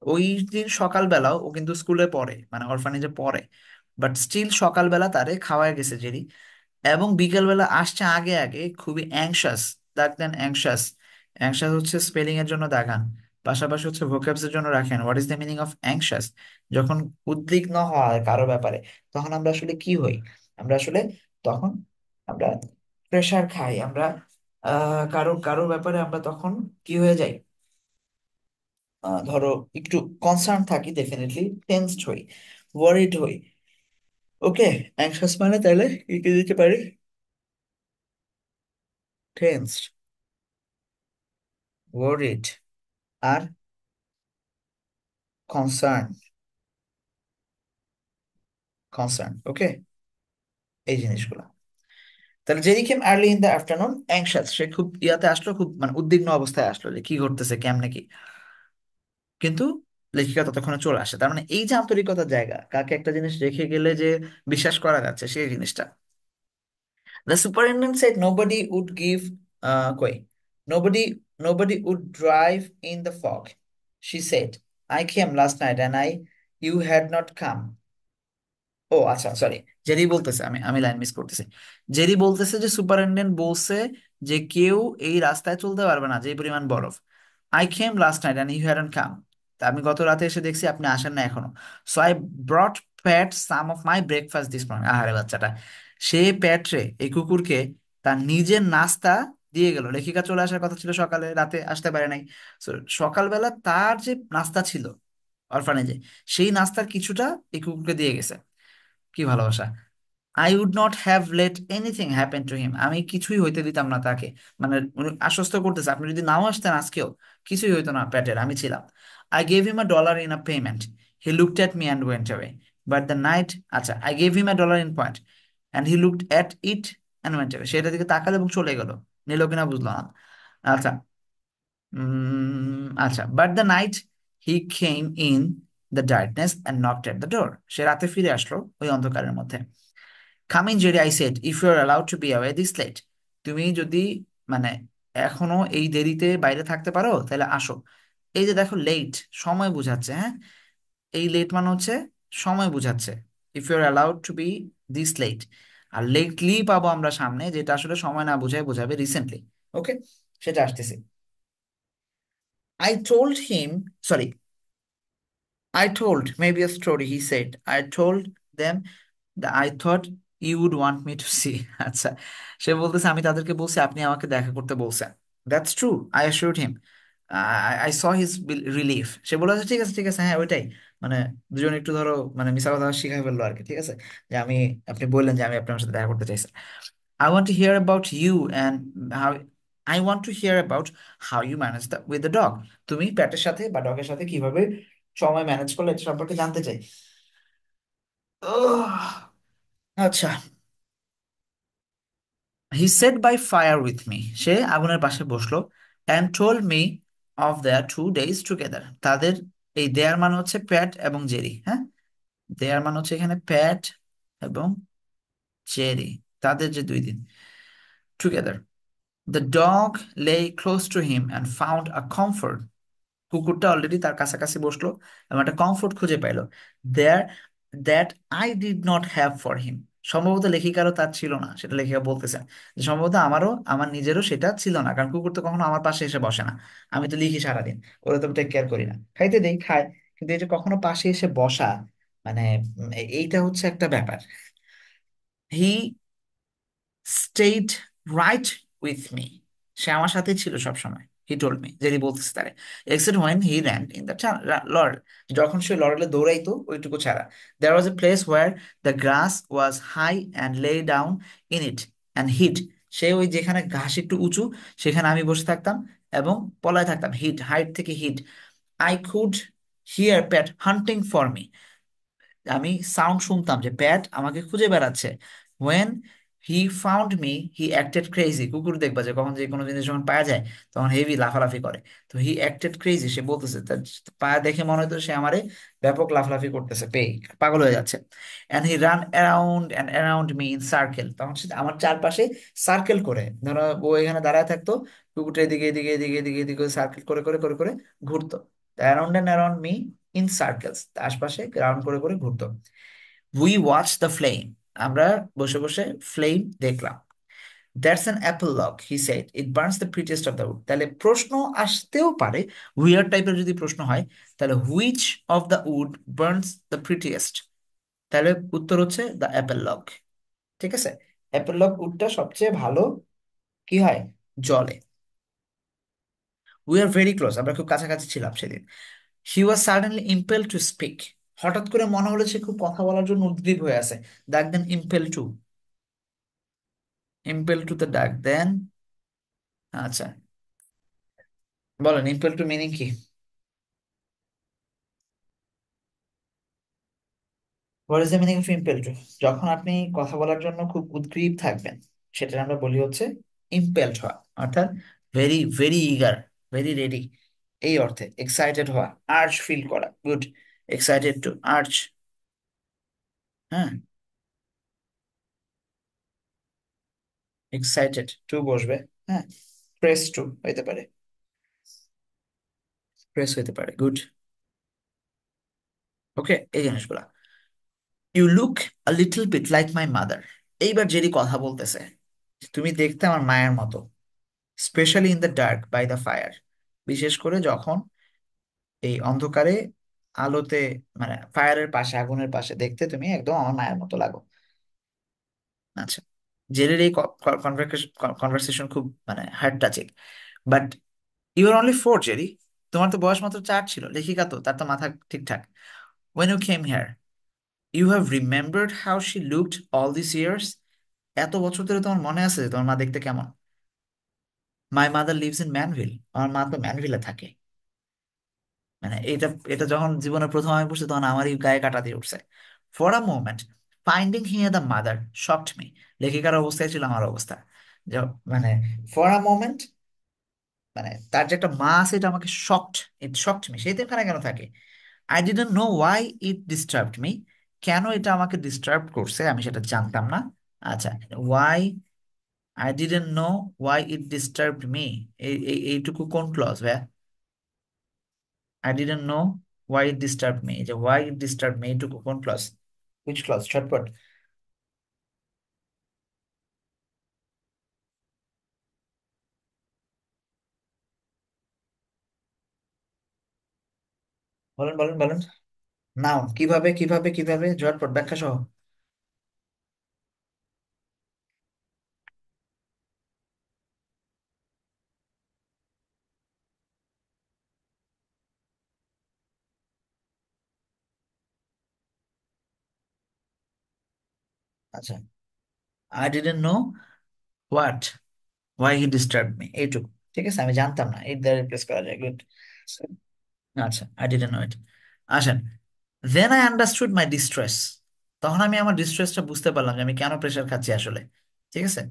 ওই দিন সকালবেলাও ও কিন্তু স্কুলে পড়ে, মানে অরফানেজে পড়ে, বাট স্টিল সকালবেলা তারে খাওয়ায় গেছে জেরি, এবং বিকেলবেলা আসছে আগে আগে, খুবই অ্যাংশাস, দাগ দেন অ্যাংশাস। অ্যাংশাস হচ্ছে স্পেলিং এর জন্য দাগান, পাশাপাশি হচ্ছে ভোকাবস এর জন্য রাখেন। What is the meaning of anxious? যখন উদ্বিগ্ন হয় কারো ব্যাপারে, তখন আমরা আসলে কি হই? আমরা আসলে তখন আমরা প্রেসার খাই, আমরা কারো কারো ব্যাপারে আমরা তখন কি হয়ে যাই, ধরো একটু কনসার্ন থাকি, ডেফিনেটলি টেন্সড হই, ওয়ারিড হই। ওকে, অ্যাংশাস মানে তাহলে কি কি দিতে পারি? টেন্সড, ওয়ারিড, আর কনসার্ন, কনসার্ন। ওকে, এই জিনিসগুলো। তাহলে Jerry came early in the afternoon anxious, সে খুব ইয়াতে আসলো, খুব মানে উদ্বিগ্ন অবস্থায় আসলো, যে কি ঘটতেছে, কেমনে কি। কিন্তু লেখিকা ততক্ষণে চলে আসে। তার মানে এই যে আন্তরিকতার জায়গা, কাকে একটা জিনিস রেখে গেলে যে বিশ্বাস করা যাচ্ছে, সেই জিনিসটা। The superintendent said nobody would give koi. Nobody would drive in the fog. She said, I came last night and you had not come. ও আচ্ছা, সরি, জেরি বলতেছে, আমি আমি লাইন মিস করতেছি। জেরি বলতেছে যে সুপারিনটেন্ডেন্ট বলছে যে কেউ এই রাস্তায় চলতে পারবে না, যে পরিমাণ বরফ। I came last night and you hadn't come, তা আমি গত রাতে এসে দেখছি আপনি আসেন না এখনো। So I brought Pat some of my breakfast this morning. আহারে বাচ্চাটা, সে প্যাটরে, এই কুকুরকে, তার নিজের নাস্তা দিয়ে গেল। লেখিকা চলে আসার কথা ছিল সকালে, রাতে আসতে পারে নাই। So, সকালবেলা তার যে নাস্তা ছিল অরফানেজে, সেই নাস্তার কিছুটা এই কুকুরকে দিয়ে গেছে। কি ভালোবাসা! I would not have let anything happen to him, আমি কিছুই হইতে দিতাম না তাকে। মানে উনি আশ্বস্ত করতেছে, আপনি যদি নাও আসতেন আজকেও কিছুই হইতো না প্যাটের, আমি ছিলাম। I gave him $1 in a payment, he looked at me and went away, but the night, আচ্ছা, I gave him $1 in point and he looked at it and went away, সেটা দিকে তাকালো এবং চলে গেল। নিল কিনা বুঝলো না। আচ্ছা, আচ্ছা, but the night he came in the darkness and knocked at the door, সে রাতে ফিরে আসলো ওই অন্ধকারের মধ্যে। Come in Jerry, I said, if you are allowed to be away this late, তুমি যদি মানে এখনো এই দেরিতে বাইরে থাকতে পারো তাহলে আসো। এই যে দেখো, লেট সময় বুঝাচ্ছে, হ্যাঁ, এই লেট মানে হচ্ছে সময় বুঝাচ্ছে। If you are allowed to be this late, আর লেটলি পাবো আমরা সামনে, যেটা আসলে সময় না বোঝায় বোঝাবে রিসেন্টলি। ওকে, সেটা আসতেছে। I told him, sorry, I told maybe a story, he said. I told them that I thought you would want me to see. আচ্ছা, সে বলতেছে আমি তাদেরকে বলছি আপনি আমাকে দেখা করতে বলছেন। That's true, I assured him. I saw his relief. সে বলে ঠিক আছে ঠিক আছে, হ্যাঁ ওইটাই। মানে দুজন একটু ধরো মানে মিশা কথা শিখাই ফেললো আর কি, ঠিক আছে, যে আমি, আপনি বললেন যে আমি আপনার সাথে দেখা করতে চাইছেন। I want to hear about you and how I want to hear about how you manage that with the dog. তুমি প্যাটের সাথে বা ডগের সাথে কিভাবে সময় ম্যানেজ করলে এটা সম্পর্কে জানতে চাই। উহ, আচ্ছা, he sat by fire with me, সে আগুনের পাশে বসলো, and told me of their 2 days together, তাদের এই দেয়ার মানে হচ্ছে প্যাট এবং জেরি, হ্যাঁ, দেয়ার মানে হচ্ছে এখানে প্যাট এবং জেরি, তাদের যে 2 দিন together. The dog lay close to him and found a comfort, কুকুরটা অলরেডি তার কাছাকাছি বসলো এবং একটা কমফোর্ট খুঁজে পাইলো, there, that I did not have for him. সম্ভবত লেখিকারও তার ছিল না, সেটা লেখিকা বলতেছেন যে সম্ভবত আমারও, আমার নিজেরও সেটা ছিল না, কারণ কুকুর তো কখনো আমার পাশে এসে বসে না, আমি তো লিখি সারাদিন, ওরা তো টেক কেয়ার করি না, খাইতে দেই খায়, কিন্তু এই যে কখনো পাশে এসে বসা, মানে এইটা হচ্ছে একটা ব্যাপার। He stayed right with me, সে আমার সাথেই ছিল সব সময়, হি টোল্ড মি, জেরি বলতেছে তারে, except when he ran in the lord, যখন সে লর্ডে দৌড়াইতো ওইটুকু ছাড়া। There was a place where the grass was high and lay down in it and hid, সে ওই যেখানে ঘাস একটু উঁচু সেখানে আমি বসে থাকতাম এবং পলায় থাকতাম, হিড, হাইট থেকে hid. I could hear Pat hunting for me, আমি সাউন্ড শুনতাম যে প্যাট আমাকে খুঁজে বেড়াচ্ছে। When he found me he acted crazy, কুকুর দেখবা যে কখন যে কোনো জিনিস যখন পাওয়া যায় তখন হেভি লাফালাফি করে, তো হি অ্যাক্টেড ক্রেজি, সে বলতেছে তার পা দেখে মনে হতো সে আমারে ব্যাপক লাফালাফি করতেছে, পেয়ে পাগল হয়ে যাচ্ছে। And he ran around around me in circle, তখন সে আমার চারপাশে সার্কেল করে, ধরো ও এখানে দাঁড়ায় থাকতো, কুকুরটা এদিকে এদিকে এদিকে এদিকে এদিকে সার্কেল করে করে করে করে ঘুরতো, around and around me in circles, আশপাশে রাউন্ড করে করে ঘুরতো। উই ওয়াচ দ্য ফ্লেম, আমরা বসে বসে ফ্লেম দেখলাম। That's an apple log, he said, it burns the prettiest of the wood. তাহলে প্রশ্ন আসতেও পারে, উইয়ার্ড টাইপের যদি প্রশ্ন হয় তাহলে which of the wood burns the prettiest, তাহলে উত্তর হচ্ছে দ্য অ্যাপেল লগ। ঠিক আছে, অ্যাপেল লগ উডটা সবচেয়ে ভালো কি হয়, জলে। উই আর ভেরি ক্লোজ, আমরা খুব কাছাকাছি ছিলাম সেদিন। হি ওয়াজ সাডেনলি ইম্পেল টু স্পিক, হঠাৎ করে মনে হলো সে খুব কথা বলার জন্য উদ্গ্রীব হয়ে আছে, ডাক দেন ইম্পেল টু, ইম্পেল টু তে ডাক দেন। আচ্ছা, বলেন ইম্পেল টু মিনিং কি, what is the meaning of impel to? যখন আপনি কথা বলার জন্য খুব উদ্গ্রীব থাকবেন সেটা আমরা বলি হচ্ছে ইম্পেলড হওয়া, অর্থাৎ very very eager, very ready, এই অর্থে এক্সাইটেড হওয়া, আর্চ ফিল করা, গুড, এক্সাইটেড টু আর্চ, হ্যাঁ, এক্সাইটেড টু বসবে, হ্যাঁ, প্রেস টু হইতে পারে, প্রেস হইতে পারে, গুড। ওকে, এই জিনিসগুলা। You look a little bit like my mother, এইবার জেরি কথা বলতেছে, তুমি দেখতে আমার মায়ের মতো, specially in the dark by the fire, বিশেষ করে যখন এই অন্ধকারে আলোতে, মানে ফায়ারের পাশে, আগুনের পাশে দেখতে তুমি একদম আমার মায়ের মতো লাগো। আচ্ছা, জেরির এই কনভারসেশন খুব মানে heart touching, but you are only 4 Jerry, তোমার তো বয়স মাত্র 4 ছিল, লেখিকা তো, তার তো মাথা ঠিকঠাক। When you came here you have remembered how she looked all this years, এত বছর ধরে তোমার মনে আছে যে তোমার মা দেখতে কেমন? My mother lives in Manville, আমার মা তো ম্যানভিলে থাকে। মানে এটা, এটা যখন জীবনে প্রথম আমি পড়ছি তখন আমারই গায়ে কাটা দিয়ে উঠছে। For a moment finding here the mother shocked me, লেখিকার অবস্থায় ছিল আমার অবস্থা, যে মানে ফর আ মোমেন্ট, মানে তার যে একটা মা আছে এটা আমাকে শকড, ইট শকড মি, সেই এখানে কেন থাকে? I didn't know why it disturbed me, কেন এটা আমাকে ডিস্টার্ব করছে আমি সেটা জানতাম না। আচ্ছা, why, I didn't know why it disturbed me, এইটুকু কোন ক্লজ ভাইয়া? I didn't know why it disturbed me. এই যে why it disturbed me এইটুকু কোন ক্লজ? Which clause? ঝটপট। বলেন বলেন বলেন। নাও, কিভাবে কিভাবে কিভাবে, ঝটপট ব্যাখ্যা সহ। আচ্ছা, I didn't know what why he disturb me, এইটুকু। ঠিক আছে, আমি জানতাম না, এই দ্বারা রিপ্লেস করা যায়, গুড। আচ্ছা, আই ডিডন্ট নো ইট। আসেন, then I understood my distress. তখন আমি আমার ডিস্ট্রেসটা বুঝতে পারলাম যে আমি কেন প্রেশার খাচ্ছি আসলে। ঠিক আছে,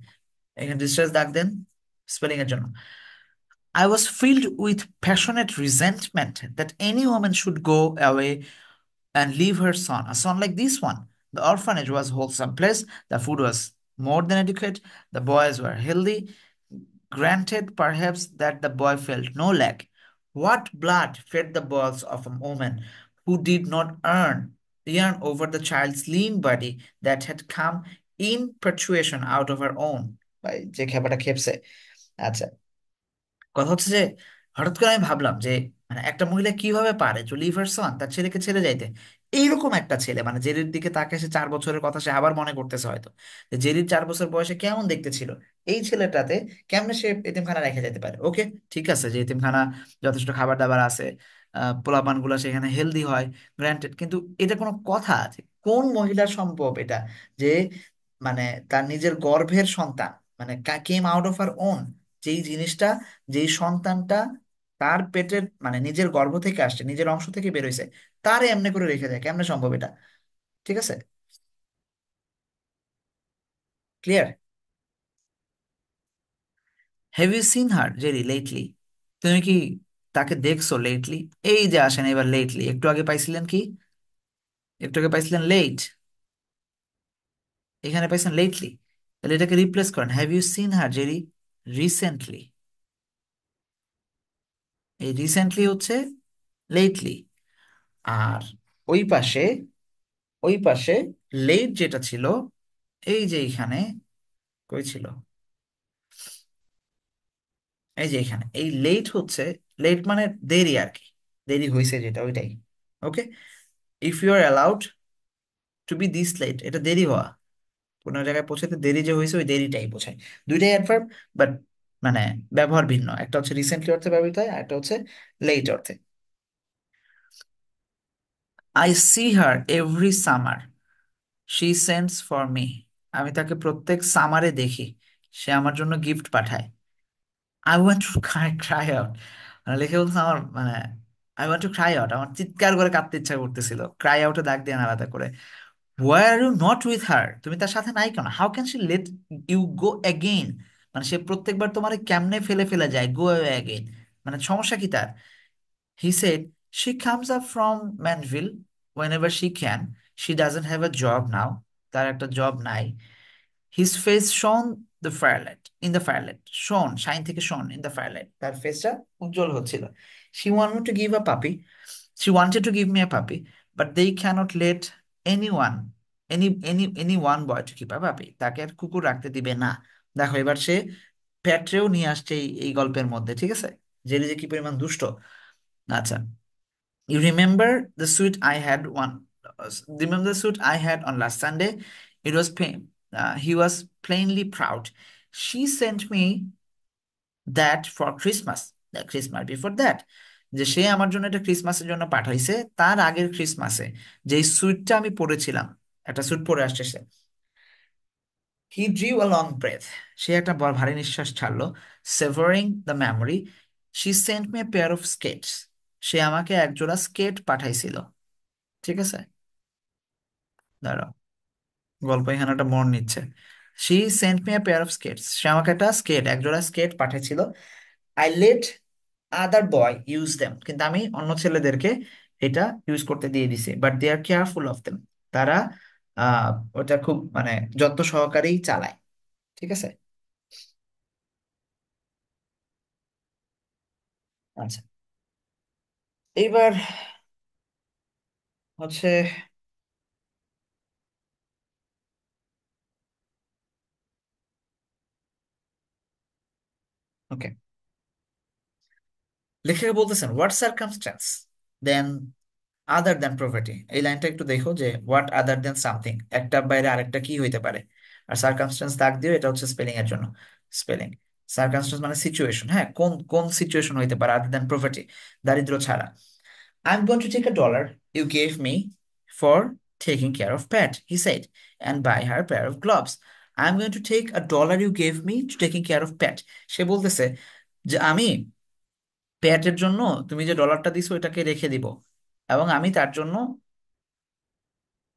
এখানে ডিস্ট্রেস দাগ দেন স্পেলিং এর জন্য। I was filled with passionate resentment that any woman should go away and leave her son. A son like this one. The orphanage was a wholesome place. The food was more than adequate. The boys were healthy. Granted, perhaps that the boy felt no lack. What blood fed the balls of a woman who did not yearn over the child's lean body that had come in perpetuation out of her own? ভাই যে খেপাটা খেপছে। আচ্ছা, কথা হচ্ছে যে হঠাৎ করে আমি ভাবলাম যে মানে একটা মহিলা কিভাবে পারে যে লিভারসন তার ছেলেকে ছেড়ে যাইতে। এইরকম একটা ছেলে, মানে জেরির দিকে তাকে সে 4 বছরের কথা সে আবার মনে করতেছে হয়তো, যে জেরির 4 বছর বয়সে কেমন দেখতে ছিল এই ছেলেটাতে, কেমনে সে এতিমখানা রেখে যেতে পারে। ওকে, ঠিক আছে যে এতিমখানা যথেষ্ট খাবার দাবার আছে, পোলাপান গুলা সেখানে হেলদি হয়, গ্র্যান্টেড, কিন্তু এটা কোনো কথা আছে? কোন মহিলার সম্ভব এটা যে মানে তার নিজের গর্ভের সন্তান, মানে came out of her own, যেই জিনিসটা, যেই সন্তানটা তার পেটের মানে নিজের গর্ভ থেকে আসছে, নিজের অংশ থেকে বেরোইছে, তারে এমনি করে রেখে দেয়, কেমনে সম্ভব এটা? ঠিক আছে, clear? Have you seen her Jerry lately? তুমি কি তাকে দেখছো লেটলি? এই যে আসেন এবার লেটলি, একটু আগে পাইছিলেন কি? একটু আগে পাইছিলেন লেট, এখানে পাইছেন লেটলি। তাহলে এটাকে রিপ্লেস করেন, have you seen her Jerry recently. এই রিসেন্টলি হচ্ছে লেটলি। আর ওই পাশে, ওই পাশে লেট যেটা ছিল, এই যে এখানে কই ছিল, এই যে এখানে এই লেট হচ্ছে, লেট মানে দেরি আর কি, দেরি হয়েছে যেটা ওইটাই। Okay, if you are allowed to be this late, এটা দেরি হওয়া, কোনো জায়গায় পৌঁছাতে দেরি যে হয়েছে ওই দেরিটাই বোঝায়। দুইটাই অ্যাডভার্ব, বাট মানে ব্যবহার ভিন্ন, একটা হচ্ছে রিসেন্টলি অর্থে ব্যবহৃত হয়, আর একটা হচ্ছে লেট অর্থে। I see her every summer, she sends for me. আমি তাকে প্রত্যেক সামারে দেখি, সে আমার জন্য গিফট পাঠায়। I want to cry out, মানে লিখে বলছে আমার মানে I want to cry out, আমার চিৎকার করে কাঁদতে ইচ্ছা করতেছিল, ক্রাই আউটে দাগ দিয়ে আলাদা করে। Why are you not with her, তুমি তার সাথে নাই কেন? How can she let you go again, মানে সে প্রত্যেকবার তোমার কেমনে ফেলে ফেলে যায়, গো অ্যাগেইন, মানে সমস্যা কি তার? He said she comes up from Manville whenever she can, she doesn't have a job now, তার একটা জব নাই। His face shone the firelight, in the firelight. Shone, shine থেকে shone in the firelight. তার ফেসটা উজ্জ্বল হচ্ছিল। She wanted to give a puppy. She wanted to give me a puppy, but they cannot let anyone, any one boy to keep a puppy. তাকে আর কুকুর রাখতে দিবে না। দেখো এবার সে প্যাট্রেও নিয়ে আসছে এই গল্পের মধ্যে, ঠিক আছে, জেরি যে কি পরিমাণ দুষ্ট। আচ্ছা, you remember the suit I had one. Remember the suit I had on last Sunday? It was plain. He was plainly proud. She sent me that for Christmas. The Christmas before that. যে সে আমার জন্য এটা ক্রিসমাসের জন্য পাঠাইছে, তার আগের ক্রিসমাসে যে স্যুটটা আমি পরেছিলাম, একটা স্যুট পরে আসছে সে। He drew a long breath, সে একটা বড় ভারী নিঃশ্বাস ছাড়লো। Savouring the memory, she sent me a pair of skates, সে আমাকে একজোড়া স্কেট পাঠাইছিল। ঠিক আছে, দাঁড়াও, গল্প এখানে একটা মোড় নিচ্ছে। She sent me a pair of skates, সে আমাকে একটা স্কেট, একজোড়া স্কেট পাঠিয়েছিল। I let other boy use them, কিন্তু আমি অন্য ছেলেদেরকে এটা ইউজ করতে দিয়ে দিছি, but they are careful of them, তারা আহ ওটা খুব মানে যত্ন সহকারেই চালায়। ঠিক আছে, আচ্ছা, এইবার হচ্ছে ওকে, লেখক বলতেছেন what circumstances then other than property, এই লাইনটা একটু দেখো যে হোয়াট আদার দ্যান সামথিং, একটা বাইরে আরেকটা কি হইতে পারে। আর সার্কামস্টেন্স দাগ দিও, এটা হচ্ছে স্পেলিং এর জন্য। স্পেলিং সার্কামস্টেন্স মানে সিচুয়েশন, হ্যাঁ, কোন কোন সিচুয়েশন হইতে পারে আদার দ্যান প্রপার্টি, দারিদ্র ছাড়া। I'm going to take a dollar you gave me for taking care of Pat, he said, and buy her a pair of gloves. I'm going to take a dollar you gave me to taking care of Pat. সে বলতেছে যে আমি প্যাটের জন্য তুমি যে ডলারটা দিছো এটাকে রেখে দিব, এবং আমি তার জন্য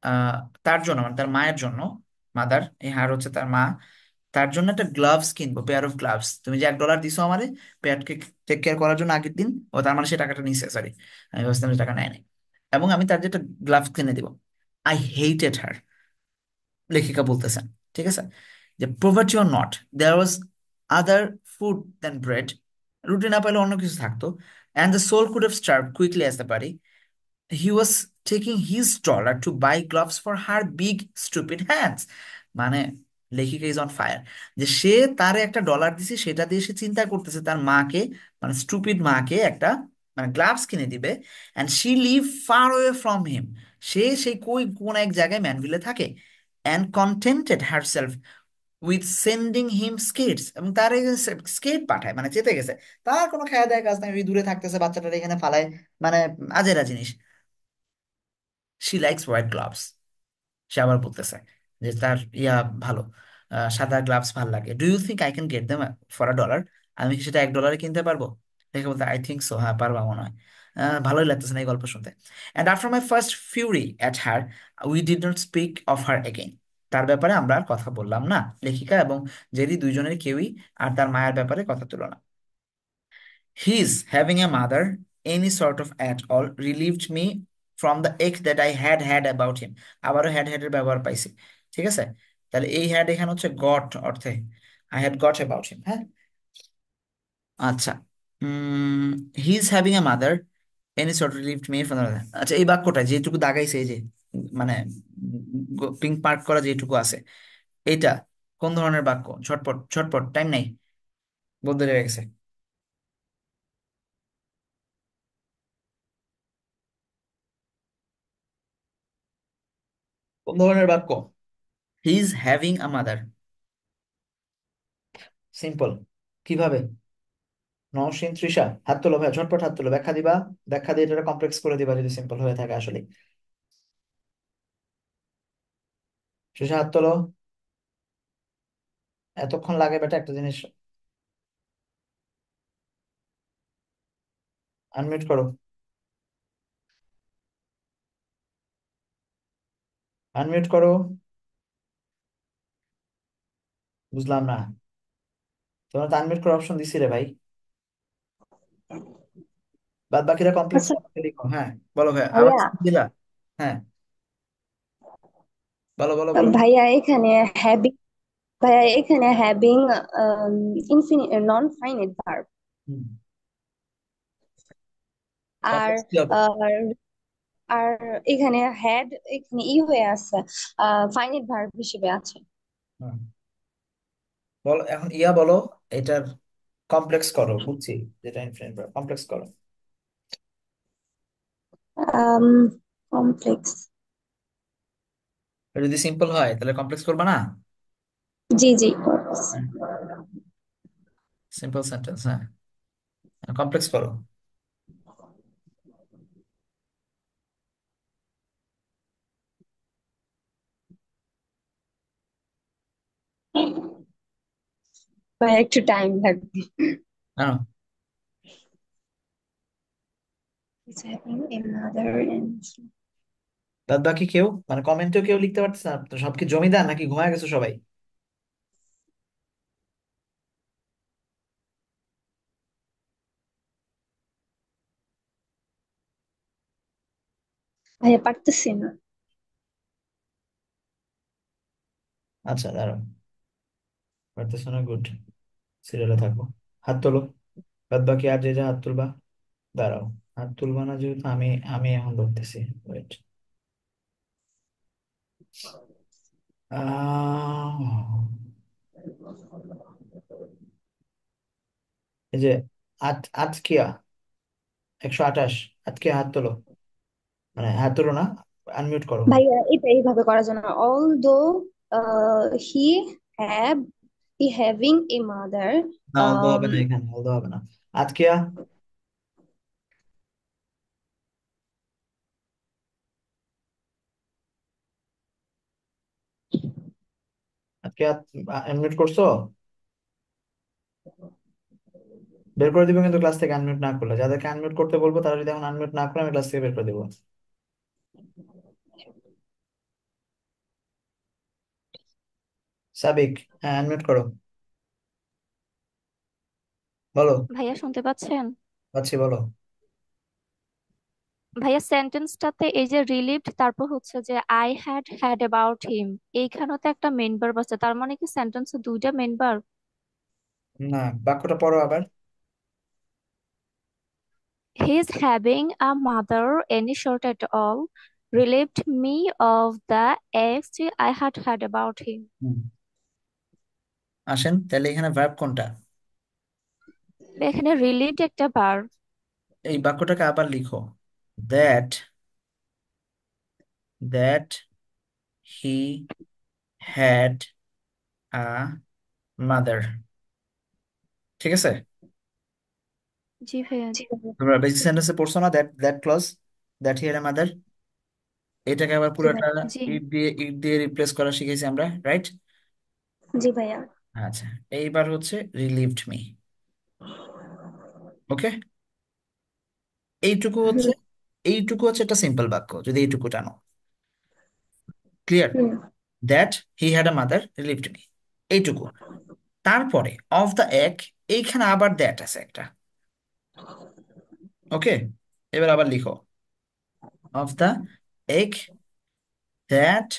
আহ তার জন্য মানে তার মায়ের জন্য, মাদার, এই হার হচ্ছে তার মা, তার জন্য একটা গ্লাভস কিনবো, পেয়ার অফ গ্লাভস। তুমি যে $1 দিছো আমারে প্যাটকে টেক কেয়ার করার জন্য আগের দিন, ও তার মানে সে টাকাটা নিছে, সরি, আমি ভাবছিলাম যে টাকা নেয় নাই। এবং আমি তার যেটা গ্লাভস কিনে দিব। আই হেটেড হার, লেখিকা বলতেছেন, ঠিক আছে, যে poverty or not, there was other food than bread, রুটি না পাইলে অন্য কিছু থাকতো, and the soul could have starve quickly as the বাড়ি, he was taking his dollar to buy gloves for her big stupid hands। মানে লেখিকা is on fire, যে সে তারে একটা ডলার দিছে, সেটা দিয়ে সে চিন্তা করতেছে তার মাকে, মানে স্টুপিড মাকে একটা মানে গ্লাভস কিনে দিবে। And she live far way from him, সে সেই কোন এক জায়গায় ম্যানভিলে থাকে। And contented herself with sending him skates, এবং তার স্কেট পাঠায়, মানে চেতে গেছে, তার কোনো খেয়া দেয় কাজ নাই, ওই দূরে থাকতেছে, বাচ্চাটার এখানে ফালায়, মানে আজেরা জিনিস। শি লাইকস হোয়াইট গ্লাভস, সে আবার বলতেছে যে তার ভালো, সাদা গ্লাভস ভালো লাগে। Do you think I can get them for $1? আমি কি সেটা $1 কিনতে পারবো? দেখে বলতে আই থিঙ্ক সো, হ্যাঁ পারবা মনে হয়। ভালোই লাগতেছে না এই গল্প শুনতে। And after my first Fury at her we did not speak of her again, তার ব্যাপারে আমরা আর কথা বললাম না, লেখিকা এবং জেরি দুইজনের কেউই আর তার মায়ের ব্যাপারে কথা তুলো না। His having a mother, any sort of at all, relieved me from the ache that I had had about him। আবারও had এর ব্যবহার পাইছি, ঠিক আছে। তাহলে এই had এখানে হচ্ছে গট অর্থে, I had got about him, হ্যাঁ। আচ্ছা, his having a mother any sort relieved me from. আচ্ছা, এই বাক্যটা যেটুকু দাগাইছে, এই যে মানে পিঙ্ক পার্ক করা যেটুকু আছে, এইটা কোন ধরনের বাক্য? ঝটপট ঝটপট, টাইম নাই, বলতে লেগে গেছে। কোন ধরনের বাক্য? His having a mother, simple, কিভাবে? নওশিন, তৃষা, হাত তোলো ভাই, ঝটপট হাত তোলো, ব্যাখ্যা দিবা, ব্যাখ্যা দিয়ে এটা কমপ্লেক্স করে দিবা যদি সিম্পল হয়ে থাকে আসলে। তৃষা হাত তোলো, এতক্ষণ লাগে বেটা একটা জিনিস। আনমিউট করো, আনমিউট করো। বুঝলাম না, তোমার তো আনমিউট করার অপশন দিছি রে ভাই। বাদ বাকিরা কমপ্লেক্স আচ্ছা লিখো, হ্যাঁ। বলো ভাই, আবার ভাইয়া, দিলা? হ্যাঁ, বলো বলো বলো। ভাইয়া এখানে হ্যাভিং, ভাইয়া এখানে হ্যাভিং নন ফাইনাইট ভার্ব, আর কমপ্লেক্স কি হবে? আর আর এখানে হ্যাড এখানে হয়ে আছে, ফাইনাইট ভার্ব হিসেবে আছে। হুম। বলো এখন, বলো, এটার কমপ্লেক্স করো, বুঝছি, যেটা ইনফিনিট কমপ্লেক্স করো। কমপ্লেক্স, এটা যদি সিম্পল হয় তাহলে কমপ্লেক্স করবা না। জি জি। সিম্পল সেন্টেন্স, হ্যাঁ, কমপ্লেক্স করো। ভাইয়া একটু টাইম লাগবে। জানো, It's having another and বাদ বাকি কেউ মানে কমেন্টেও কেউ লিখতে পারতেছে না? তো সব কি জমিদার নাকি ঘুমায় গেছো সবাই? ভাইয়া পারতেছি না। আচ্ছা দাঁড়াও, পারতেছো না, গুড, সিরিয়ালে থাকো। হাত তোলো, বাদ বাকি আর যে যা হাত তুলবা। দাঁড়াও, হাত তুলবা না যেহেতু, আমি আমি এখন ধরতেছি, ওয়েট। এই যে আটকিয়া, 128, আটকিয়া হাত তোলো। মানে হ্যাঁ তোর না, আনমিউট করো। ভাইয়া এটা এইভাবে করা যায় না। Although he have he having a mother. না অলদো হবে না, এখানে অলদো হবে না। আজকে আজকে আনমিউট করছো? বের করে দিবে কিন্তু ক্লাস থেকে আনমিউট না করলে। যাদেরকে আনমিউট করতে বলবো তারা যদি এখন আনমিউট না করে আমি ক্লাস থেকে বের করে দেবো। সাবিক, হ্যাঁ আনমিউট করো, বলো। ভাইয়া শুনতে পাচ্ছেন? পাচ্ছি, বলো। ভাইয়া সেন্টেন্সটাতে এই যে রিলিভড, তারপর হচ্ছে যে I had had about him, এইখানেও তো একটা মেইন ভার্ব আছে, তার মানে কি সেন্টেন্সে দুইটা মেইন ভার্ব? না, বাক্যটা পড়ো আবার। His having a mother any short at all relieved me of the anxiety I had had about him. হুম। আসেন তাহলে এখানে ভার্ব কোনটা? এখানে রিলিভড একটা ভার্ব। এই বাক্যটাকে আবার লিখো। That that he had a mother. ঠিক আছে? জি ভাইয়া। তোমরা বেসিক সেন্টেন্সে পড়ছো না, that that clause, that he had a mother. এটাকে আবার জি ভাই। পুরোটা জি ইট দিয়ে রিপ্লেস করা শিখেছি আমরা, রাইট? জি ভাইয়া। আচ্ছা, এইবার হচ্ছে রিলিভড মি। ওকে, এইটুকু হচ্ছে, হুম। এইটুকু হচ্ছে একটা সিম্পল বাক্য যদি এইটুকু টানো। Clear? Hmm. That he had a mother relieved me, এইটুকু। তারপরে অফ দ্য এক, এইখানে আবার দ্যাট আছে একটা। ওকে, এবার আবার লিখো। অফ দ্য এক that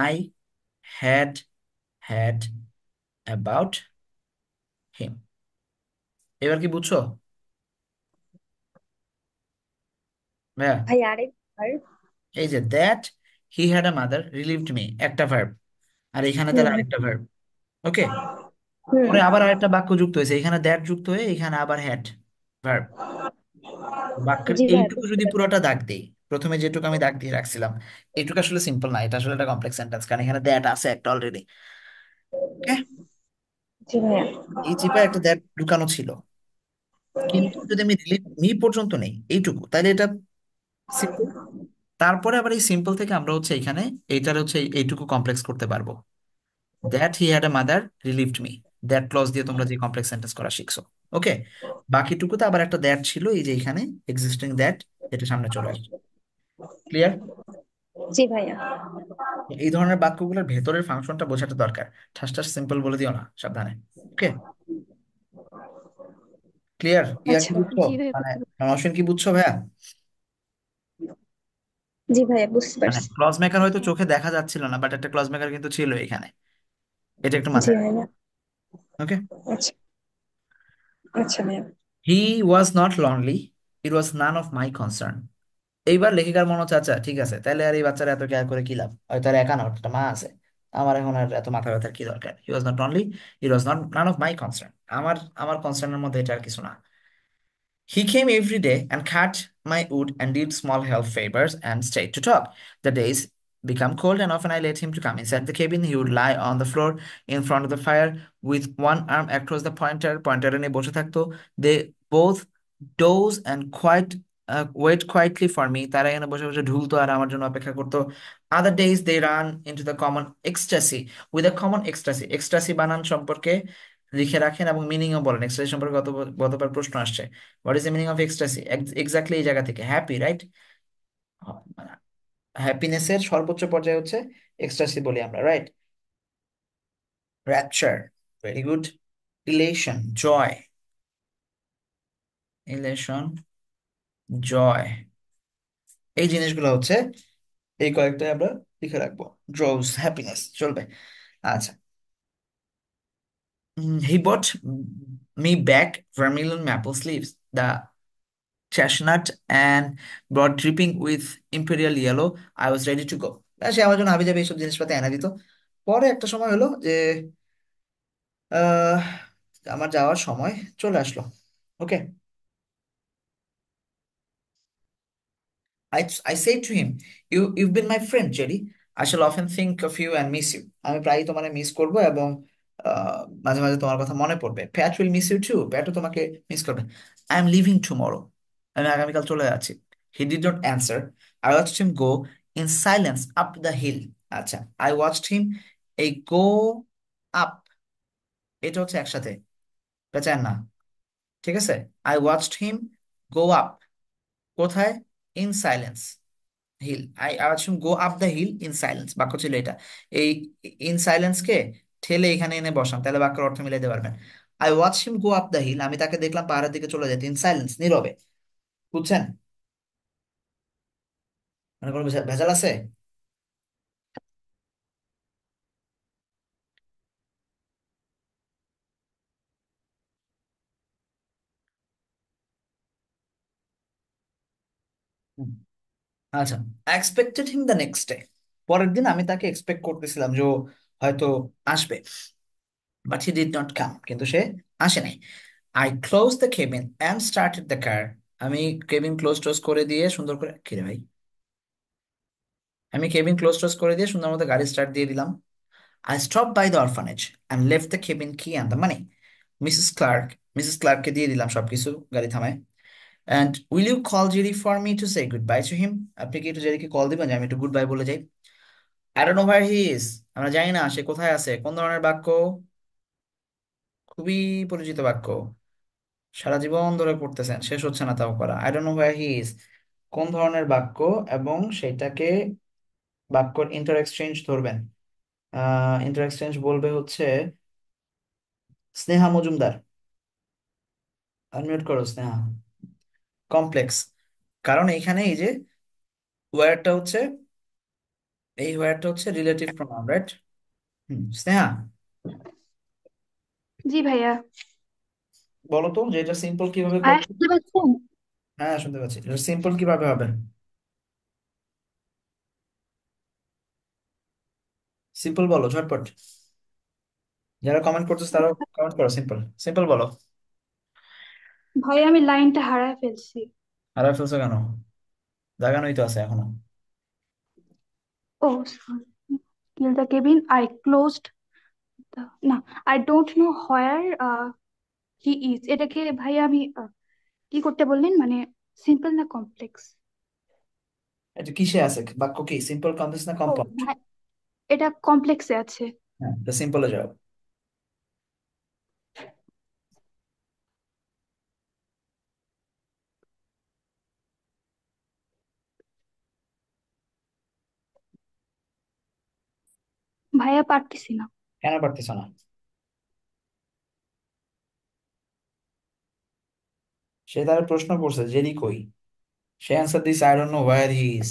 I had had about him. এবার কি বুঝছো ভাইয়া? ভাই আরেকবার। এই যে that he had a mother relieved me একটা ভার্ব, আর এখানে তার হুম। আরেকটা ভার্ব। ওকে, হুম। পরে আবার আরেকটা বাক্য যুক্ত হয়েছে, এখানে দ্যাট যুক্ত হয়ে এখানে আবার হ্যাড ভার্ব। বাক্যের জি ভাইয়া এইটুকু বুঝতে যদি পারছি। পুরোটা দাগ দেই, প্রথমে যেটুকু আমি দাগ দিয়ে রাখছিলাম, এইটুকু আসলে সিম্পল না, এটা আসলে একটা কমপ্লেক্স সেন্টেন্স, কারণ এখানে দ্যাট আছে একটা অলরেডি। ওকে, জি ভাইয়া। এই চিপায় একটা দ্যাট ঢুকানো ছিল, কিন্তু যদি আমি রিলিভ মি পর্যন্ত নেই এইটুকু, তাহলে এটা সিম্পল। তারপরে আবার এই সিম্পল থেকে আমরা হচ্ছে এখানে এইটার হচ্ছে এইটুকু কমপ্লেক্স করতে পারবো। That he had a mother relieved me, that clause দিয়ে তোমরা যে কমপ্লেক্স সেন্টেন্স করা শিখছো। ওকে, বাকিটুকুতে আবার একটা দ্যাট ছিল, এই যে এখানে এক্সিস্টিং দ্যাট, এটা সামনে চলে আসবে। ক্লিয়ার? জি ভাইয়া। এই ধরনের বাক্যগুলোর ভেতরের ফাংশনটা বোঝাটা দরকার। ঠাস ঠাস সিম্পল বলে দিও না, সাবধানে। ওকে, ক্লিয়ার? ক্লিয়ার কি আচ্ছা। বুঝছো? জি ভাইয়া মানে বুঝতে পারছি। অশ্বিন কি বুঝছো ভাইয়া? জি ভাইয়া বুঝতে মানে পারছি। ক্লজ মেকার হয়তো হ্যাঁ। চোখে দেখা যাচ্ছিল না, বাট একটা ক্লজ মেকার কিন্তু ছিল এখানে, এটা একটু জি মাথায়। ভাইয়া। ওকে, আচ্ছা। আচ্ছা ভাইয়া। He was not lonely, it was none of my concern. এইবার লেখিকার মনে হচ্ছে আচ্ছা ঠিক আছে, তাহলে আর এই বাচ্চারা এত কেয়ার করে কি লাভ, হয়তো আর একা না, ওর একটা মা আছে, আমার এখন আর এত মাথা ব্যথার কি দরকার। He was not only, it was not none of my concern, আমার আমার কনসার্নের মধ্যে এটা আর কিছু না। He came every day and cut my wood and did small help favors and stayed to talk. The days become cold and often I let him to come inside the cabin. He would lie on the floor in front of the fire with one arm across the pointer নিয়ে বসে থাকতো। They both doze and wait quietly for me. তারা এখানে বসে বসে ঢুলতো আর আমার জন্য অপেক্ষা করতো। Other days they run into the common ecstasy with a common ecstasy. Ecstasy বানান সম্পর্কে লিখে রাখেন এবং মিনিংও বলেন। এক্সট্যাসি সম্পর্কে গতবার প্রশ্ন আসছে। What is the meaning of ecstasy? Exactly এই জায়গা থেকে হ্যাপি, রাইট? হ্যাপিনেসের সর্বোচ্চ পর্যায়ে হচ্ছে এক্সট্যাসি বলি আমরা, right? Rapture, very good. Elation, joy, elation, joy, এই জিনিসগুলো হচ্ছে, এই কয়েকটা আমরা লিখে রাখবো। ড্রোভস, হ্যাপিনেস, চলবে। আচ্ছা, he bought me back vermilion maple sleeves, the chestnut and brought dripping with imperial yellow. I was ready to go. সে আমার জন্য হাবি যাবে এইসব জিনিসপাতি এনে দিত। পরে একটা সময় হলো যে আহ, আমার যাওয়ার সময় চলে আসলো। ওকে, I said to him, you've been my friend, Jerry. I shall often think of you and miss you. আমি প্রায়ই তোমাকে মিস করব এবং মাঝে মাঝে তোমার কথা মনে পড়বে। প্যাট উইল মিস ইউ টু, প্যাটও তোমাকে মিস করবে। আই এম লিভিং টুমরো, আমি আগামীকাল চলে যাচ্ছি। He did not answer. I watched him go in silence up the hill. আচ্ছা, আই ওয়াচড হিম, এই গো আপ এটা হচ্ছে একসাথে, পেঁচায় না, ঠিক আছে? I watched him go up, কোথায়? In silence hill. I watch him go up the hill in silence, বাক্য ছিল এটা। এই ইন সাইলেন্স কে ঠেলে এখানে এনে বসান, তাহলে বাক্যের অর্থ মিলাইতে পারবেন। I watch him go up the hill, আমি তাকে দেখলাম পাহাড়ের দিকে চলে যেতে, ইন সাইলেন্স, নীরবে। বুঝছেন? মানে কোনো ভেজাল আছে? হুম। আচ্ছা, I expected him the next day, পরের দিন আমি তাকে এক্সপেক্ট করতেছিলাম যে ও হয়তো আসবে, but he did not come, কিন্তু সে আসে নাই। I close the cabin and started the car, আমি কেবিন ক্লোজ টোজ করে দিয়ে সুন্দর করে, কি রে ভাই, আমি কেবিন ক্লোজ টোজ করে দিয়ে সুন্দর মতো গাড়ি স্টার্ট দিয়ে দিলাম। I stop by the orphanage and left the cabin key and the money. Mrs Clark, Mrs ক্লার্ককে দিয়ে দিলাম সবকিছু, গাড়ি থামায়। And will you call Jerry for me to say goodbye to him, আপনি কি একটু জেরিকে কল দিবেন যে আমি একটু গুড বাই বলে যাই? I don't know where he is, আমরা জানি না সে কোথায় আছে। কোন ধরনের বাক্য? খুবই পরিচিত বাক্য, সারা জীবন ধরে পড়তেছেন, শেষ হচ্ছে না তাও করা। I don't know where he is কোন ধরনের বাক্য, এবং সেটাকে বাক্যর ইন্টার এক্সচেঞ্জ ধরবেন। ইন্টার এক্সচেঞ্জ বলবে হচ্ছে স্নেহা মজুমদার, আনমিউট করো স্নেহা। কমপ্লেক্স, কারণ এইখানে এই যে ওয়্যারটা হচ্ছে, এই ওয়্যারটা হচ্ছে রিলেটিভ প্রোনাউন, রাইট? স্নেহা, জি ভাইয়া। বলো তো যে এটা সিম্পল কিভাবে ভাইয়া করবে। শুনতে পাচ্ছেন? হ্যাঁ, শুনতে পাচ্ছি। এটা সিম্পল কিভাবে হবে? সিম্পল বলো ঝটপট, যারা কমেন্ট করতেছে তারাও কমেন্ট করো, সিম্পল সিম্পল বলো। ভাইয়া আমি লাইনটা হারায় ফেলছি। হারাই ফেলছো কেন? জাগানোই তো আছে এখনো। ও kill the cabin, I closed the, না, I don't know where he is, এটাকে ভাইয়া আমি কি করতে বললেন, মানে সিম্পল না কমপ্লেক্স? এটা কিসে আছে? বাক্য কি সিম্পল, কমপ্লেক্স না ও কম্পাউন্ড? ভাই, এটা কমপ্লেক্সে আছে। হ্যাঁ, এটা সিম্পলে যাও। ভাইয়া পারতেছি না। কেন পারতেছ না? সে তার প্রশ্ন করছে জেরি কই, সে answer this I don't know where he is.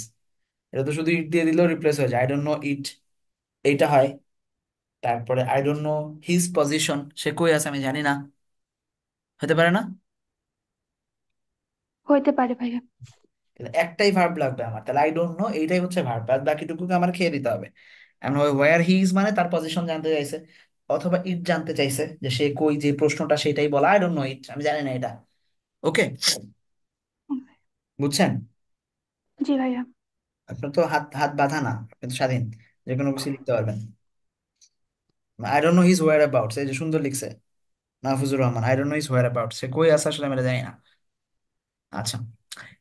এটা তো শুধু ইট দিয়ে দিলেও রিপ্লেস হয়ে যায়, আই ডোন্ট নো ইট, এইটা হয়। তারপরে I don't know his position, সে কই আছে আমি জানি না, হতে পারে না? হইতে পারে ভাইয়া। তাহলে একটাই ভার্ব লাগবে আমার, তাহলে আই ডোন্ট নো এইটাই হচ্ছে ভার্ব, আর বাকিটুকুকে আমার খেয়ে দিতে হবে। এমন হয় হোয়ার হি ইজ মানে তার পজিশন জানতে চাইছে, অথবা ইট জানতে চাইছে যে সে কই, যে প্রশ্নটা সেটাই বলা, আই ডোন্ট নো ইট, আমি জানি না এটা। ওকে, বুঝছেন? জি ভাইয়া। আপনার তো হাত হাত বাঁধা না, আপনি তো স্বাধীন, যে কোনো কিছু লিখতে পারবেন। I don't know his where about, এই যে সুন্দর লিখছে Mahfuzur Rahman, I don't know his where about, সে কই আছে আসলে আমরা জানি না। আচ্ছা,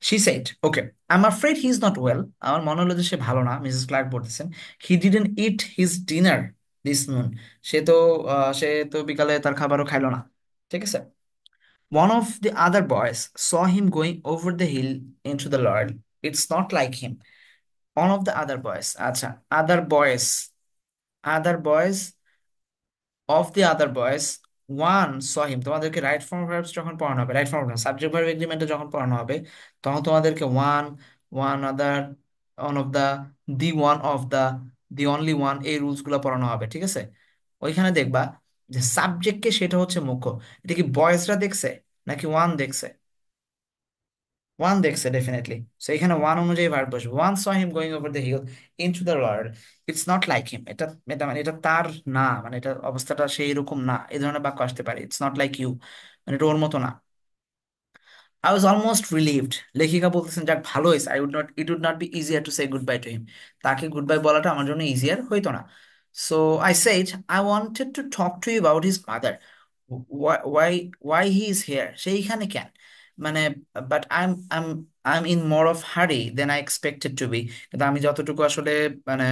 she said okay, I am afraid he is not well, আমার মনে হলো যে সে ভালো না, মিসেস ক্লার্ক বলতেছেন। He didn't it his dinner this নুন, সে তো বিকালে তার খাবারও খাইলো না, ঠিক আছে। One of the other boys saw him going over the hill into the lord, it's not like him. One of the other boys, আচ্ছা, other boys, other boys, of the other boys, one saw him, তোমাদেরকে right form verbs যখন পড়ানো হবে, right form subject verb এগ্রিমেন্টে যখন পড়ানো হবে, তখন তোমাদেরকে one, one other, one of the, the one of the, the only one, এই রুলস গুলো পড়ানো হবে, ঠিক আছে। ওইখানে দেখবা যে সাবজেক্টকে সেটা হচ্ছে মুখ্য। এটা কি বয়েজরা দেখছে নাকি ওয়ান দেখছে? ওয়ান দেখছে ডেফিনেটলি। সো এখানে ওয়ান অনুযায়ী ভার্ব বসবে। One saw him going over the hill into the lord, it's not like him, এটা এটা মানে এটা তার না, মানে এটা অবস্থাটা সেই রকম না, এই ধরনের বাক্য আসতে পারে। ইটস নট লাইক ইউ, মানে এটা ওর মতো না। I was almost relieved. লেখিকা বলতেছেন যাক ভালো হয়েছে, it would not be easier to say goodbye to him. তাকে গুড বাই বলাটা আমার জন্য ইজিয়ার হইতো না। So I said I wanted to talk to you about his mother, why why he is here, সেইখানে কেন, মানে but I am in more of hurry than I expected to be. কিন্তু আমি যতটুকু আসলে মানে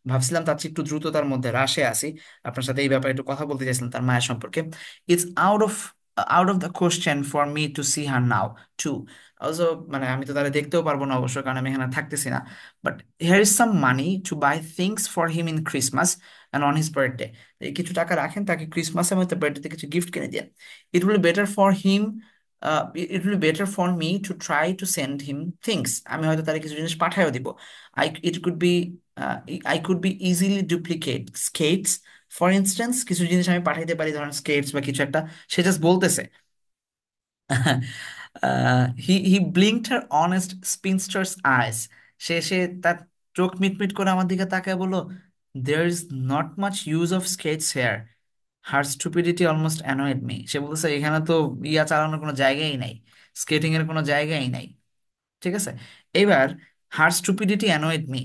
ভাবছিলাম তার চেয়ে একটু দ্রুততার মধ্যে রাশে আসি। আপনার সাথে এই ব্যাপারে একটু কথা বলতে চাইছিলাম তার মায়ের সম্পর্কে। It's out of the question for me to see her now too. Also মানে আমি তো তাহলে দেখতেও পারবো না অবশ্য, কারণ আমি এখানে থাকতেছি না। But here is some money to by things for him in Christmas and on his birthday. কিছু টাকা রাখেন, তাকে ক্রিসমাসে হয়তো বার্থডেতে কিছু গিফট কিনে দেন। It will better for him, it will better for me to try to send him things. আমি হয়তো তার কিছু জিনিস পাঠাইও দিব। It could be, I could be easily duplicate skates for instance. কিছু জিনিস আমি পাঠাইতে পারি, ধরেন স্কেটস বা কিছু একটা। সে জাস্ট বলতেছে হি ব্লিঙ্কড হার অনেস্ট স্পিনস্টার্স আইস। সে তার চোখ মিটমিট করে আমার দিকে তাকায় বললো, there is not much use of skates here, her stupidity almost annoyed me. সে বলতেছে এখানে তো ইয়া চালানোর কোনো জায়গাই নাই, স্কেটিং এর কোনো জায়গাই নাই। ঠিক আছে, এবার হার স্টুপিডিটি অ্যানয়েড মি।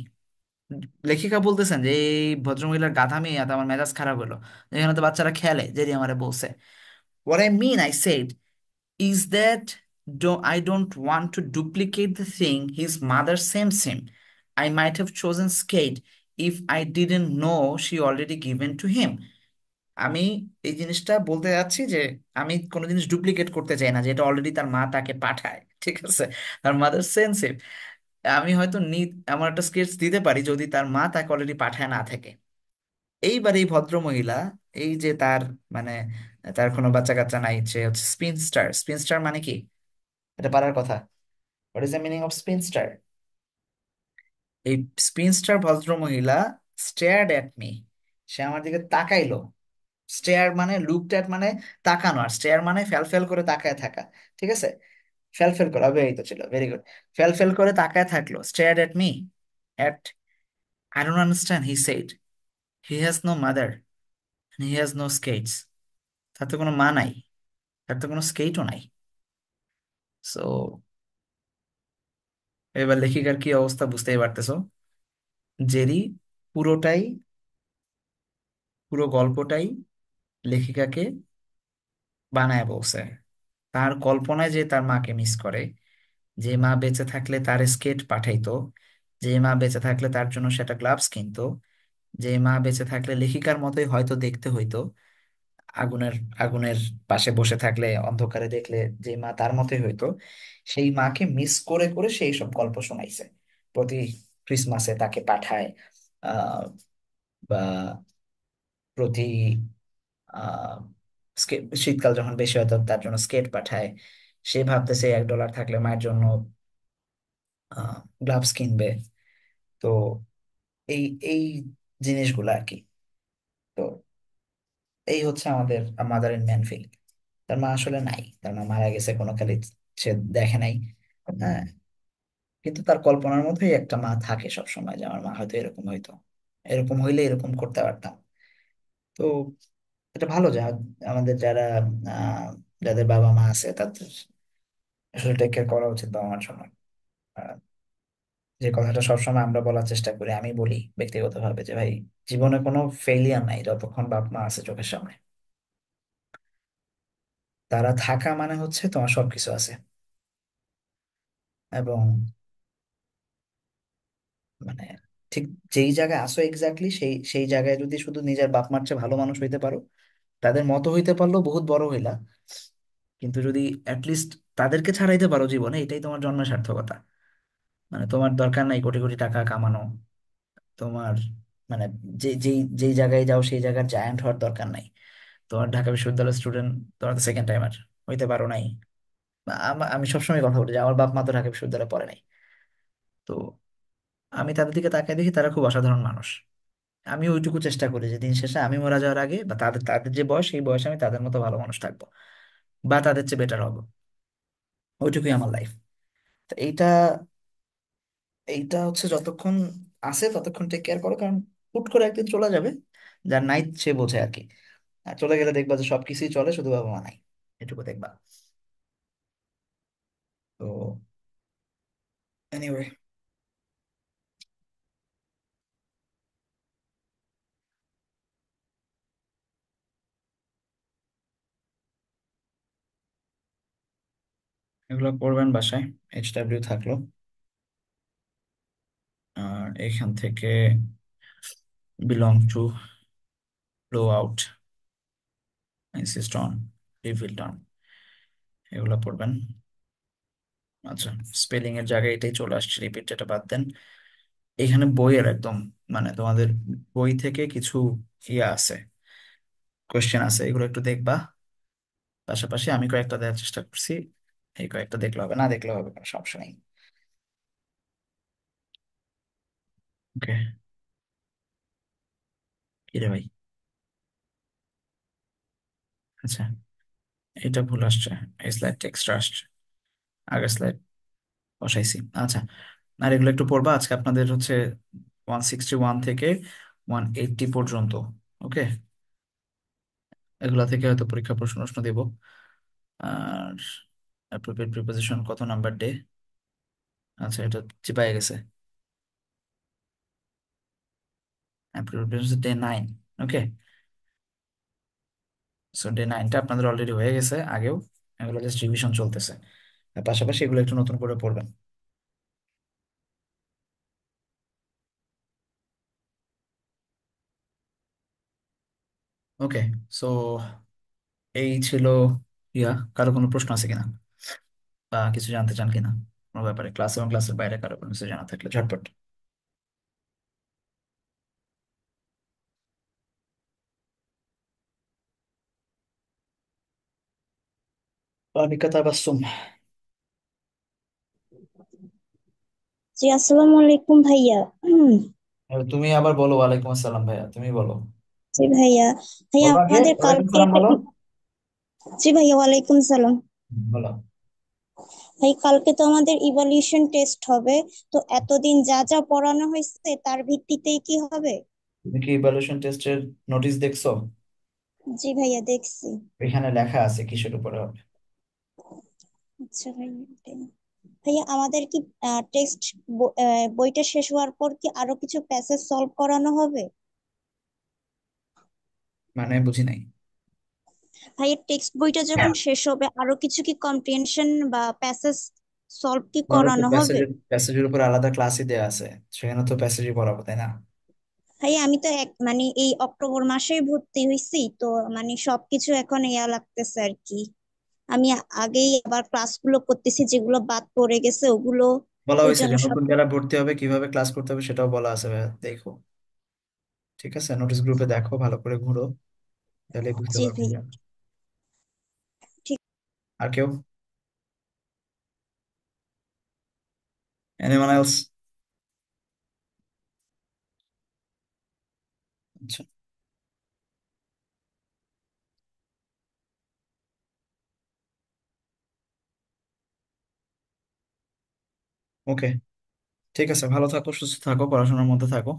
লেখিকা বলতেছেন যে এই ভদ্রমহিলার গাধামি এত আমার মেজাজ খারাপ হলো, এখানে তো বাচ্চারা খেলে, যেটি আমারে বলছে। What I mean, I said, is that I don't want to duplicate the thing his mother sends him. I might have chosen skate if I didn't know she already given to him. আমি এই জিনিসটা বলতে যাচ্ছি যে আমি কোনো জিনিস duplicate করতে চাই না যেটা অলরেডি তার মা তাকে পাঠায়। ঠিক আছে, তার মাদার সেন্স ইট। আমি হয়তো আমার একটা স্কেচ দিতে পারি যদি তার মা তাকে অলরেডি পাঠায় না থাকে। এইবার এই ভদ্র মহিলা, এই যে তার মানে তার কোনো বাচ্চা কাচ্চা নাই, সে হচ্ছে স্পিনস্টার। স্পিনস্টার মানে কি, এটা পারার কথা। What is the meaning of স্পিনস্টার? এই স্পিনস্টার ভদ্র মহিলা স্টেয়ার্ড অ্যাট মি, সে আমার দিকে তাকাইলো। স্টেয়ার মানে লুকড অ্যাট মানে তাকানো, আর স্টেয়ার মানে ফ্যাল ফ্যাল করে তাকায় থাকা। ঠিক আছে, ফ্যাল ফ্যাল করে অব্যবহৃত ছিল, ভেরি গুড। ফ্যাল ফ্যাল করে তাকায় থাকলো, stared at me at, I don't understand, he said he has no mother, he has no skates. তার তো কোনো মা নাই, তার তো কোনো স্কেটও নাই। সো এবার লেখিকার কি অবস্থা বুঝতেই পারতেছো। জেরি পুরোটাই, পুরো গল্পটাই লেখিকাকে বানায় বলছে। তার কল্পনায় যে তার মাকে মিস করে, যে মা বেঁচে থাকলে তার স্কেট পাঠাইতো, যে মা বেঁচে থাকলে তার জন্য সেটা গ্লাভস কিনতো, যে মা বেঁচে থাকলে লেখিকার মতোই হয়তো দেখতে হইতো, আগুনের আগুনের পাশে বসে থাকলে অন্ধকারে দেখলে যে মা তার মতোই হইতো, সেই মাকে মিস করে করে সেই সব গল্প শোনাইছে। প্রতি ক্রিসমাসে তাকে পাঠায়, আহ বা প্রতি আহ শীতকাল যখন বেশি হয় তখন তার জন্য স্কেট পাঠায়। সে ভাবতেছে $1 থাকলে মায়ের জন্য গ্লাভস কিনবে। তো এই এই জিনিসগুলো আর কি। তো এই হচ্ছে আমাদের মাদার ইন ম্যান ফিল। তার মা আসলে নাই, তার মা মারা গেছে, কোনো খালি সে দেখে নাই। হ্যাঁ, কিন্তু তার কল্পনার মধ্যেই একটা মা থাকে সব সময়, যে আমার মা হয়তো এরকম হইতো, এরকম হইলে এরকম করতে পারতাম। তো এটা ভালো যা আমাদের যারা আহ যাদের বাবা মা আছে তাদের আসলে টেক কেয়ার করা উচিত বাবা মার জন্য। আহ, যে কথাটা সবসময় আমরা বলার চেষ্টা করি, আমি বলি ব্যক্তিগতভাবে, যে ভাই জীবনে কোনো ফেলিয়ার নাই যতক্ষণ বাপ মা আছে চোখের সামনে। তারা থাকা মানে হচ্ছে তোমার সবকিছু আছে। এবং মানে ঠিক যেই জায়গায় আসো এক্স্যাক্টলি সেই সেই জায়গায় যদি শুধু নিজের বাপ মার চেয়ে ভালো মানুষ হইতে পারো, তাদের মতো হইতে পারলেও বহুত বড় হইলা, কিন্তু যদি অ্যাটলিস্ট তাদেরকে ছাড়াইতে পারো জীবনে, এটাই তোমার জন্মের সার্থকতা। মানে তোমার দরকার নাই কোটি কোটি টাকা কামানো, তোমার মানে যে যেই যেই জায়গায় যাও সেই জায়গার জায়ান্ট হওয়ার দরকার নাই। তোমার ঢাকা বিশ্ববিদ্যালয়ের স্টুডেন্ট, তোমার তো সেকেন্ড টাইমার হইতে পারো নাই। আমি সবসময় কথা বলি যে আমার বাপ মা তো ঢাকা বিশ্ববিদ্যালয়ে পড়ে নাই। তো আমি তাদের দিকে তাকিয়ে দেখি তারা খুব অসাধারণ মানুষ। আমি ওইটুকু চেষ্টা করি যে দিন শেষে আমি মারা যাওয়ার আগে বা তাদের তাদের যে বয়স সেই বয়সে আমি তাদের মতো ভালো মানুষ থাকবো বা তাদের চেয়ে বেটার হবো। ওইটুকুই আমার লাইফ। তো এইটা এইটা হচ্ছে যতক্ষণ আছে ততক্ষণ টেক কেয়ার করো, কারণ হুট করে একদিন চলে যাবে। যার নাই সে বোঝে আর কি। আর চলে গেলে দেখবা যে সবকিছুই চলে, শুধু বাবা মা নাই, এটুকু দেখবা। তো এনিওয়ে, এগুলো করবেন বাসায়। HW থাকলো। আর এখান থেকে belong to, blow out, insist on, reveal term, এগুলো পড়বেন। আচ্ছা, স্পেলিং এর জায়গায় এটাই চলে আসছে, রিপিট এটা বাদ দেন। এখানে বইয়ের একদম মানে তোমাদের বই থেকে কিছু ইয়ে আছে, কোয়েশ্চেন আছে, এগুলো একটু দেখবা। পাশাপাশি আমি কয়েকটা দেওয়ার চেষ্টা করছি, এই কয়েকটা দেখলে হবে, না দেখলে হবে, কোনো সমস্যা নেই। ওকে, কি রে ভাই? আচ্ছা, এটা ভুল আসছে, এই স্লাইড এক্সট্রা আসছে, আগের স্লাইড বসাইছি। আচ্ছা, আর এগুলো একটু পড়বা। আজকে আপনাদের হচ্ছে 161 থেকে 180 পর্যন্ত। ওকে, এগুলা থেকে হয়তো পরীক্ষা প্রশ্ন প্রশ্ন দেব। আর অ্যাপ্রোপ্রিয়েট প্রিপোজিশন কত নাম্বার ডে? আচ্ছা, এটা চিপাই গেছে। Appropriate preposition day 9। ওকে, সো ডে 9টা আপনাদের অলরেডি হয়ে গেছে আগেও, এগুলো জাস্ট রিভিশন চলতেছে। আর পাশাপাশি এগুলো একটু নতুন করে পড়বেন। ওকে, সো এই ছিল ইয়া। কারো কোনো প্রশ্ন আছে কিনা, বা কিছু জানতে চান কিনা কোনো ব্যাপারে, ক্লাস এবং ক্লাসের বাইরে কারো কোনো কিছু জানা থাকলে ঝটপট। অনিকা তাবাসসুম। জি আসসালামু আলাইকুম ভাইয়া। তুমি আবার বলো ওয়ালাইকুম আসসালাম ভাইয়া, তুমি বলো। জি ভাইয়া। ভাইয়া বলো আগে আমাদের ওয়ালাইকুম কালকে সালাম একটা বলো। জি ভাইয়া ওয়ালাইকুম সালাম। বলো। ভাই কালকে তো আমাদের ইভালুয়েশন টেস্ট হবে, তো এতদিন যা যা পড়ানো হয়েছে তার ভিত্তিতেই কি হবে? তুমি কি ইভালুয়েশন টেস্টের নোটিশ দেখছো? জি ভাইয়া দেখছি। এখানে লেখা আছে কিসের উপরে হবে। আচ্ছা ভাইয়া ভাইয়া আমাদের কি টেক্সট বইটা শেষ হওয়ার পর কি আরো কিছু প্যাসেজ সলভ করানো হবে? মানে বুঝি নাই। ভাইয়া টেক্সট বইটা যখন শেষ হবে আরো কিছু কি কম্প্রিহেনশন বা প্যাসেজ সলভ কি তোমাদের তো করানো হবে? প্যাসেজের উপর আলাদা ক্লাসই দেওয়া আছে, সেখানে তো প্যাসেজই পড়াবো, তাই না? ভাইয়া আমি তো মানে এই অক্টোবর মাসেই ভর্তি হয়েছি, তো মানে সবকিছু এখন ইয়া লাগতেছে আর কি। আমি আগেই আবার ক্লাসগুলো করতেছি, যেগুলো বাদ পড়ে গেছে ওগুলো, বলা ওই হয়েছে জন্য যে সব। নতুন যারা ভর্তি হবে কিভাবে ক্লাস করতে হবে সেটাও বলা আছে ভাইয়া, দেখো। ঠিক আছে, নোটিশ গ্রুপে দেখো, ভালো করে ঘুরো, তাহলে বুঝতে জি পারবে। ভাইয়া। ঠিক। আর কেউ? Anyone else? আচ্ছা, ওকে, ঠিক আছে, ভালো থাকো, সুস্থ থাকো, পড়াশোনার মধ্যে থাকো।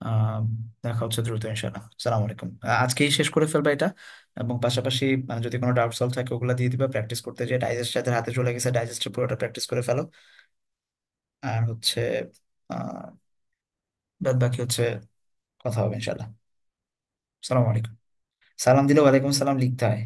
আহ দেখা হচ্ছে দ্রুত ইনশাআল্লাহ। সালাম আলাইকুম। আজকেই শেষ করে ফেলবা এটা, এবং পাশাপাশি মানে যদি কোনো ডাউট সলভ থাকে ওগুলো দিয়ে দিবা। প্র্যাকটিস করতে, যে ডাইজেস্ট যাদের হাতে চলে গেছে ডাইজেস্টের পুরোটা প্র্যাকটিস করে ফেলো। আর হচ্ছে আহ বাদ বাকি হচ্ছে কথা হবে ইনশাআল্লাহ। সালাম আলাইকুম। সালাম দিলে ওয়ালাইকুম সালাম লিখতে হয়।